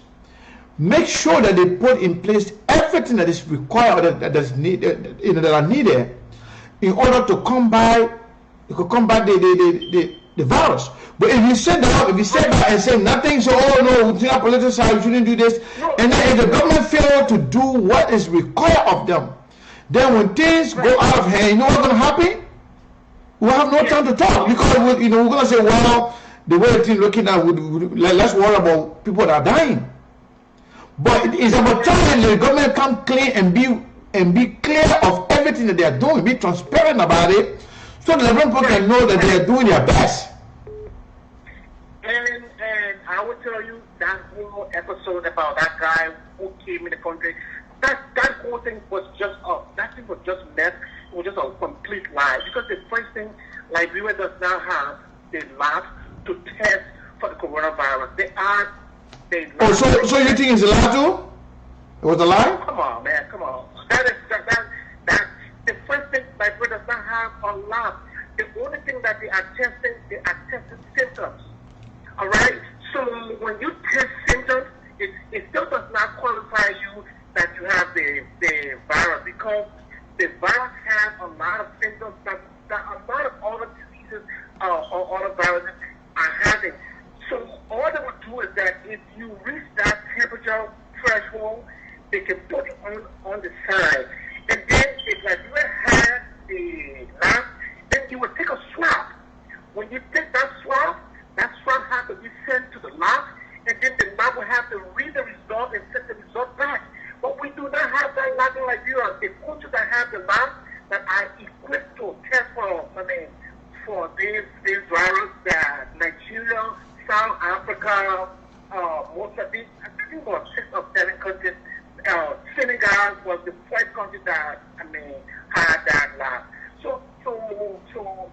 make sure that they put in place everything that is required, that are needed in order to combat the virus. But if you sit down, and say nothing, so no, we shouldn't politicize, we shouldn't do this, and then if the government fail to do what is required of them, then when things go out of hand, you know what's going to happen? We'll have no time to talk, because we're going to say, well, the way the thing looking at, let's worry about people that are dying. But it's about time the government come clean and be clear of everything that they are doing, be transparent about it, so that everyone can know that they are doing their best. And I will tell you that whole episode about that guy who came in the country, that whole thing was just that thing was just mess. It was just a complete lie. Because the first thing Liberia does not have the labs to test for the coronavirus. So you think it's a lie too? It was a lie? Come on, man, come on. That the first thing Liberia does not have a lab. The only thing that they are testing symptoms. All right. So when you test symptoms, it still does not qualify you that you have the virus, because the virus has a lot of symptoms that a lot of other diseases or other viruses are having. So all they would do is that if you reach that temperature threshold, they can put it on the side. And then if you had the lab, then you would take a swab. When you take that swab has to be sent to the lab, and then the lab will have to read the result and send the result back. But we do not have that lab in Liberia. The countries that have the lab that are equipped to test for these virus, that Nigeria, South Africa, most of these, I think about 6 or 7 countries. Senegal was the first country that had that lab. So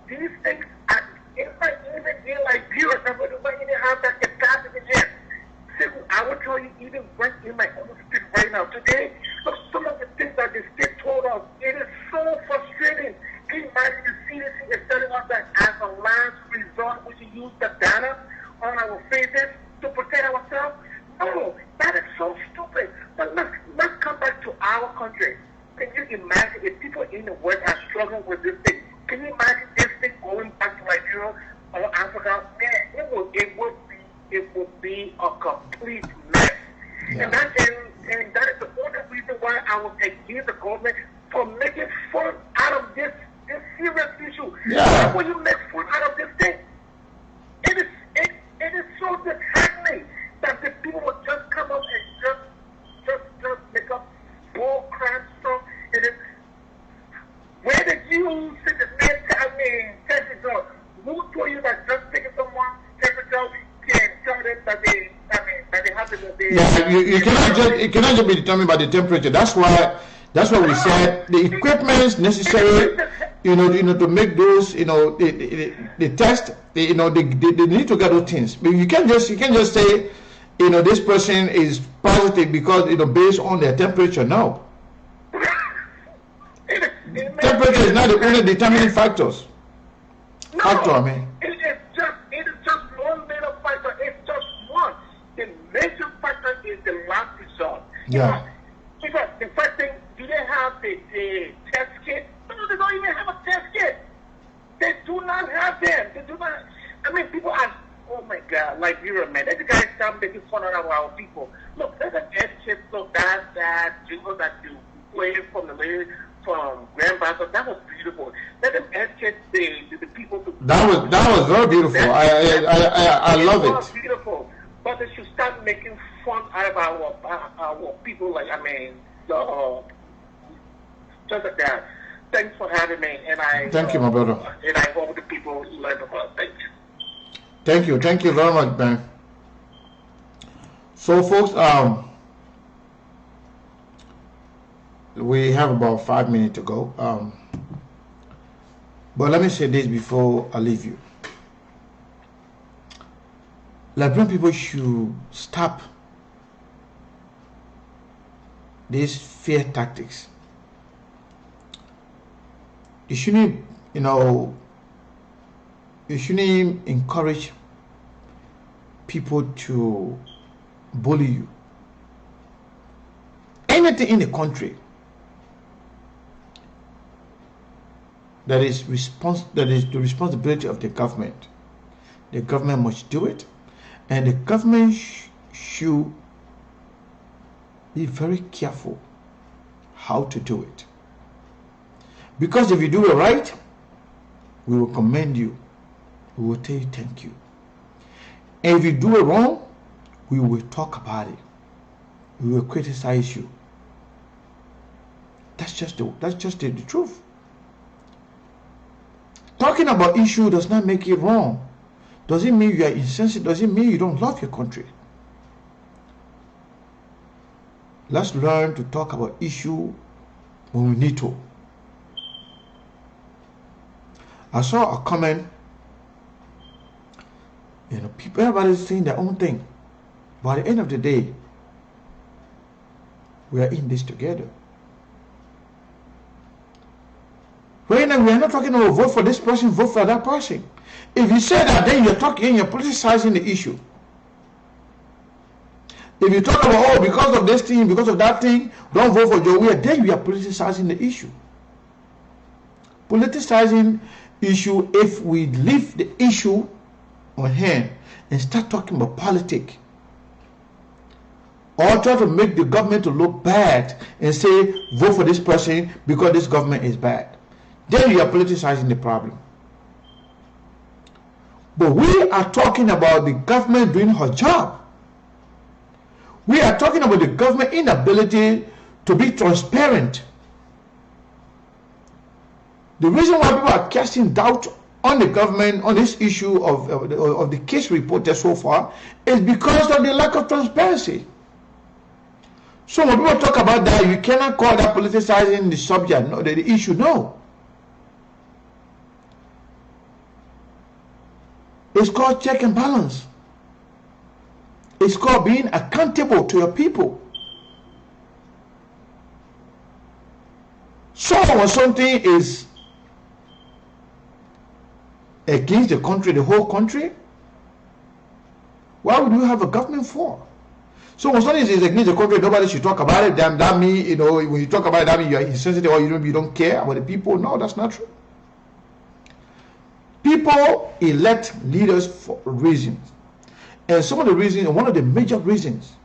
these things are even in Liberia, somebody might even have that capacity yet. So I will tell you, even right in my own state right now today, look, some of the things that the state told us, it is so frustrating. Can you imagine the CDC is telling us that as a last resort, we should use the data on our faces to protect ourselves? No, that is so stupid. But let's come back to our country. Can you imagine if people in the world are struggling with this thing? Can you imagine this thing going back to Liberia or Africa? Man, it would be a complete mess. Yeah. And that is the only reason why I was against the government for making fun out of this serious issue. Yeah. Why would you make fun out of this thing? It is so disheartening that the people would just come up and just make up bull crap stuff. Where did you see the temperature? Who told you that just taking someone's temperature can tell them that they have the you cannot just be determined by the temperature. That's why we said the equipment necessary, to make those, the test, they need to get those things. But you can't just say, this person is positive because, based on their temperature. No. Temperature is not the only determining factors. No, it is just one little factor. It's just one. The major factor is the lab result. Yeah. Because the first thing, do they have the test kit? No, they don't even have a test kit. They do not have them. They do not. People are, oh my God, Liberia, man. These guys stop making fun of our people. Look, there's an test kit, look, that jingle that you play from the lady, from Grandmaster. That was beautiful. Let them educate the people. That was very beautiful. I love it. It was beautiful. But they should start making fun out of our people. Just like that. Thanks for having me. Thank you, my brother. And I hope the people learn about it. Thank you. Thank you very much, man. So, folks, we have about 5 minutes to go. But let me say this before I leave you. Liberian people should stop these fear tactics. You shouldn't, encourage people to bully you. Anything in the country that is the responsibility of the government. The government must do it, and the government should be very careful how to do it. Because if you do it right, we will commend you. We will tell you thank you. And if you do it wrong, we will talk about it. we will criticize you. That's just the truth. Talking about issue does not make it wrong. Doesn't mean you are insensitive. Doesn't mean you don't love your country. Let's learn to talk about issue when we need to. I saw a comment. People, everybody's saying their own thing. But at the end of the day, we are in this together. Right now, we are not talking about vote for this person, vote for that person. If you say that, then you're politicizing the issue. If you talk about, oh, because of this thing, because of that thing, don't vote for Joe, then you are politicizing the issue. Politicizing issue, if we leave the issue on hand and start talking about politics, or try to make the government to look bad and say, vote for this person because this government is bad, then you are politicizing the problem. But we are talking about the government doing her job. We are talking about the government inability to be transparent. The reason why people are casting doubt on the government on this issue of the case reported so far is because of the lack of transparency. So when people talk about that, you cannot call that politicizing the subject, no, the issue, no. It's called check and balance. It's called being accountable to your people. So when something is against the country, the whole country, why would you have a government for? So when something is against the country, nobody should talk about it. Then that means, when you talk about it, that means you are insensitive or you don't care about the people. No, that's not true. People elect leaders for reasons. And some of the reasons, one of the major reasons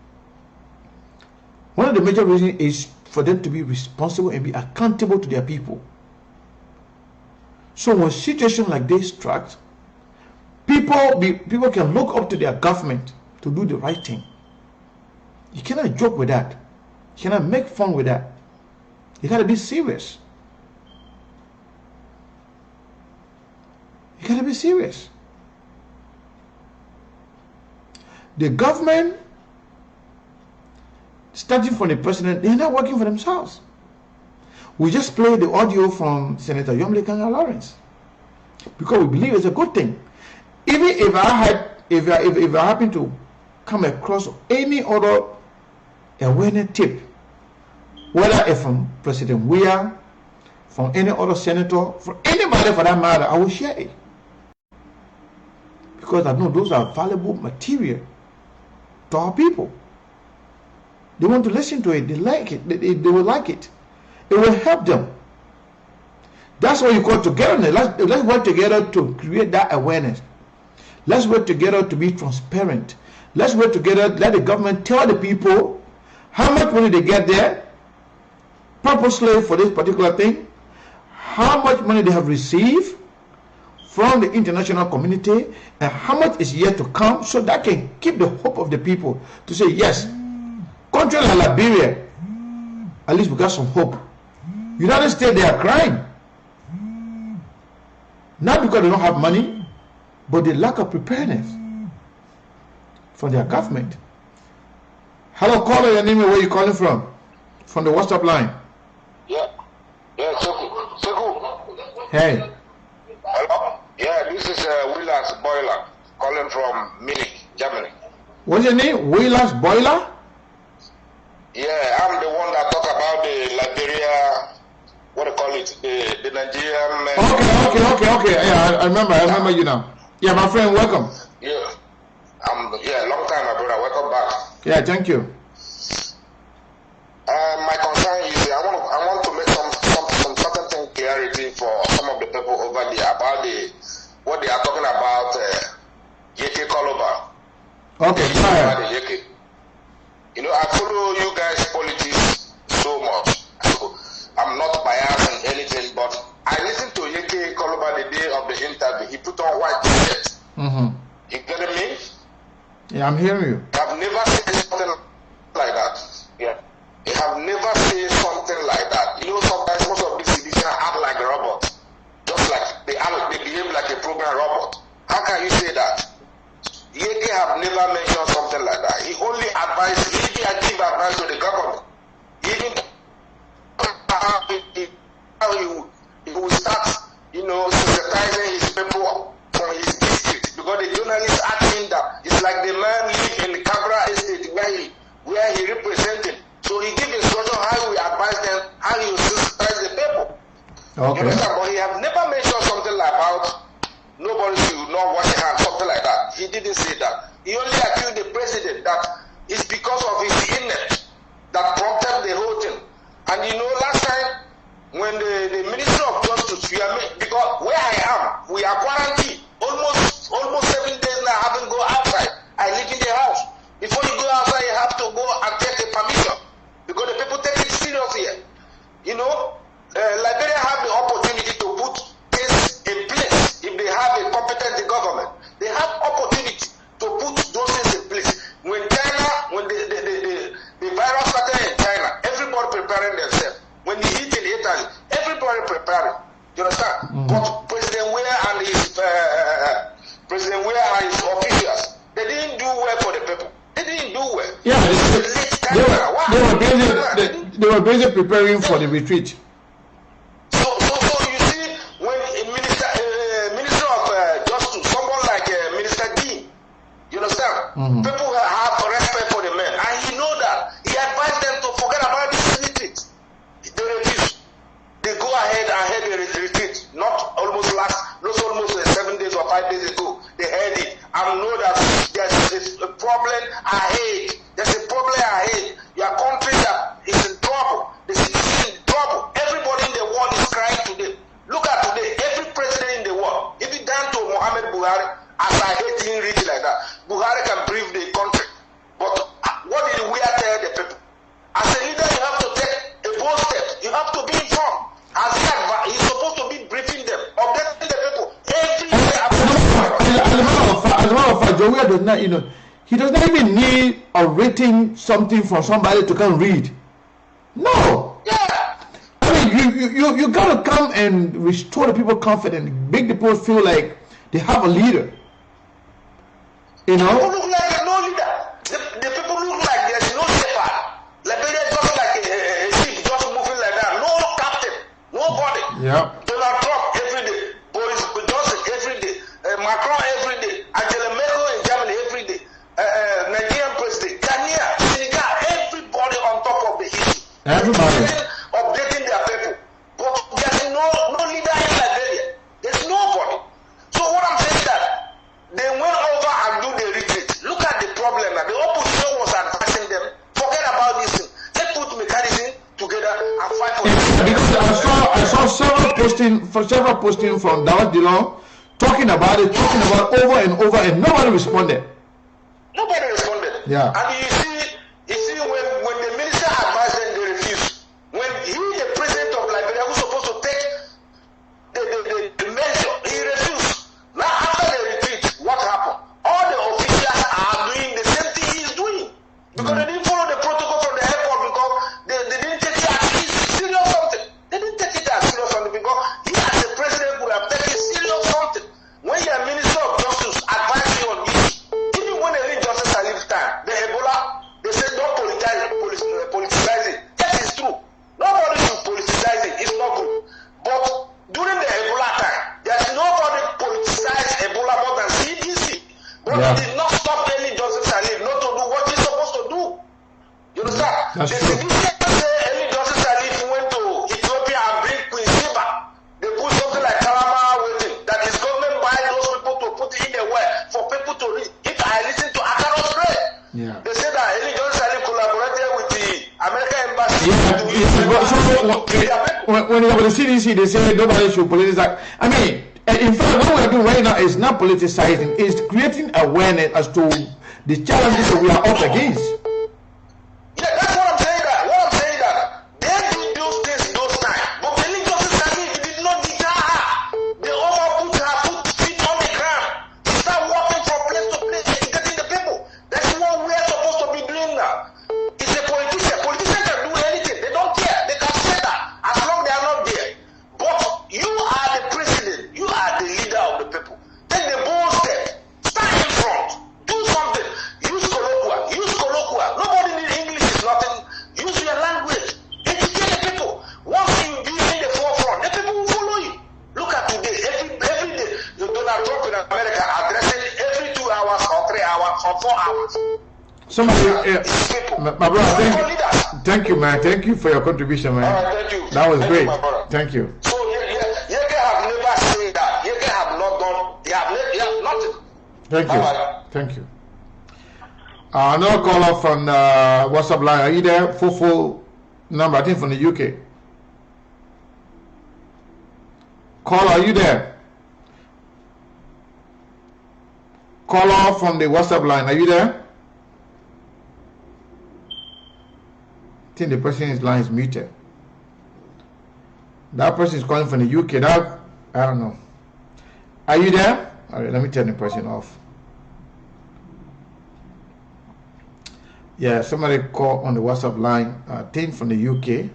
is for them to be responsible and be accountable to their people. So when situations like this strike, people can look up to their government to do the right thing. You cannot joke with that. You cannot make fun with that. You got to be serious. You got to be serious. The government, starting from the president, they're not working for themselves. We just played the audio from Senator Yomle Kanga Lawrence because we believe it's a good thing. Even if I happen to come across any other awareness tip, whether it's from President Weah, from any other senator, from anybody for that matter, I will share it. Because I know those are valuable material to our people. They want to listen to it. They like it. They will like it. It will help them. That's why you call together. Let's work together to create that awareness. Let's work together to be transparent. Let's work together. Let the government tell the people how much money they get there purposely for this particular thing, how much money they have received from the international community, and how much is yet to come, so that can keep the hope of the people to say, yes, country like Liberia, at least we got some hope. United States, they are crying. Not because they don't have money, but the lack of preparedness for their government. Hello, caller, your name and where you calling from? From the WhatsApp line. Yeah, Sekou. Hey. Hello? Yeah, this is Willis Boiler calling from Munich, Germany. What's your name? Willis Boiler? Yeah, I'm the one that talk about the Liberia, what do you call it, the Nigerian. Okay. Yeah, I remember you now. Yeah, my friend, welcome. Yeah, long time, my brother. Welcome back. Yeah, thank you. My concern is I want to make some certain thing clarity for some of the people over there about what they are talking about Yeke Koloba. Okay, fine. I follow you guys' politics so much. So I'm not biased in anything, but I listened to Yeke Koloba the day of the interview. He put on white t-shirt. You getting me? Yeah, I'm hearing you. I've never seen something like that. have never mentioned something like that. He only advised, he didn't give advice to the government. He didn't how he will start, sensitizing his people from his district, because the journalists asked him that it's like the man live in the Kabra estate where he represented. So he gave instruction how he advise them, how he will sensitize the people. Okay. You understand? But he have never mentioned something like about nobody should not wash their hands, something like that. He didn't say that. He only accused the president that it's because of his illness that prompted the whole thing. And last time when the Minister of Justice, because where I am, we are quarantined almost 7 days now. I haven't go outside. I live in the house. Before you go outside, you have to go and take a permission, because the people take it serious here. Liberia have the opportunity to put things in place. If they have a competent government, they have opportunity to put those things in place. When the virus started in China, everybody preparing themselves. When the heat in Italy, everybody preparing. You understand? Mm-hmm. But President Weah and his officials, they didn't do well for the people. They didn't do well. Yeah, they were busy preparing for the retreat. So you see, when a minister of justice, someone like Minister Dean, you understand? Mm-hmm. People have respect for the men, and he know that. He advised them to forget about this retreat. They refuse. They go ahead and head the retreat. Not almost 7 days or 5 days ago. They heard it and know that there's a problem ahead. There's a problem ahead. Your country that is in trouble. The city is in trouble. Everybody in the world is crying today. Look at today. Every president in the world, if you down to Muhammad Buhari, as I hate him reach like that, Buhari can brief the country. But what did we tell the people? As a leader, you have to take a bold step. You have to be informed. As he's supposed to be briefing them, updating the people every day. As a matter of fact, Joey does not, he does not even need a written something from somebody to come read. No. Yeah. I mean, you gotta come and restore the people confidence, make the people feel like they have a leader. People look like no leader. The people look like there's no shepherd. Liberia just like a sheep just moving like that. No captain, nobody. Yeah. Donald Trump every day, Boris Johnson every day, Macron every day, Angela Merkel in Germany every day, Nigerian president, Kenneh, Sekou, everybody on top of the issue. Everybody. Updating their people. But there's no leader in Liberia. There's nobody. So what I'm saying is that they went over and do the retreat. Look at the problem now. The opposition was advising them, forget about this thing. Let's put mechanism together and fight for it. Because I saw several postings from Dawud Dillon talking about it over and over, and nobody responded. Nobody responded. Yeah. And you see when the minister advised them, they refused. When the president of Liberia, who's supposed to take the measure, he refused. Now after the retreat, what happened? All the officials are doing the same thing he's doing. Because they didn't follow the protocol from the airport, because they didn't take it as serious something. They didn't take it as serious something, because he as the president would have taken serious something. When your minister of justice advised you on this, even when they read justice at leave time, the Ebola, they say don't politicize it. Yes, it's true. Nobody should politicize it. It's not good. But during the Ebola time, there's nobody politicized Ebola more than CDC. But it did not stop any justice at leave not to do what he's supposed to do. You understand? That's the true. CDC say any justice at leave went to Ethiopia and bring Queen Sheba. They put something like Kalama waiting. That is government buy those people to put in the well for people to read. If I listen to Akaros Pray, they say that any justice at leave collaborated with the American embassy. When you have the CDC, they say nobody should politicize. I mean, in fact, what we're doing right now is not politicizing, it's creating awareness as to the challenges that we are up against. Yeah, that's what I'm saying. What I'm saying that they did those things those times, but the justice at leave did not deter her. They all put her feet on the ground. She started walking from place to place, educating the people. That's what we're supposed to be doing now. It's a politician. Politicians can do anything. They don't care. They can say that as long as they are not there. But you are the president. You are the leader of the people. Take the bold step. Stand in front. Do something. for 4 hours. Somebody, my brother, thank you, man. Thank you for your contribution, man. All right, thank you. That was great. You, thank you. So you have never said that. You have not done. You have nothing. Thank you. Bye-bye. Thank you. Another caller from the WhatsApp line. Are you there? Full number, I think from the UK. Caller, are you there? Caller from the WhatsApp line. Are you there? I think the person's line is muted. That person is calling from the UK. That I don't know. Are you there? All right, let me turn the person off. Yeah, somebody called on the WhatsApp line, I think from the UK.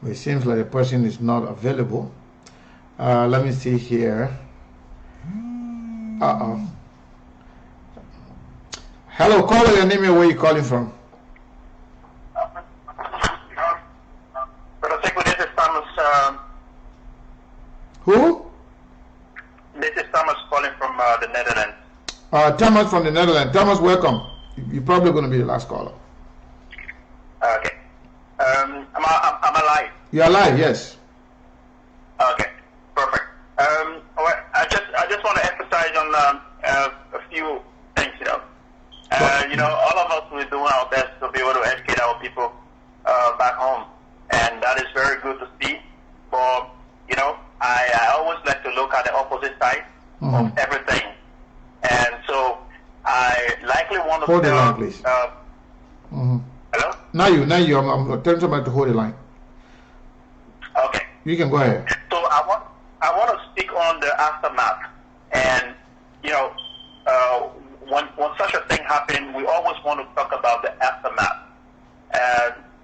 But it seems like the person is not available. Let me see here. Hello, caller, your name and where you calling from? Brother Sekou, this is Thomas. Who? This is Thomas calling from the Netherlands. Thomas from the Netherlands. Thomas, welcome. You're probably going to be the last caller. Okay. Am I alive? You're alive, yes. Okay, perfect. I just want to emphasize on a few things, all of us, we're doing our best to be able to educate our people back home, and that is very good to see. But, I always like to look at the opposite side of everything. And so I likely want to hold the line, please. Hello? Now you. I'm telling somebody to hold the line. Okay. You can go ahead. So I want to speak on the aftermath, and when such a thing happens, we always want to talk about the aftermath.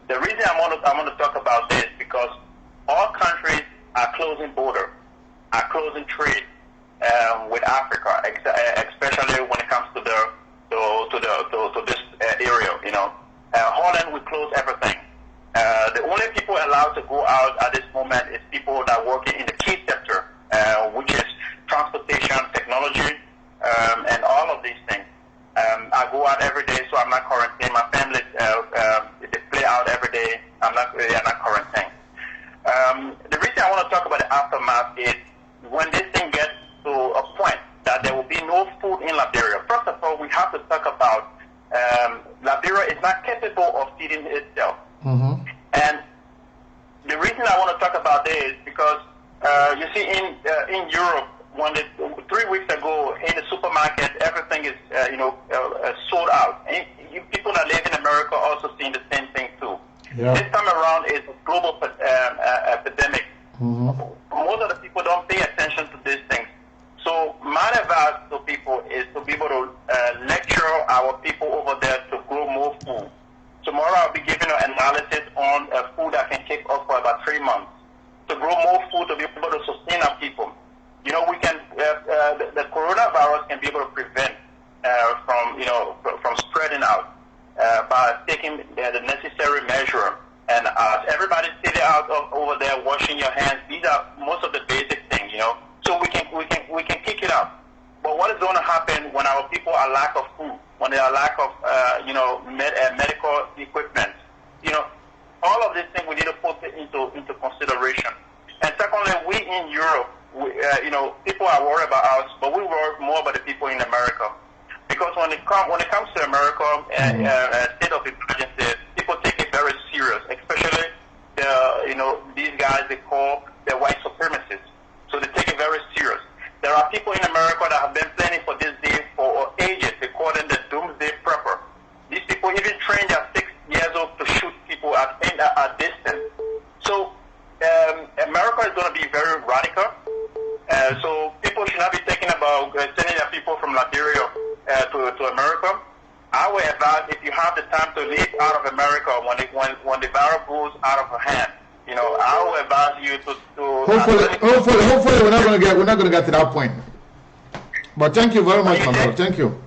The reason I want to talk about this because all countries are closing border, are closing trade with Africa, especially when it comes to this area. Holland will close everything. The only people allowed to go out at this moment is people that are working in the key sector, which is transportation, technology, and all of these things. I go out every day, so I'm not quarantined. My family, they play out every day. I'm not quarantined. The reason I want to talk about the aftermath is when this thing gets to a point that there will be no food in Liberia. First of all, we have to talk about Liberia is not capable of feeding itself. And the reason I want to talk about this is because you see in Europe, 3 weeks ago in the supermarket, everything is sold out. And people that live in America also seeing the same thing too. Yeah. This time around is a global epidemic. Most of the people don't pay attention to these things. So my advice to people is to be able to lecture our people over there to grow more food. Tomorrow I'll be giving an analysis on food that can take us for about 3 months. To grow more food to be able to sustain our people. We can the coronavirus can be able to prevent from spreading out by taking the necessary measure. And everybody sitting out over there washing your hands. These are most of the basic things, So we can kick it out. But what is going to happen when our people are lack of food, when they are lack of medical equipment? All of these things we need to put into consideration. And secondly, we in Europe, people are worried about us, but we worry more about the people in America. Because when it comes to America, state of emergency, people take it very serious, especially these guys they call the white supremacists. So they take it very serious. There are people in America that have been planning for this day for ages. They call them the doomsday prepper. These people even train their 6 years old to shoot people at distance. So America is going to be very radical. So people should not be thinking about sending their people from Liberia to America. I would advise if you have the time to leave out of America when the virus goes out of hand. I would advise you to hopefully we're not going to get to that point. But thank you very much, my brother. Thank you.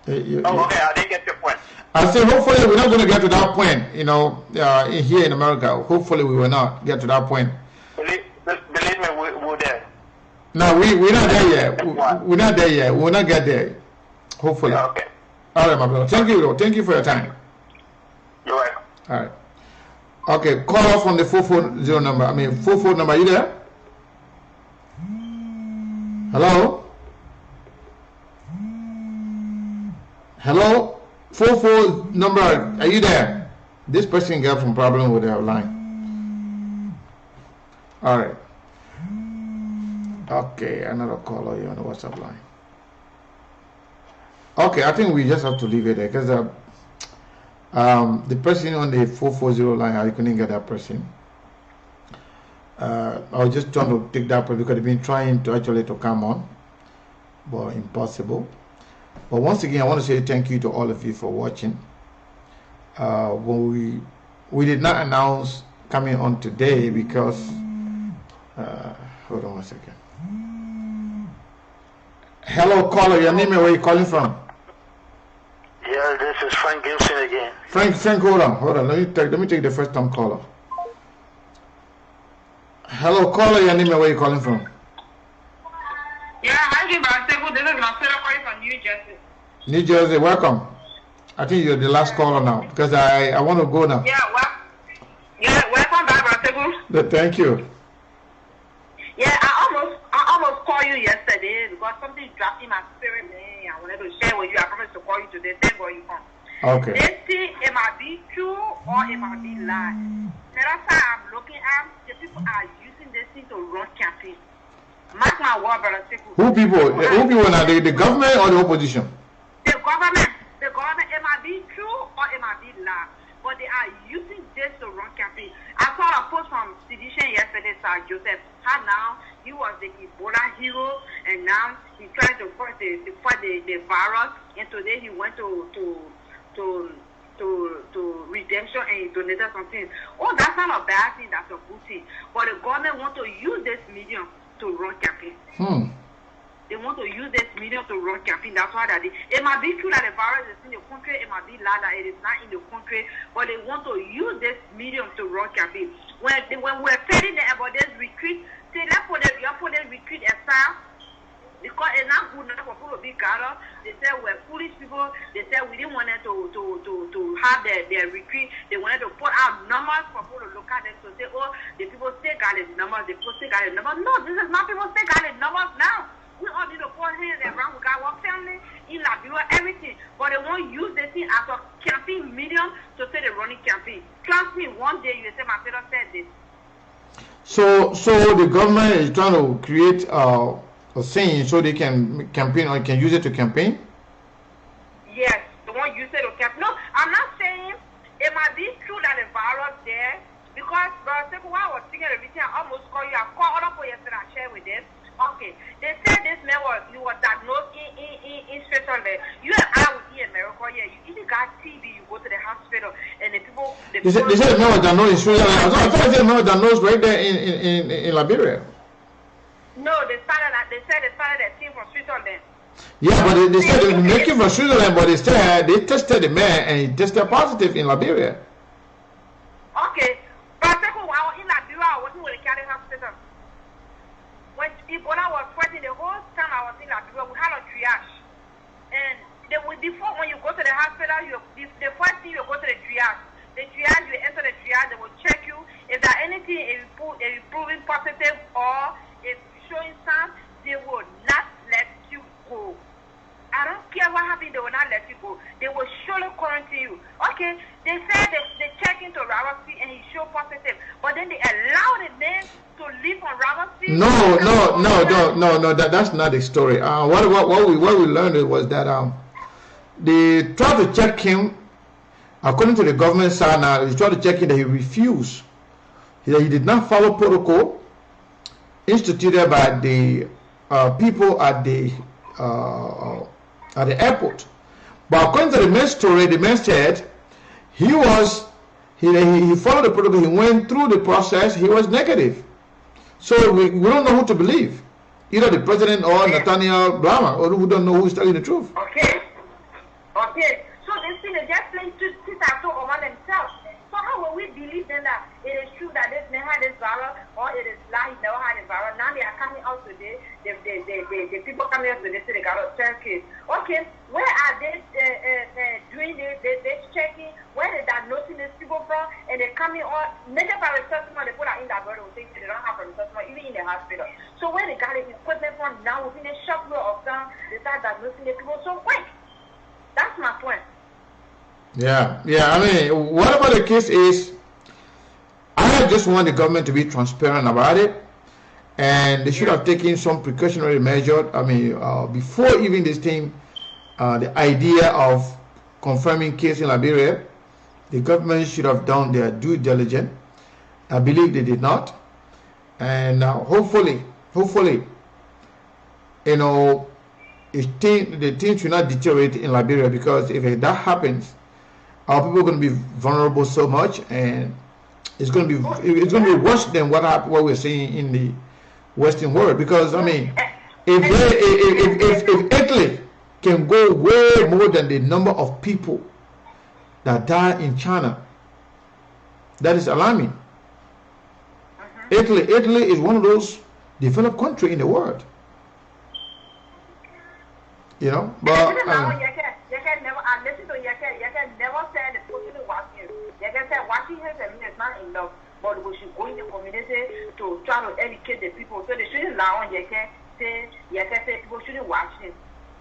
Okay, I didn't get your point. I said hopefully we're not going to get to that point. Here in America, hopefully we will not get to that point. Believe me, we're there. No, we're not there yet. We're not there yet. We'll not get there. Hopefully. Yeah, okay. All right, my brother. Thank you. Thank you for your time. You're welcome. All right. Okay, call off on the 440 number. 440 number. Are you there? Hello? Hello? 44 number. Are you there? This person got some problem with their line. All right. Okay, another caller here on the WhatsApp line. Okay, I think we just have to leave it there because the person on the 440 line, I couldn't get that person. I was just trying to take that person because they've been trying to actually to come on, but impossible. But once again, I want to say thank you to all of you for watching. When we did not announce coming on today because hold on one second. Hello, caller. Your name and where you calling from? Yeah, this is Frank Gibson again. Frank, hold on. Let me take the first time caller. Hello, caller. Your name and where you calling from? Yeah, hi, Sekou. This is Marcelo calling from New Jersey. New Jersey, welcome. I think you're the last caller now because I want to go now. Yeah, welcome back, Sekou. Thank you. Yeah, I almost called you yesterday because something dropped in my spirit, man. I wanted to share with you. I promised to call you today. Thank God you come. Okay. This thing, it might be true or it might be lie. That's why I'm looking at the people are using this thing to run campaign. Mark my word, brother Sekou. Who people now? The government or the opposition? The government, it might be true or it might be lie. But they are using this to run campaign. I saw a post from Sedition yesterday, Sir Joseph. How now he was the Ebola hero, and now he's trying to fight the virus. And today he went to redemption and he donated something. Oh, that's not a bad thing. That's a good thing. But the government want to use this medium to run campaign. They want to use this medium to run campaign. That's why that it might be true that the virus is in the country. It might be lie that it is not in the country. But they want to use this medium to run campaign. When we're telling them about this retreat, say let's put the retreat aside because it's not good enough for people to be gathered. They said we're foolish people. They said we didn't want them to have their retreat. They wanted to put out numbers for people to look at them to say, oh, the people still got the numbers. The people still got the numbers. No, this is not people still got the numbers now. We all need to put hands around. We got one family in Liberia, everything. But they won't use this thing as a campaign medium to say the running campaign. Trust me, one day you say my father said this. So the government is trying to create a thing so they can campaign or can use it to campaign? Yes, they won't use it to campaign. No, I'm not saying it might be true that the virus there because while I was thinking of everything, I almost called you. I called other people yesterday and shared with them. Okay, they said this man was diagnosed in Switzerland. You and I would see in America, yeah. You even got TB, you go to the hospital, and the people. They said the man was diagnosed in Switzerland. I thought the man was diagnosed right there in Liberia. No, they said they started that team from Switzerland. Yeah, but they said they making from Switzerland, but they tested the man and he tested positive in Liberia. Okay, but second, I was in Liberia, I wasn't with the Kenneh hospital. When Ebola was fighting, the whole time I was in Liberia, we had a triage. And before when you go to the hospital, the first thing you go to the triage. The triage, you enter the triage, they will check you. If there anything is proving positive or is showing signs, they will not let you go. I don't care what happened, they will not let you go. They will surely quarantine you. Okay, they said they check into Ravasi and he showed positive. But then they allow the man to live on Ravasi. No, that's not the story. What we learned was that they tried to check him, according to the government side now, they tried to check him that he refused. He did not follow protocol instituted by the people at the airport. But according to the main story, the man said he followed the protocol, he went through the process, he was negative. So we don't know who to believe. Either the president or Nathaniel Brahma, or who don't know who's telling the truth. Okay. So they see they just playing to over themselves. So how will we believe then that it is true that this man had this virus or it is lie, he never had this virus? Now they are coming out today, the people coming out today say they got a third case. Okay, where coming on. Major paracetamol, they put that in that bottle, they don't have paracetamol, even in the hospital. So when they got the equipment from now, within a short period of time, they start diagnosing the people so quick. That's my point. Yeah. I mean, whatever the case is, I just want the government to be transparent about it, and they should have taken some precautionary measure. I mean, before even this thing, the idea of confirming case in Liberia, the government should have done their due diligence. I believe they did not, and hopefully, you know, the thing should not deteriorate in Liberia, because if that happens, our people are going to be vulnerable so much, and it's going to be worse than what we're seeing in the Western world. Because I mean, if Italy can go way more than the number of people that die in China, that is alarming. Italy is one of those developed countries in the world. You know, but you can never say the person watching. You can say watching his is not enough, but we should go in the community to try to educate the people. So they shouldn't allow you can say people shouldn't watch it.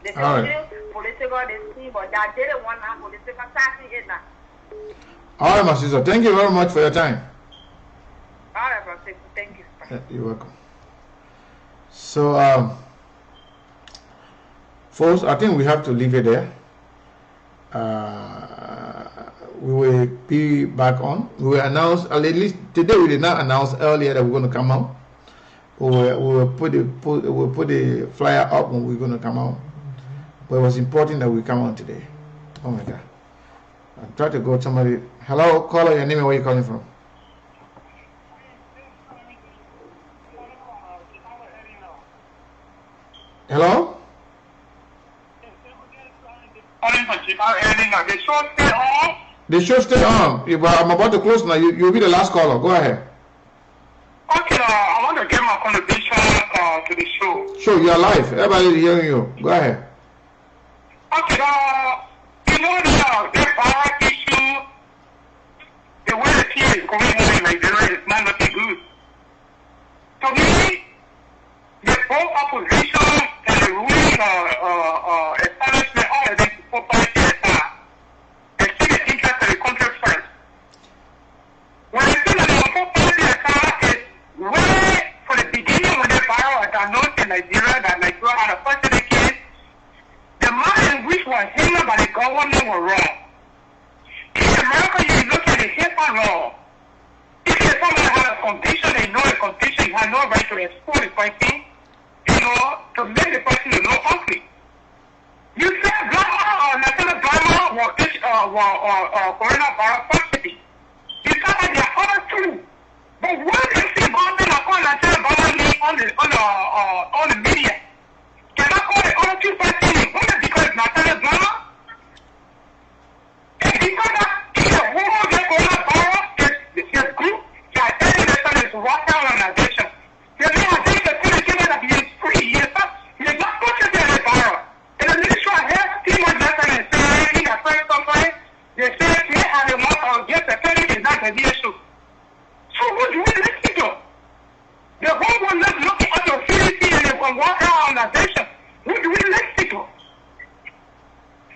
They say political, they see, but that they don't want to political party now. All right, my sister. Thank you very much for your time. All right, brother. Thank you. You're welcome. So, folks, I think we have to leave it there. We will be back on. We will announce, at least today we did not announce earlier that we're going to come out. We'll put the flyer up when we're going to come out. But it was important that we come on today. Oh my God. I'm trying to go to somebody. Hello, caller, your name and where you calling from? Hello? The show stay on. I'm about to close now. You'll be the last caller. Go ahead. Okay, I want to give my contribution to the show. Sure, you're live. Everybody's hearing you. Go ahead. Okay, you know the power issue, the way the team is going on in Nigeria is not looking good. To me, the whole opposition and the ruling establishment all of them support PSR. They see the interest of the country first. When I say that they support PSR is way from the beginning when the virus was announced in Nigeria that Nigeria had a first case, the man in which was handled by the government was wrong. In America, you look at the HIPAA law. If someone has a condition, they know a condition, you have no right to export the person, to make the person no conflict. You say national drama or coronavirus positive. You say that they are other two. But when they see government or national drama on the media, can I call the other two persons? One because it's national drama. And because that the whole coronavirus is group, that every nation is working organization. The organization is going to be free. You're not pushing the virus. And the Ministry of Health team was just saying in the first conference, they said they have a month of get the clinic is not the issue. So what do we listen to? The whole one is looking at the CDC and the World Health Organization. What do we listen to?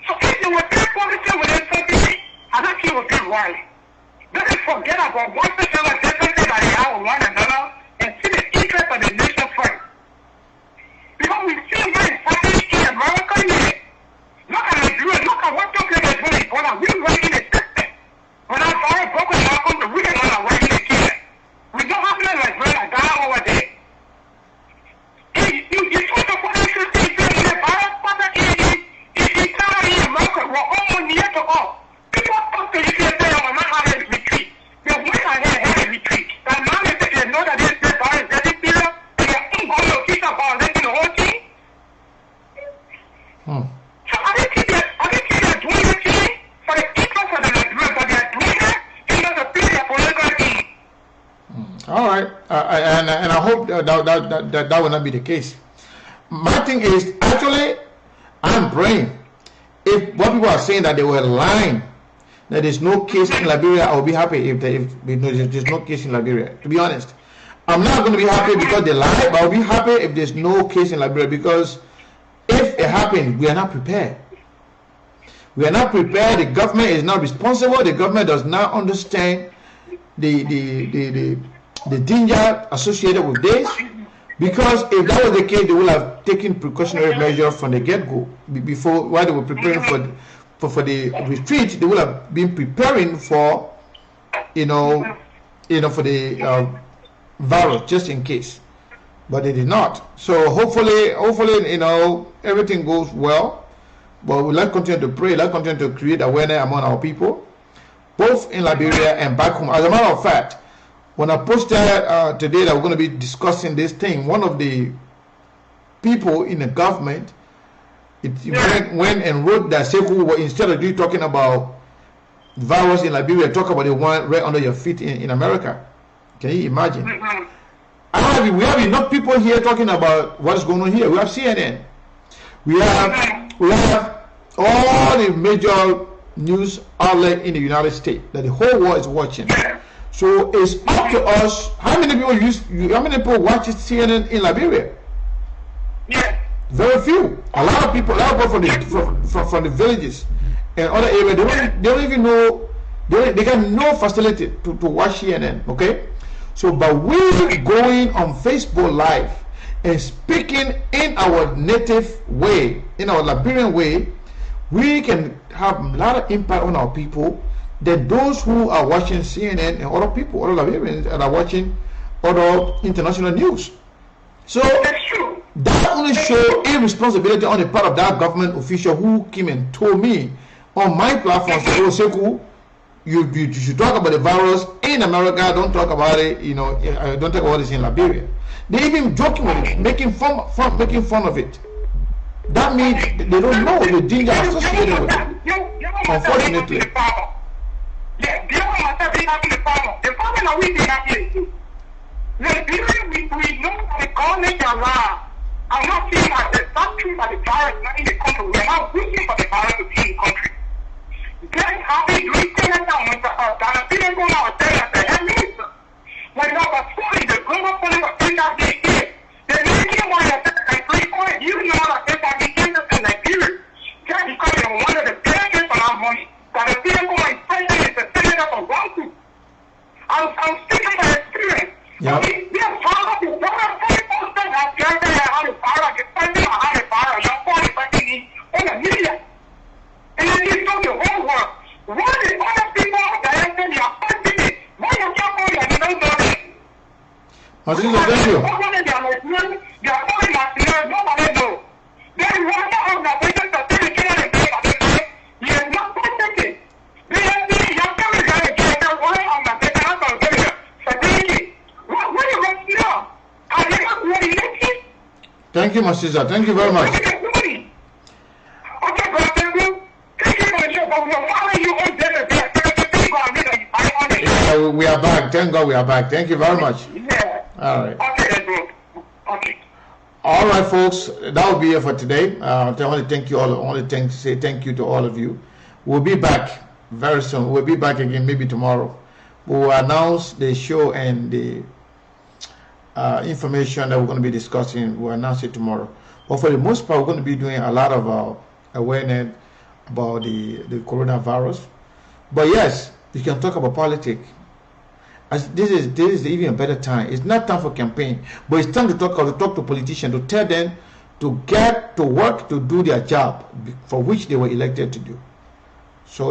So if they were very positive with their strategy, I don't think it would be right. Let us forget about one particular difference that they have with one another and see the interest of the nation first. Because we see what is happening in America here. Look at Nigeria, look at what talking is doing. We're working the system. When our virus broken down, the real one are working the kid. We don't have no Nigeria down over there. You try to put this system in the virus, in America, we're almost near to all. People talk to you and say, oh, I'm not having a retreat. They went ahead and had a retreat. But now they know that this virus is very serious, and they're still going to teach about this the whole thing. So I don't think they're doing the thing for the interest of the Nigerians, but they're doing it in order to play their political game. All right, and I hope that will not be the case. My thing is, actually, I'm praying. If what people are saying that they were lying, that there's no case in Liberia, I'll be happy if there's no case in Liberia. To be honest, I'm not going to be happy because they lie, but I'll be happy if there's no case in Liberia, because if it happens, we are not prepared. We are not prepared. The government is not responsible. The government does not understand the danger associated with this. Because if that was the case, they would have taken precautionary measures from the get-go. Before, while they were preparing for the retreat, they would have been preparing for, for the virus, just in case. But they did not. So hopefully, everything goes well. But we'd like to continue to pray, like continue to create awareness among our people, both in Liberia and back home. As a matter of fact, when I posted today that we're going to be discussing this thing, one of the people in the government went and wrote that Sekou, instead of you talking about virus in Liberia, talk about the one right under your feet in America. Can you imagine? We have enough people here talking about what's going on here. We have CNN. We have all the major news outlets in the United States that the whole world is watching. So it's up to us. How many people watch CNN in Liberia? Yeah. Very few. A lot of people from the villages and other areas, they don't even know. They got no facility to watch CNN. Okay. So, but we going on Facebook Live and speaking in our native way, in our Liberian way, we can have a lot of impact on our people than those who are watching CNN and other people, other Liberians that are watching other international news. So that only shows irresponsibility on the part of that government official who came and told me on my platform, Sekou, you should talk about the virus in America, don't talk about it, don't talk about it in Liberia. They even joking with it, making fun of it. That means they don't know the danger associated with it. Unfortunately. Yeah, the problem that we have here is we know that the government are not seeing that the factory that the virus is not in the country. We are not waiting for the virus to be in the country. Then how they do it down with the people go out there and say, hey, listen, when you have a story, the global police of HIV here, they're making more than 3 you know that HIV cases in Nigeria, just because they wanted to benefit from our money, that the people are fighting is the senator for one group. I'm speaking by experience. Yep. They're part of the water people that the other how the virus is fighting or how the virus is fighting in the media. And then you told the whole world, why the other people that are saying they are fighting it? Why you can't know that you don't know that? Thank you. They are calling us here, nobody knows. Then one of the patients that say they cannot get he is not protected. They are saying, you're coming here to get the one on the patient out of Liberia. So what do you want to know? Are they not really listening? Thank you, my sister. Thank you very much. Okay, brother, thank you for the show, but why are you on there? Yeah, we are back. Thank God we are back. Thank you very much. Yeah. All right. Okay, bro. Okay. All right, folks. That will be it for today. I want to thank you all. I want to say thank you to all of you. We'll be back very soon. We'll be back again maybe tomorrow. We'll announce the show and the information that we're going to be discussing. We'll announce it tomorrow. But for the most part, we're going to be doing a lot of awareness about the coronavirus. But yes, you can talk about politics. As this is even a better time. It's not time for campaign, but it's time to talk to politicians, to tell them to get to work to do their job for which they were elected to do.